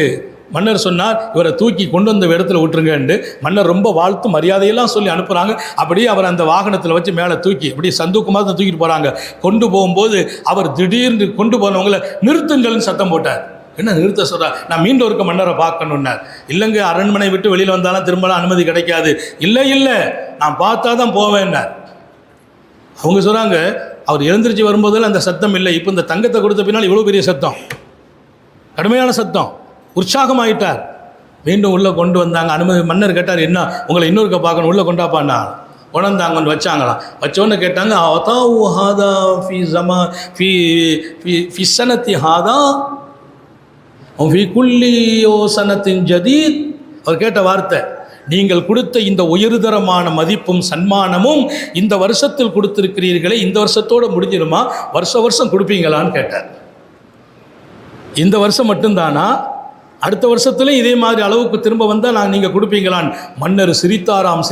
[SPEAKER 2] மன்னர் சொன்னார், இவரை தூக்கி கொண்டு வந்த இடத்துல விட்டுருங்கன்னு. மன்னர் ரொம்ப வாழ்த்து மரியாதையெல்லாம் சொல்லி அனுப்புகிறாங்க. அப்படியே அவர் அந்த வாகனத்தில் வச்சு மேலே தூக்கி அப்படியே சந்தூக்குமாக தான் தூக்கிட்டு போகிறாங்க. கொண்டு போகும்போது அவர் திடீர்னு கொண்டு போனவங்களை நிறுத்துங்கள்னு சத்தம் போட்டார். என்ன நிறுத்த சொல்கிறார்? நான் மீண்டும் இருக்க மன்னரை பார்க்கணுன்னார். இல்லைங்க, அரண்மனை விட்டு வெளியில் வந்தாலும் திரும்பலாம் அனுமதி கிடைக்காது. இல்லை நான் பார்த்தா தான் போவேன்னார். அவங்க சொல்கிறாங்க, அவர் எழுந்திரிச்சு வரும்போதெல்லாம் அந்த சத்தம் இல்லை. இப்போ இந்த தங்கத்தை கொடுத்த பின்னால் இவ்வளோ பெரிய சத்தம், கடுமையான சத்தம். உற்சாகமாயிட்டார். மீண்டும் உள்ளே கொண்டு வந்தாங்க. அனுமதி மன்னர் கேட்டார், என்ன உங்களை இன்னொருக்க பார்க்கணும், உள்ளே கொண்டாப்பான்னா கொண்டாந்தாங்கன்னு வச்சாங்களாம். வச்சோன்னு கேட்டாங்க, அதாவு ஹாதா ஃபி ஜமா ஃபி ஃபி சனத்தி ஹாதா ஃபி குல்லி சனத்தின் ஜதீத். அவர் கேட்ட வார்த்தை, நீங்கள் கொடுத்த இந்த உயர்தரமான மதிப்பும் சன்மானமும் இந்த வருஷத்தில் கொடுத்திருக்கிறீர்களே, இந்த வருஷத்தோடு முடிஞ்சிருமா? வருஷம் கொடுப்பீங்களான்னு கேட்டார். இந்த வருஷம் மட்டும்தானா? அடுத்த வருஷத்துலையும் இதே மாதிரி அளவுக்கு திரும்ப வந்தால் நீங்கள் கொடுப்பீங்களான்? மன்னர் சிரித்தாராம்.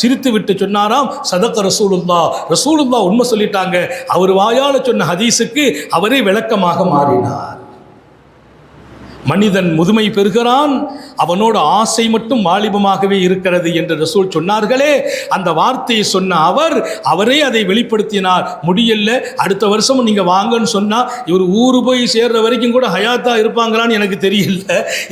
[SPEAKER 2] சிரித்து விட்டு சொன்னாராம், சதக ரசூலுல்லா உண்மை சொல்லிட்டாங்க. அவர் வாயால் சொன்ன ஹதீஸுக்கு அவரே விளக்கமாக மாறினார். மனிதன் முதுமை பெறுகிறான், அவனோட ஆசை மட்டும் வாலிபமாகவே இருக்கிறது என்று ரசூல் சொன்னார்களே, அந்த வார்த்தையை சொன்ன அவரே அதை வெளிப்படுத்தினார். முடியல, அடுத்த வருஷமும் நீங்கள் வாங்கன்னு சொன்னால் இவர் ஊரு போய் சேர்ற வரைக்கும் கூட ஹயாத்தா இருப்பாங்களான்னு எனக்கு தெரியல.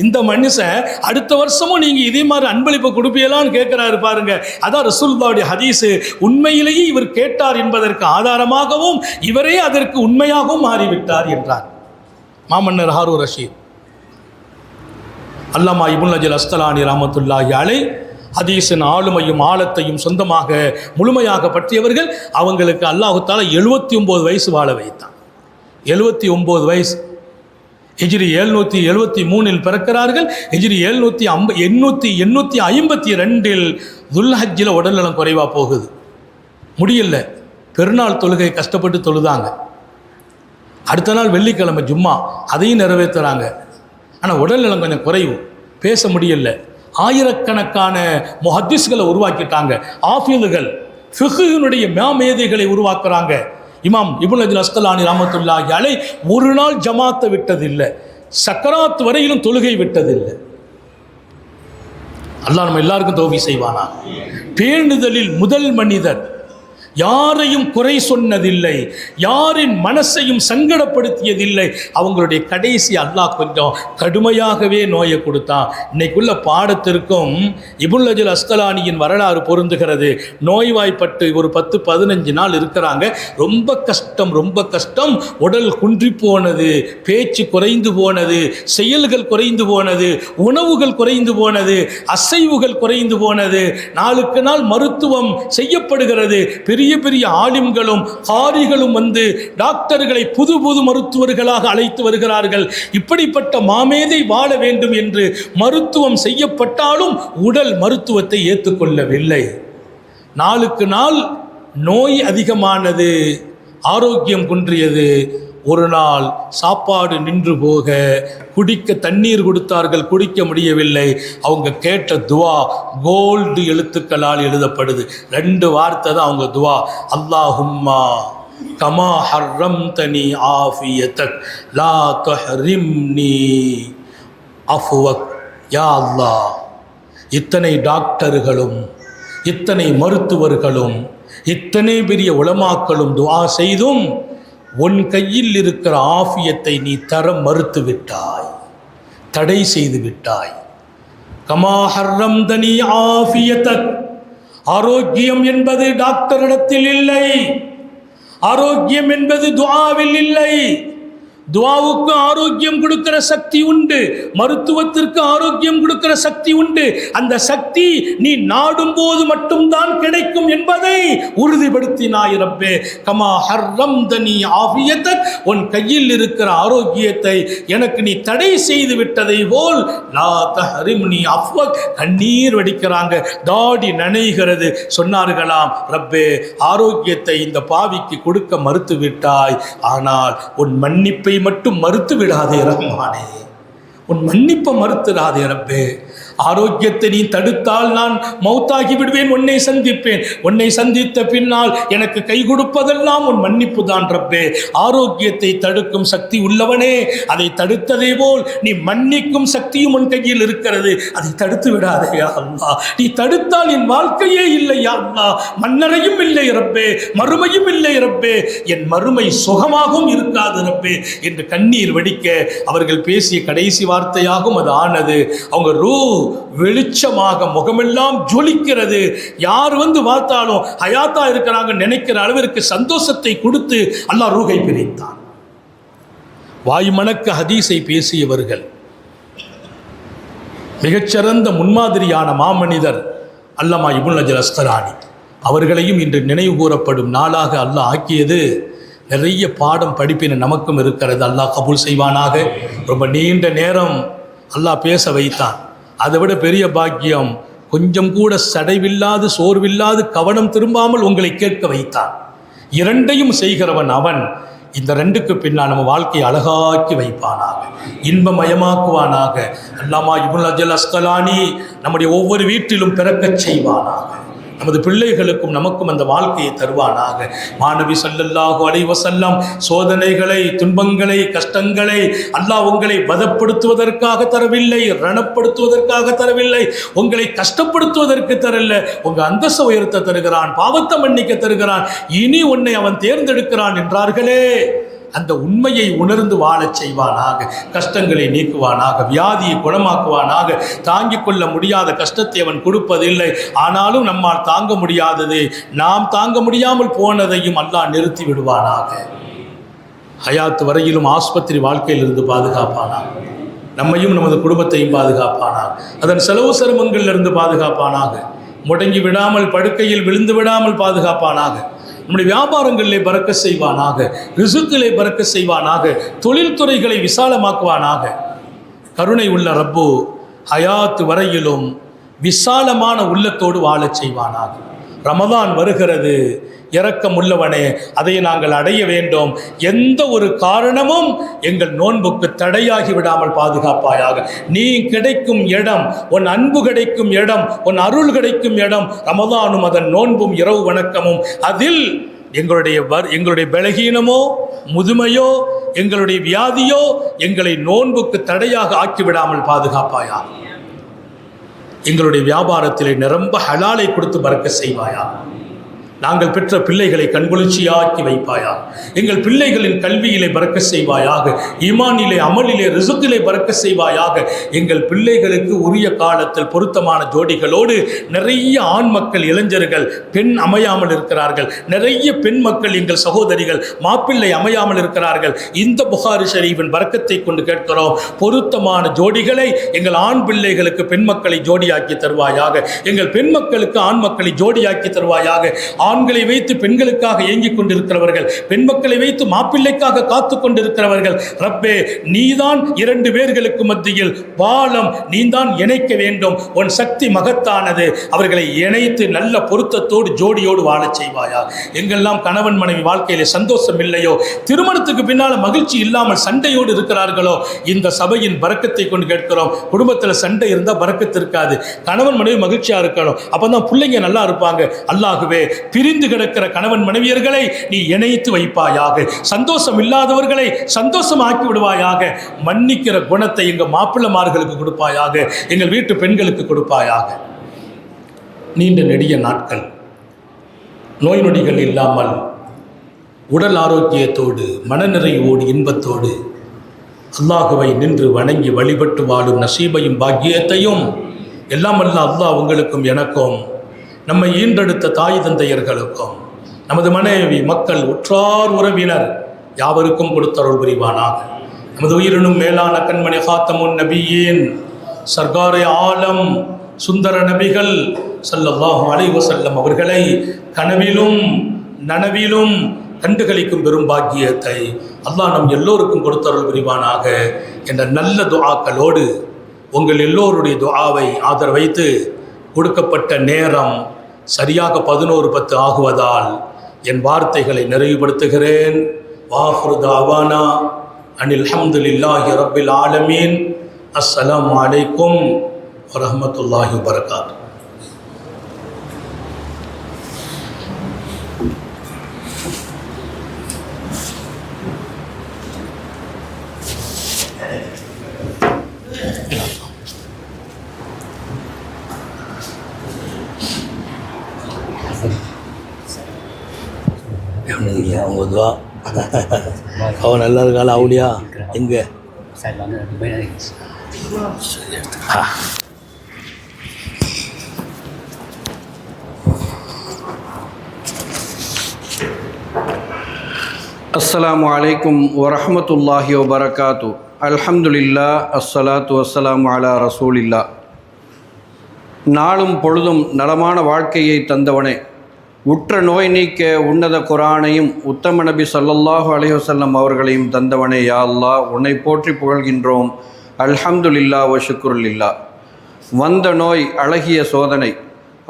[SPEAKER 2] இந்த மனுஷன் அடுத்த வருஷமும் நீங்கள் இதே மாதிரி அன்பளிப்பை கொடுப்பீங்களான்னு கேட்குறாரு பாருங்க. அதான் ரசூலுல்லாஹ்வுடைய ஹதீஸு. உண்மையிலேயே இவர் கேட்டார் என்பதற்கு ஆதாரமாகவும் இவரே அதற்கு உண்மையாகவும் மாறிவிட்டார் என்றார் மாமன்னர் ஹாரூன் ரஷீத். அல்லாமா இப்னு ஹஜர் அஸ்கலானி ரஹ்மத்துல்லாஹி அலைஹ் ஹதீஸின் ஆளுமையும் ஆழத்தையும் சொந்தமாக முழுமையாக பற்றியவர்கள். அவங்களுக்கு அல்லாஹ் தஆலா 79 வயசு வாழ வைத்தான். 79 வயசு. ஹிஜ்ரி 773 பிறக்கிறார்கள். ஹிஜ்ரி 852 துல்ஹஜ்ஜில் உடல்நலம் குறைவாக போகுது. முடியல, பெருநாள் தொழுகை கஷ்டப்பட்டு தொழுதாங்க. அடுத்த நாள் வெள்ளிக்கிழமை ஜும்மா, அதையும் நிறைவேற்றுறாங்க. ஆனால் உடல்நலம் கொஞ்சம் குறைவு, பேச முடியல. ஆயிரக்கணக்கான முஹத்திஸ்களை உருவாக்கிட்டாங்க. ஆஃபீதுகள், ஃபிக்ஹினுடைய மேதைகளை உருவாக்குறாங்க. இமாம் இப்னு ஹஜர் அஸ்கலானி ரஹ்மத்துல்லாஹி அலைஹ் ஒரு நாள் ஜமாத்தை விட்டதில்லை, சக்கராத் வரையிலும் தொழுகை விட்டதில்லை. அல்லாஹ் நம்ம எல்லாருக்கும் தௌஃபீக் செய்வானா. பேணுதலில் முதல் மனிதர், யாரையும் குறை சொன்னதில்லை, யாரின் மனசையும் சங்கடப்படுத்தியதில்லை. அவங்களுடைய கடைசி அல்லாஹ் கொஞ்சம் கடுமையாகவே நோயை கொடுத்தான். இன்னைக்குள்ள பாடத்திற்கும் இப்னு ஹஜர் அஸ்கலானியின் வரலாறு பொருந்துகிறது. நோய்வாய்ப்பட்டு ஒரு 10-15 நாள் இருக்கிறாங்க. ரொம்ப கஷ்டம். உடல் குன்றி போனது, பேச்சு குறைந்து போனது, செயல்கள் குறைந்து போனது, உணவுகள் குறைந்து போனது, அசைவுகள் குறைந்து போனது. நாளுக்கு நாள் மருத்துவம் செய்யப்படுகிறது. பெரிய ஆலிம்களும் காரிகளும் வந்து டாக்டர்களை புது மருத்துவர்களாக அழைத்து வருகிறார்கள். இப்படிப்பட்ட மாமேதை வாழ வேண்டும் என்று மருத்துவம் செய்யப்பட்டாலும் உடல் மருத்துவத்தை ஏற்றுக்கொள்ளவில்லை. நாளுக்கு நாள் நோய் அதிகமானது, ஆரோக்கியம் குன்றியது. ஒரு நாள் சாப்பாடு நின்று போக, குடிக்க தண்ணீர் கொடுத்தார்கள், குடிக்க முடியவில்லை. அவங்க கேட்ட துவா கோல்டு எழுத்துக்களால் எழுதப்படுது. 2 வார்த்தை தான் அவங்க துவா. அல்லாஹும்மா கமா ஹர்ரம்தனி ஆஃபியதக் லா தஹ்ரிம்னி அஃப்வக். யா அல்லாஹ், இத்தனை டாக்டர்களும் இத்தனை மருத்துவர்களும் இத்தனை பெரிய உலமாக்களும் துஆ செய்தும் உன் கையில் இருக்கிற ஆஃபியத்தை நீ தர மறுத்து விட்டாய், தடை செய்து விட்டாய். கமா ஹர்ரம்தனி ஆஃபியதக். ஆரோக்கியம் என்பது டாக்டரிடத்தில் இல்லை, ஆரோக்கியம் என்பது துஆவில் இல்லை. துஆவுக்கு ஆரோக்கியம் கொடுக்கிற சக்தி உண்டு, மருத்துவத்திற்கு ஆரோக்கியம் கொடுக்கிற சக்தி உண்டு. அந்த சக்தி நீ நாடும் போது மட்டும்தான் கிடைக்கும் என்பதை உறுதிப்படுத்தினாய் ரப்பே. கமா ஹர்ரம்தனி ஆஃபியதக், உன் கையில் இருக்கிற ஆரோக்கியத்தை எனக்கு நீ தடை செய்து விட்டதை போல் லா தஹ்ரிம்னி அஃப்வக். கண்ணீர் வடிக்கிறாங்க, தாடி நனைகிறது. சொன்னார்களாம், ரப்பே ஆரோக்கியத்தை இந்த பாவிக்கு கொடுக்க மறுத்து விட்டாய், ஆனால் உன் மன்னிப்பை மட்டும் மறுத்து விடாதே ரஹ்மானே, உன் மன்னிப்பை மறுத்துடாதே ரப்பே. ஆரோக்கியத்தை நீ தடுத்தால் நான் மௌத்தாகி விடுவேன், உன்னை சந்திப்பேன். உன்னை சந்தித்த பின்னால் எனக்கு கை கொடுப்பதெல்லாம் உன் மன்னிப்பு தான் ரப்பே. ஆரோக்கியத்தை தடுக்கும் சக்தி உள்ளவனே, அதை தடுத்ததே போல் நீ மன்னிக்கும் சக்தியும் உன் கையில் இருக்கிறது, அதை தடுத்து விடாதே யா அல்லாஹ். நீ தடுத்தால் என் வாழ்க்கையே இல்லை யா அல்லாஹ், மன்னரையும் இல்லை ரப்பே, மறுமையும் இல்லை ரப்பே, என் மறுமை சுகமாகவும் இருக்காது ரப்பே என்று கண்ணீர் வடிக்க அவர்கள் பேசிய கடைசி வார்த்தையாகவும் அது ஆனது. அவங்க ரூ வெளிச்சமாக முகமெல்லாம் ஜொலிக்கிறது. யார் வந்து பார்த்தாலும் ஹயாத்தா இருக்கிறாங்க நினைக்கிற அளவிற்கு சந்தோஷத்தை கொடுத்து அல்லாஹ் ரூஹை பிரித்தான். வாய்மணக்க ஹதீஸை பேசியவர்கள், மிகச்சிறந்த முன்மாதிரியான மாமனிதர் அல்லமா இப்னு ஹஜர் அஸ்கலானி அவர்களையும் இன்று நினைவு கூறப்படும் நாளாக அல்லாஹ் ஆக்கியது. நிறைய பாடம் படிப்பின நமக்கும் இருக்கிறது. அல்லாஹ் கபூல் செய்வானாக. ரொம்ப நீண்ட நேரம் அல்லாஹ் பேச வைத்தான். அதை விட பெரிய பாக்கியம், கொஞ்சம் கூட சடைவில்லாது சோர்வில்லாது கவனம் திரும்பாமல் உங்களை கேட்க வைத்தான். இரண்டையும் செய்கிறவன் அவன். இந்த ரெண்டுக்கு பின்னால் நம்ம வாழ்க்கையை அழகாக்கி வைப்பானாக, இன்பமயமாக்குவானாக. அல்லாமா இப்னு ஹஜர் அஸ்கலானி நம்முடைய ஒவ்வொரு வீட்டிலும் பிறக்கச் செய்வானாக. நமது பிள்ளைகளுக்கும் நமக்கும் அந்த வாழ்க்கையை தருவானாக. மாநபி ஸல்லல்லாஹு அலைஹி வஸல்லம் சோதனைகளை, துன்பங்களை, கஷ்டங்களை அல்லாஹ் உங்களை வதப்படுத்துவதற்காக தரவில்லை, ரணப்படுத்துவதற்காக தரவில்லை, உங்களை கஷ்டப்படுத்துவதற்கு தரல. உங்க அந்தஸ்தை உயர்த்த தருகிறான், பாவத்தை மன்னிக்க தருகிறான், இனி உன்னை அவன் தேர்ந்தெடுக்கிறான் என்றார்களே. அந்த உண்மையை உணர்ந்து வாழச் செய்வானாக. கஷ்டங்களை நீக்குவானாக, வியாதியை குணமாக்குவானாக. தாங்கிக் கொள்ள முடியாத கஷ்டத்தை அவன் கொடுப்பதில்லை. ஆனாலும் நம்மால் தாங்க முடியாதது, நாம் தாங்க முடியாமல் போனதையும் அல்லாஹ் நிறுத்தி விடுவானாக. ஹயாத் வரையிலும் ஆஸ்பத்திரி வாழ்க்கையிலிருந்து பாதுகாப்பானாக. நம்மையும் நமது குடும்பத்தையும் பாதுகாப்பானாக. அதன் செலவு சிரமங்களிலிருந்து பாதுகாப்பானாக. முடங்கி விடாமல், படுக்கையில் விழுந்து விடாமல் பாதுகாப்பானாக. நம்முடைய வியாபாரங்களிலே பறக்க செய்வானாக, ரிசுக்கிலே பறக்க செய்வானாக, தொழில்துறைகளை விசாலமாக்குவானாக. கருணை உள்ள ரப்பு ஹயாத் வரையிலும் விசாலமான உள்ளத்தோடு வாழச் செய்வானாக. ரமதான் வருகிறது, இரக்கம் உள்ளவனே, அதை நாங்கள் அடைய வேண்டும். எந்த ஒரு காரணமும் எங்கள் நோன்புக்கு தடையாகி விடாமல் பாதுகாப்பாயாக. நீ கிடைக்கும் இடம், உன் அன்பு கிடைக்கும் இடம், உன் அருள் கிடைக்கும் இடம் ரமதானும் அதன் நோன்பும் இரவு வணக்கமும். அதில் எங்களுடைய பலகீனமோ முதுமையோ எங்களுடைய வியாதியோ எங்களை நோன்புக்கு தடையாக ஆக்கிவிடாமல் பாதுகாப்பாயா. எங்களுடைய வியாபாரத்திலே நிரம்ப ஹலாலை கொடுத்து பறக்க செய்வாயா. நாங்கள் பெற்ற பிள்ளைகளை கண்குளிர்ச்சியாக்கி வைப்பாயா. எங்கள் பிள்ளைகளின் கல்வியிலே பறக்க செய்வாயாக, ஈமானிலே, அமலிலே, ரிசுக்கிலே பறக்க செய்வாயாக. எங்கள் பிள்ளைகளுக்கு உரிய காலத்தில் பொருத்தமான ஜோடிகளோடு நிறைய ஆண் மக்கள், இளைஞர்கள் பெண் அமையாமல் இருக்கிறார்கள். நிறைய பெண் மக்கள் எங்கள் சகோதரிகள் மாப்பிள்ளை அமையாமல் இருக்கிறார்கள். இந்த புகாரி ஷரீஃபின் பறக்கத்தை கொண்டு கேட்கிறோம். பொருத்தமான ஜோடிகளை எங்கள் ஆண் பிள்ளைகளுக்கு பெண் மக்களை ஜோடியாக்கி தருவாயாக. எங்கள் பெண் மக்களுக்கு ஆண் மக்களை ஜோடியாக்கி தருவாயாக. ஆண்களை வைத்து பெண்களுக்காக ஏங்கிக் கொண்டிருக்கிறவர்கள், பெண் மக்களை வைத்து மாப்பிள்ளைக்காக காத்து கொண்டிருக்கிறவர்கள், ரப்பே நீதான் இரண்டு பேர்களுக்கு மத்தியில் பாலம், நீதான் இணைக்க வேண்டும். உன் சக்தி மகத்தானது. அவர்களை இணைத்து நல்ல பொருத்தத்தோடு ஜோடியோடு வாழச் செய்வாயா. எங்கெல்லாம் கணவன் மனைவி வாழ்க்கையிலே சந்தோஷம் இல்லையோ, திருமணத்துக்கு பின்னால் மகிழ்ச்சி இல்லாமல் சண்டையோடு இருக்கிறார்களோ, இந்த சபையின் பரக்கத்தை கொண்டு கேட்கிறோம். குடும்பத்தில் சண்டை இருந்தால் பரக்கத்து இருக்காது. கணவன் மனைவி மகிழ்ச்சியாக இருக்கணும், அப்போ தான் பிள்ளைங்க நல்லா இருப்பாங்க. அல்லாஹுவே பிரிந்து கிடக்கிற கணவன் மனைவியர்களை நீ இணைத்து வைப்பாயாக. சந்தோஷம் இல்லாதவர்களை சந்தோஷமாக்கி விடுவாயாக. மன்னிக்கிற குணத்தை எங்கள் மாப்பிள்ளமார்களுக்கு கொடுப்பாயாக, எங்கள் வீட்டு பெண்களுக்கு கொடுப்பாயாக. நீண்ட நெடிய நாட்கள் நோய் நொடிகள் இல்லாமல் உடல் ஆரோக்கியத்தோடு மனநிறைவோடு இன்பத்தோடு அல்லாஹுவை நின்று வணங்கி வழிபட்டு வாழும் நசீபையும் பாக்கியத்தையும் எல்லாம் அல்ல அல்லாஹ் உங்களுக்கும் எனக்கும் நம்மை ஈன்றெடுத்த தாய் தந்தையர்களுக்கும் நமது மனைவி மக்கள் உற்றார் உறவினர் யாவருக்கும் கொடுத்தருள் புரிவானாக. நமது உயிரினும் மேலான கண்மணி காத்தமுன் நபியின் சர்காரே ஆலம் சுந்தர நபிகள் ஸல்லல்லாஹு அலைஹி வஸல்லம் அவர்களை கனவிலும் நனவிலும் கண்டுகளிக்கும் பெரும் பாக்கியத்தை அல்லாஹ் நம் எல்லோருக்கும் கொடுத்தருள் புரிவானாக என்ற நல்ல துஆக்களோடு உங்கள் எல்லோருடைய துஆவை ஆதரவைத்து கொடுக்கப்பட்ட நேரம் சரியாக 11:10 ஆகுவதால் என் வார்த்தைகளை நிறைவுபடுத்துகிறேன். வாஹிரு தாவானா அனில் ஹம்துலில்லாஹி ரப்பில் ஆலமீன். அஸ்ஸலாமு அலைக்கும் வரஹ்மத்துல்லாஹி வபரகாத்துஹு.
[SPEAKER 3] அவங்க துவா அவன் நல்லா இருக்கால அவளியா எங்கே
[SPEAKER 4] அஸ்ஸலாமு அலைக்கும் வரஹ்மத்துல்லாஹி வபரகாத்து. அல்ஹம்துலில்லா அஸ்ஸலாத்து வஸ்ஸலாமு அலா ரசூலில்லா. நாளும் பொழுதும் நலமான வாழ்க்கையை தந்தவனே, உற்ற நோய் நீக்க உன்னத குர்ஆனையும் உத்தம நபி ஸல்லல்லாஹு அலைஹி வஸல்லம் அவர்களையும் தந்தவனே, யா அல்லாஹ் உன்னை போற்றி புகழ்கின்றோம். அல்ஹம்துலில்லா வ ஷுக்ருலில்லா. வந்த நோய் அழகிய சோதனை,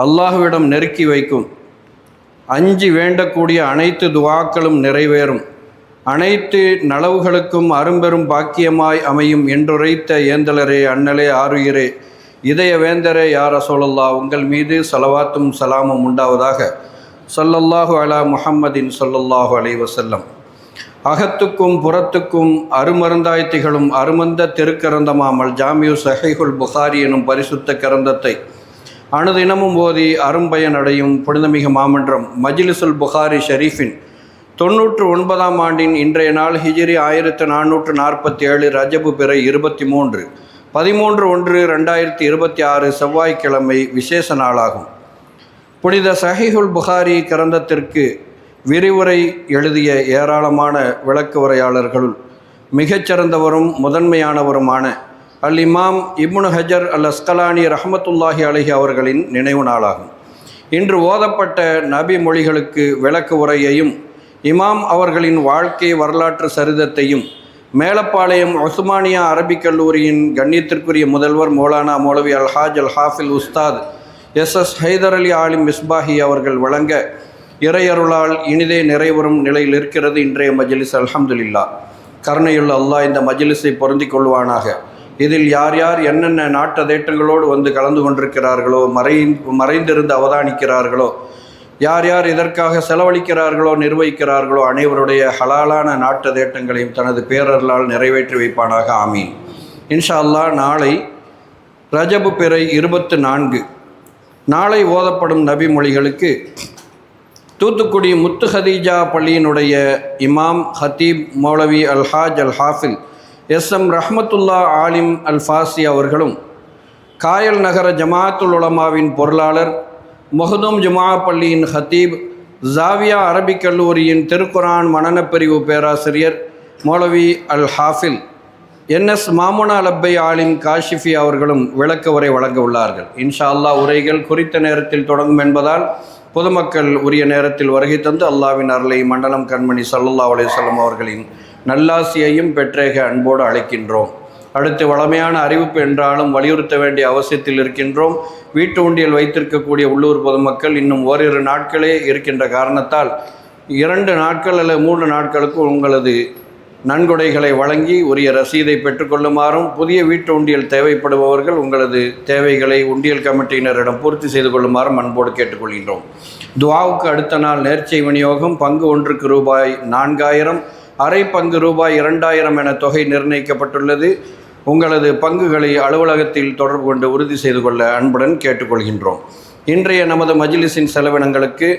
[SPEAKER 4] அல்லாஹ்விடம் நெருக்கி வைக்கும். அஞ்சி வேண்டக்கூடிய அனைத்து துஆக்களும் நிறைவேறும். அனைத்து நலவுகளுக்கும் அரும்பெரும் பாக்கியமாய் அமையும் என்றுரைத்த ஏந்தலரே, அண்ணலே, ஆருயிரே, இதய வேந்தரே, யா ரசூலல்லாஹ் உங்கள் மீது ஸலவாத்தும் சலாமும் உண்டாவதாக. ஸல்லல்லாஹு அலா முஹம்மதின் ஸல்லல்லாஹு அலைஹி வஸல்லம். அகத்துக்கும் புறத்துக்கும் அருமருந்தாய் திகழும் அருமந்த திருக்கரந்தமாமல் ஜாமியு ஸஹீஹுல் புகாரி எனும் பரிசுத்த கரந்தத்தை அனுதினமும் ஓதி அரும்பயன் அடையும் புனிதமிகு மாமன்றம் மஜ்லிஸுல் புகாரி ஷரீஃபின் 99ஆம் ஆண்டின் இன்றைய நாள் ஹிஜ்ரி 1447 ரஜபு பிறை 23 13/1/2026 செவ்வாய்க்கிழமை விசேஷ நாளாகும். புனித ஸஹீஹுல் புகாரி கிரந்தத்திற்கு விரிவுரை எழுதிய ஏராளமான விளக்கு உரையாளர்களுள் மிகச்சிறந்தவரும் முதன்மையானவருமான அல் இமாம் இப்னு ஹஜர் அல் அஸ்கலானி ரஹ்மத்துல்லாஹி அலைஹி அவர்களின் நினைவு நாளாகும். இன்று ஓதப்பட்ட நபி மொழிகளுக்கு விளக்கு உரையையும் இமாம் அவர்களின் வாழ்க்கை வரலாற்று சரிதத்தையும் மேலப்பாளையம் உஸ்மானியா அரபிக் கல்லூரியின் கண்ணியத்திற்குரிய முதல்வர் மௌலானா மௌலவி அல்ஹாஜ் அல் ஹாஃபில் உஸ்தாத் எஸ் ஹைதர் அலி ஆலிம் மிஸ்பாஹி அவர்கள் வழங்க இறையருளால் இனிதே நிறைவரும் நிலையில் இருக்கிறது இன்றைய மஜ்லிஸ். அல்ஹம்துலில்லாஹ். கருணையுள்ள அல்லாஹ் இந்த மஜ்லிஸை பொருந்திக் கொள்வானாக. இதில் யார் யார் என்னென்ன நாட்டதேட்டங்களோடு வந்து கலந்து கொண்டிருக்கிறார்களோ, மறைந்திருந்து அவதானிக்கிறார்களோ, யார் யார் இதற்காக செலவழிக்கிறார்களோ, நிர்வகிக்கிறார்களோ, அனைவருடைய ஹலாலான நாட்டதேட்டங்களையும் தனது பேரர்களால் நிறைவேற்றி வைப்பானாக. ஆமீன். இன்ஷா அல்லாஹ். நாளை ரஜபு பிறை 24. நாளை ஓதப்படும் நபி மொழிகளுக்கு தூத்துக்குடி முத்து ஹதீஜா பள்ளியினுடைய இமாம் ஹத்தீப் மௌலவி அல்ஹாஜ் அல் ஹாஃபில் எஸ்எம் ரஹ்மத்துல்லா ஆலிம் அல் ஃபாசி அவர்களும், காயல் நகர ஜமாத்துல் உலமாவின் பொருளாளர், மஹ்தூம் ஜுமா பள்ளியின் ஹத்தீப், ஜாவியா அரபிக் கல்லூரியின் திருக்குரான் மனனப்பிரிவு பேராசிரியர் மௌலவி அல் ஹாஃபில் என்எஸ் மாமுனா லப்பை ஆலிம் காஷிஃபி அவர்களும் விளக்க உரை வழங்க உள்ளார்கள். இன்ஷா அல்லாஹ். உரைகள் குறித்த நேரத்தில் தொடங்கும் என்பதால் பொதுமக்கள் உரிய நேரத்தில் வருகை தந்து அல்லாவின் அருளை மண்டலம் கண்மணி ஸல்லல்லாஹு அலைஹி வஸல்லம் அவர்களின் நல்லாசியையும் பெற்றேக அன்போடு அழைக்கின்றோம். அடுத்து வளமையான அறிவிப்பு என்றாலும் வலியுறுத்த வேண்டிய அவசியத்தில் இருக்கின்றோம். வீட்டு உண்டியல் வைத்திருக்கக்கூடிய உள்ளூர் பொதுமக்கள் இன்னும் ஓரிரு நாட்களே இருக்கின்ற காரணத்தால் 2 நாட்கள் அல்லது 3 நாட்களுக்கு உங்களது நன்கொடைகளை வழங்கி உரிய ரசீதை பெற்றுக்கொள்ளுமாறும், புதிய வீட்டு உண்டியல் தேவைப்படுபவர்கள் உங்களது தேவைகளை உண்டியல் கமிட்டியினரிடம் பூர்த்தி செய்து கொள்ளுமாறும் அன்போடு கேட்டுக்கொள்கின்றோம். துஆவுக்கு அடுத்த நாள் நேர்ச்சை விநியோகம். பங்கு ஒன்றுக்கு ரூபாய் 4000, அரை பங்கு ரூபாய் 2000 என தொகை நிர்ணயிக்கப்பட்டுள்ளது. உங்களது பங்குகளை அலுவலகத்தில் தொடர்பு கொண்டு உறுதி செய்து கொள்ள அன்புடன் கேட்டுக்கொள்கின்றோம். இன்றைய நமது மஜ்லிஸின் செலவினங்களுக்கு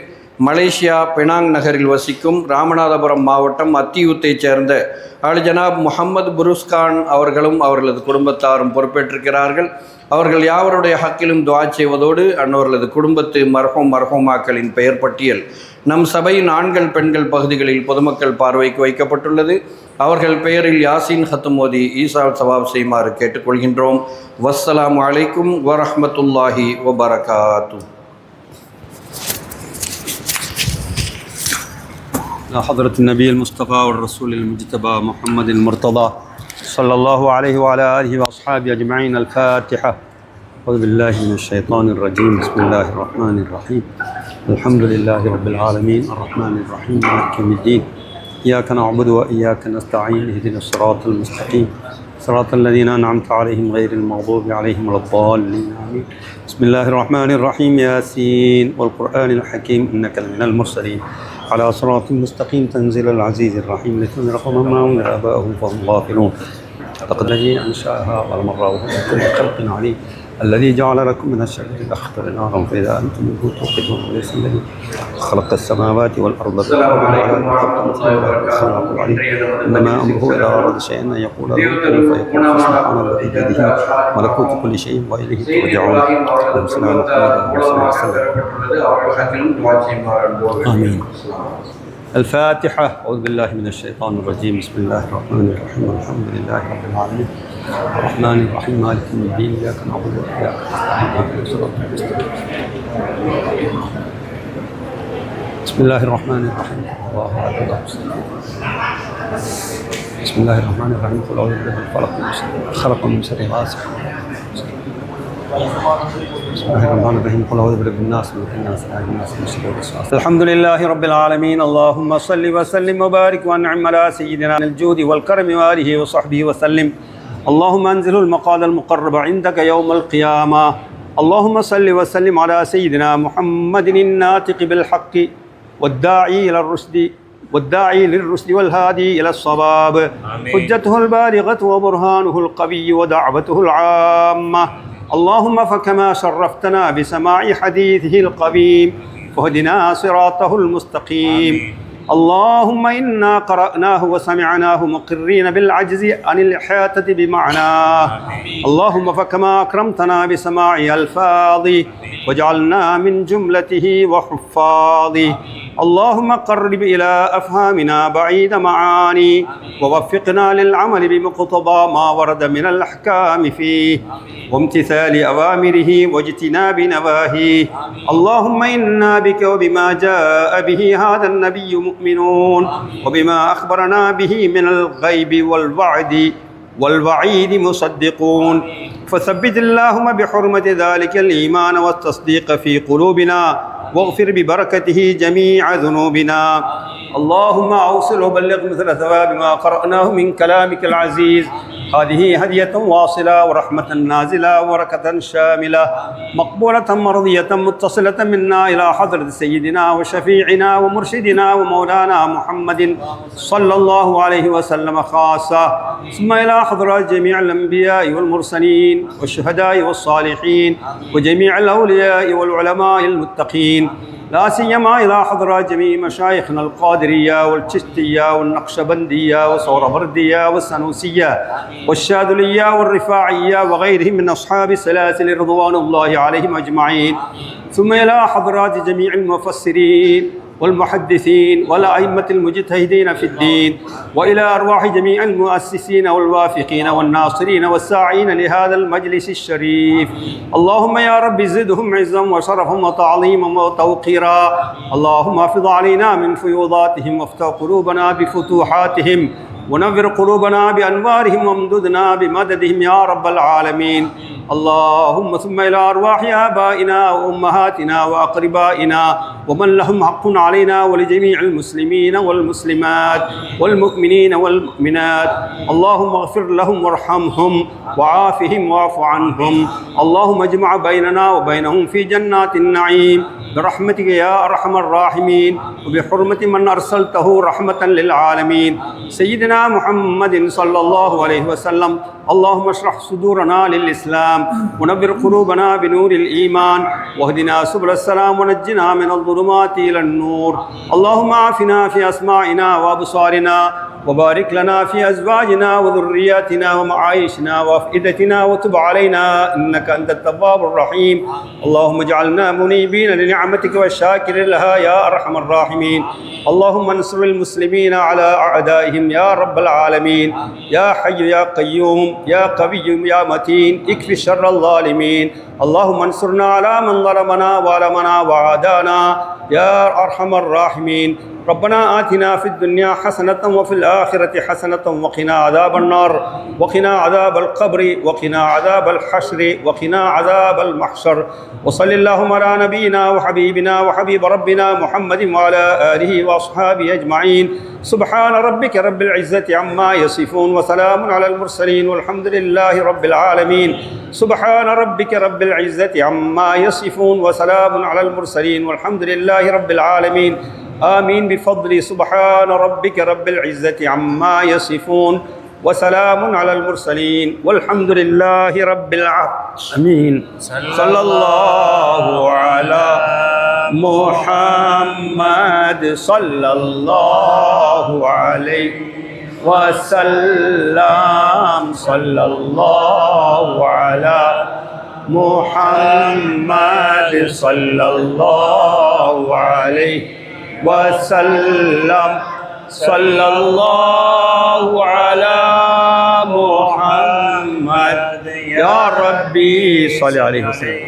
[SPEAKER 4] மலேசியா பெனாங் நகரில் வசிக்கும் ராமநாதபுரம் மாவட்டம் அத்தியூத்தைச் சேர்ந்த ஜனாப் முஹம்மது புருஸ்கான் அவர்களும் அவர்களது குடும்பத்தாரும் பொறுப்பேற்றிருக்கிறார்கள். அவர்கள் யாவருடைய ஹக்கிலும் துஆ செய்வதோடு அன்னவர்களது குடும்பத்து மர்ஹூமாக்களின் பெயர் பட்டியல் நம் சபையின் ஆண்கள் பெண்கள் பகுதிகளில் பொதுமக்கள் பார்வைக்கு வைக்கப்பட்டுள்ளது. அவர்கள் பெயரில் யாசின் ஹத்தும் ஓதி ஈசால் சவாப் செய்யுமாறு கேட்டுக்கொள்கின்றோம். வஸ்ஸலாமு அலைக்கும் வரஹ்மத்துல்லாஹி வபரகாத்து.
[SPEAKER 5] حضرة النبي المصطفى والرسول المجتبى محمد المرتضى صلى الله عليه وعلى آله وأصحابه أجمعين. الفاتحة. أعوذ بالله من الشيطان الرجيم. بسم الله الرحمن الرحيم. الحمد لله رب العالمين الرحمن الرحيم مالك يوم الدين. إياك نعبد وإياك نستعين. اهدنا الصراط المستقيم صراط الذين أنعمت عليهم غير المغضوب عليهم ولا الضالين. آمين. بسم الله الرحمن الرحيم. ياسين والقرآن الحكيم إنك لمن المرسلين على صراط مستقيم تنزيل العزيز الرحيم لتنذر قوما ما أنذر آباؤهم فهم غافلون. لقد الذي أنشأها والمرة وهو بكل خلق عليم الذي جعل لكم من الشجر الأخضر نارا فإذا أنتم منه توقدون وليس الذي خلق السماوات والأرض إنما أمره إذا أراد شيئا أن يقول له كن فيكون. فسبحان الذي بيده ملكوت كل شيء وإليه ترجعون. آمين. الفاتحة. أعوذ بالله من الشيطان الرجيم. بسم الله الرحمن الرحيم. الحمد لله رب العالمين الرحمن الرحيم مالك يوم الدين. إياك نعبد وإياك نستعين. صراط المستقيم. بسم الله الرحمن الرحيم. الله أكبر. بسم الله الرحمن الرحيم. قل أعوذ برب الفلق من شر خلق من شر غاسق. بسم الله الرحمن الرحيم. قل أعوذ برب الناس ملك الناس إله الناس من شر الوسواس. الحمد لله رب العالمين. اللهم صل وسلم وبارك وأنعم على سيدنا الجود والكرم وآله وصحبه وسلم. اللهم أنزل المقعد المقرب عندك يوم القيامة. اللهم صل وسلم على سيدنا محمد الناطق بالحق والداعي إلى الرشد والداعي للرشد والهادي إلى الصواب. حجته البالغة وبرهانه القوي ودعوته العامة. اللهم فكما شرفتنا بسماع حديثه القويم فاهدنا صراطه المستقيم. اللهم إنا قرأناه وسمعناه مقرين بالعجز عن الإحاطة بمعناه. اللهم فكما أكرمتنا بسماع ألفاظه وجعلنا من جملته وحفاظه. اللهم قرب إلى أفهامنا بعيد معاني ووفقنا للعمل بمقتضى ما ورد من الأحكام فيه وامتثال أوامره واجتناب نواهيه. اللهم إنا بك وبما جاء به هذا النبي مؤمنون وبما أخبرنا به من الغيب والوعيد مصدقون. فثبت اللهم بحرمة ذلك الإيمان والتصديق في قلوبنا واغفر ببركته جميع ذنوبنا. اللهم أوصل وبلغ مثل ثواب ما قرأناه من كلامك العزيز. هذه هدية واصلة ورحمة نازلة وبركة شاملة مقبولة مرضية متصلة منا إلى حضرة سيدنا وشفيعنا ومرشدنا ومولانا محمد صلى الله عليه وسلم خاصة، ثم إلى حضرة جميع الأنبياء والمرسلين والشهداء والصالحين وجميع الأولياء والعلماء المتقين، لا سيما إلى حضرة جميع مشايخنا القادرية والچشتية والنقشبندية والسهروردية والسنوسية والشاذلية والرفاعية وغيرهم من أصحاب السلاسل رضوان الله عليهم أجمعين، ثم إلى حضرات جميع المفسرين والمحدثين والأئمة المجتهدين في الدين، وإلى أرواح جميع المؤسسين والوافقين والناصرين والساعين لهذا المجلس الشريف. اللهم يا رب زدهم عزا وشرفا وتعظيما وتوقيرا. اللهم افض علينا من فيوضاتهم وافتح قلوبنا بفتوحاتهم ونور قلوبنا بأنوارهم وامددنا بمددهم يا رب العالمين. اللهم ثم إلى أرواح آبائنا وأمهاتنا وأقربائنا ومن لهم حق علينا ولجميع المسلمين والمسلمات والمؤمنين والمؤمنات. اللهم اغفر لهم وارحمهم وعافهم واعف عنهم. اللهم اجمع بيننا وبينهم في جنات النعيم برحمتك يا أرحم الراحمين وبحرمة من أرسلته رحمة للعالمين سيدنا محمد صلى الله عليه وسلم. اللهم اشرح صدورنا للإسلام ونبر قلوبنا بنور الإيمان واهدنا سبل السلام ونجنا من الظلمات إلى النور. اللهم عافنا في أسماعنا وأبصارنا وبارك لنا في أزواجنا وذرياتنا ومعايشنا وأفئدتنا وتب علينا إنك أنت التواب الرحيم. اللهم اجعلنا منيبين لنعمتك والشاكر لها يا أرحم الراحمين. اللهم انصر المسلمين على أعدائهم يا رب العالمين. يا حي يا قيوم يا قوي يا متين اكف شر الظالمين. اللهم انصرنا على من ظلمنا وعلمنا وعادانا يا أرحم الراحمين. ربنا آتنا في الدنيا حسنة وفي الآخرة حسنة وقنا عذاب النار وقنا عذاب القبر وقنا عذاب الحشر وقنا عذاب المحشر. وصل اللهم على نبينا وحبيبنا وحبيب ربنا محمد وعلى آله وأصحابه أجمعين. سبحان ربك رب العزة عما يصفون وسلام على المرسلين والحمد لله رب العالمين. سبحان ربك رب العزة عما يصفون وسلام على المرسلين والحمد لله رب العالمين. آمين بفضل سبحان ربك رب العزة عما يصفون وسلام على المرسلين والحمد لله رب العالمين. صلى الله على محمد صلى الله عليه وسلم. صلى الله على محمد صلى الله عليه وسلم. صلى الله على محمد يا ربي صل عليه وسلم.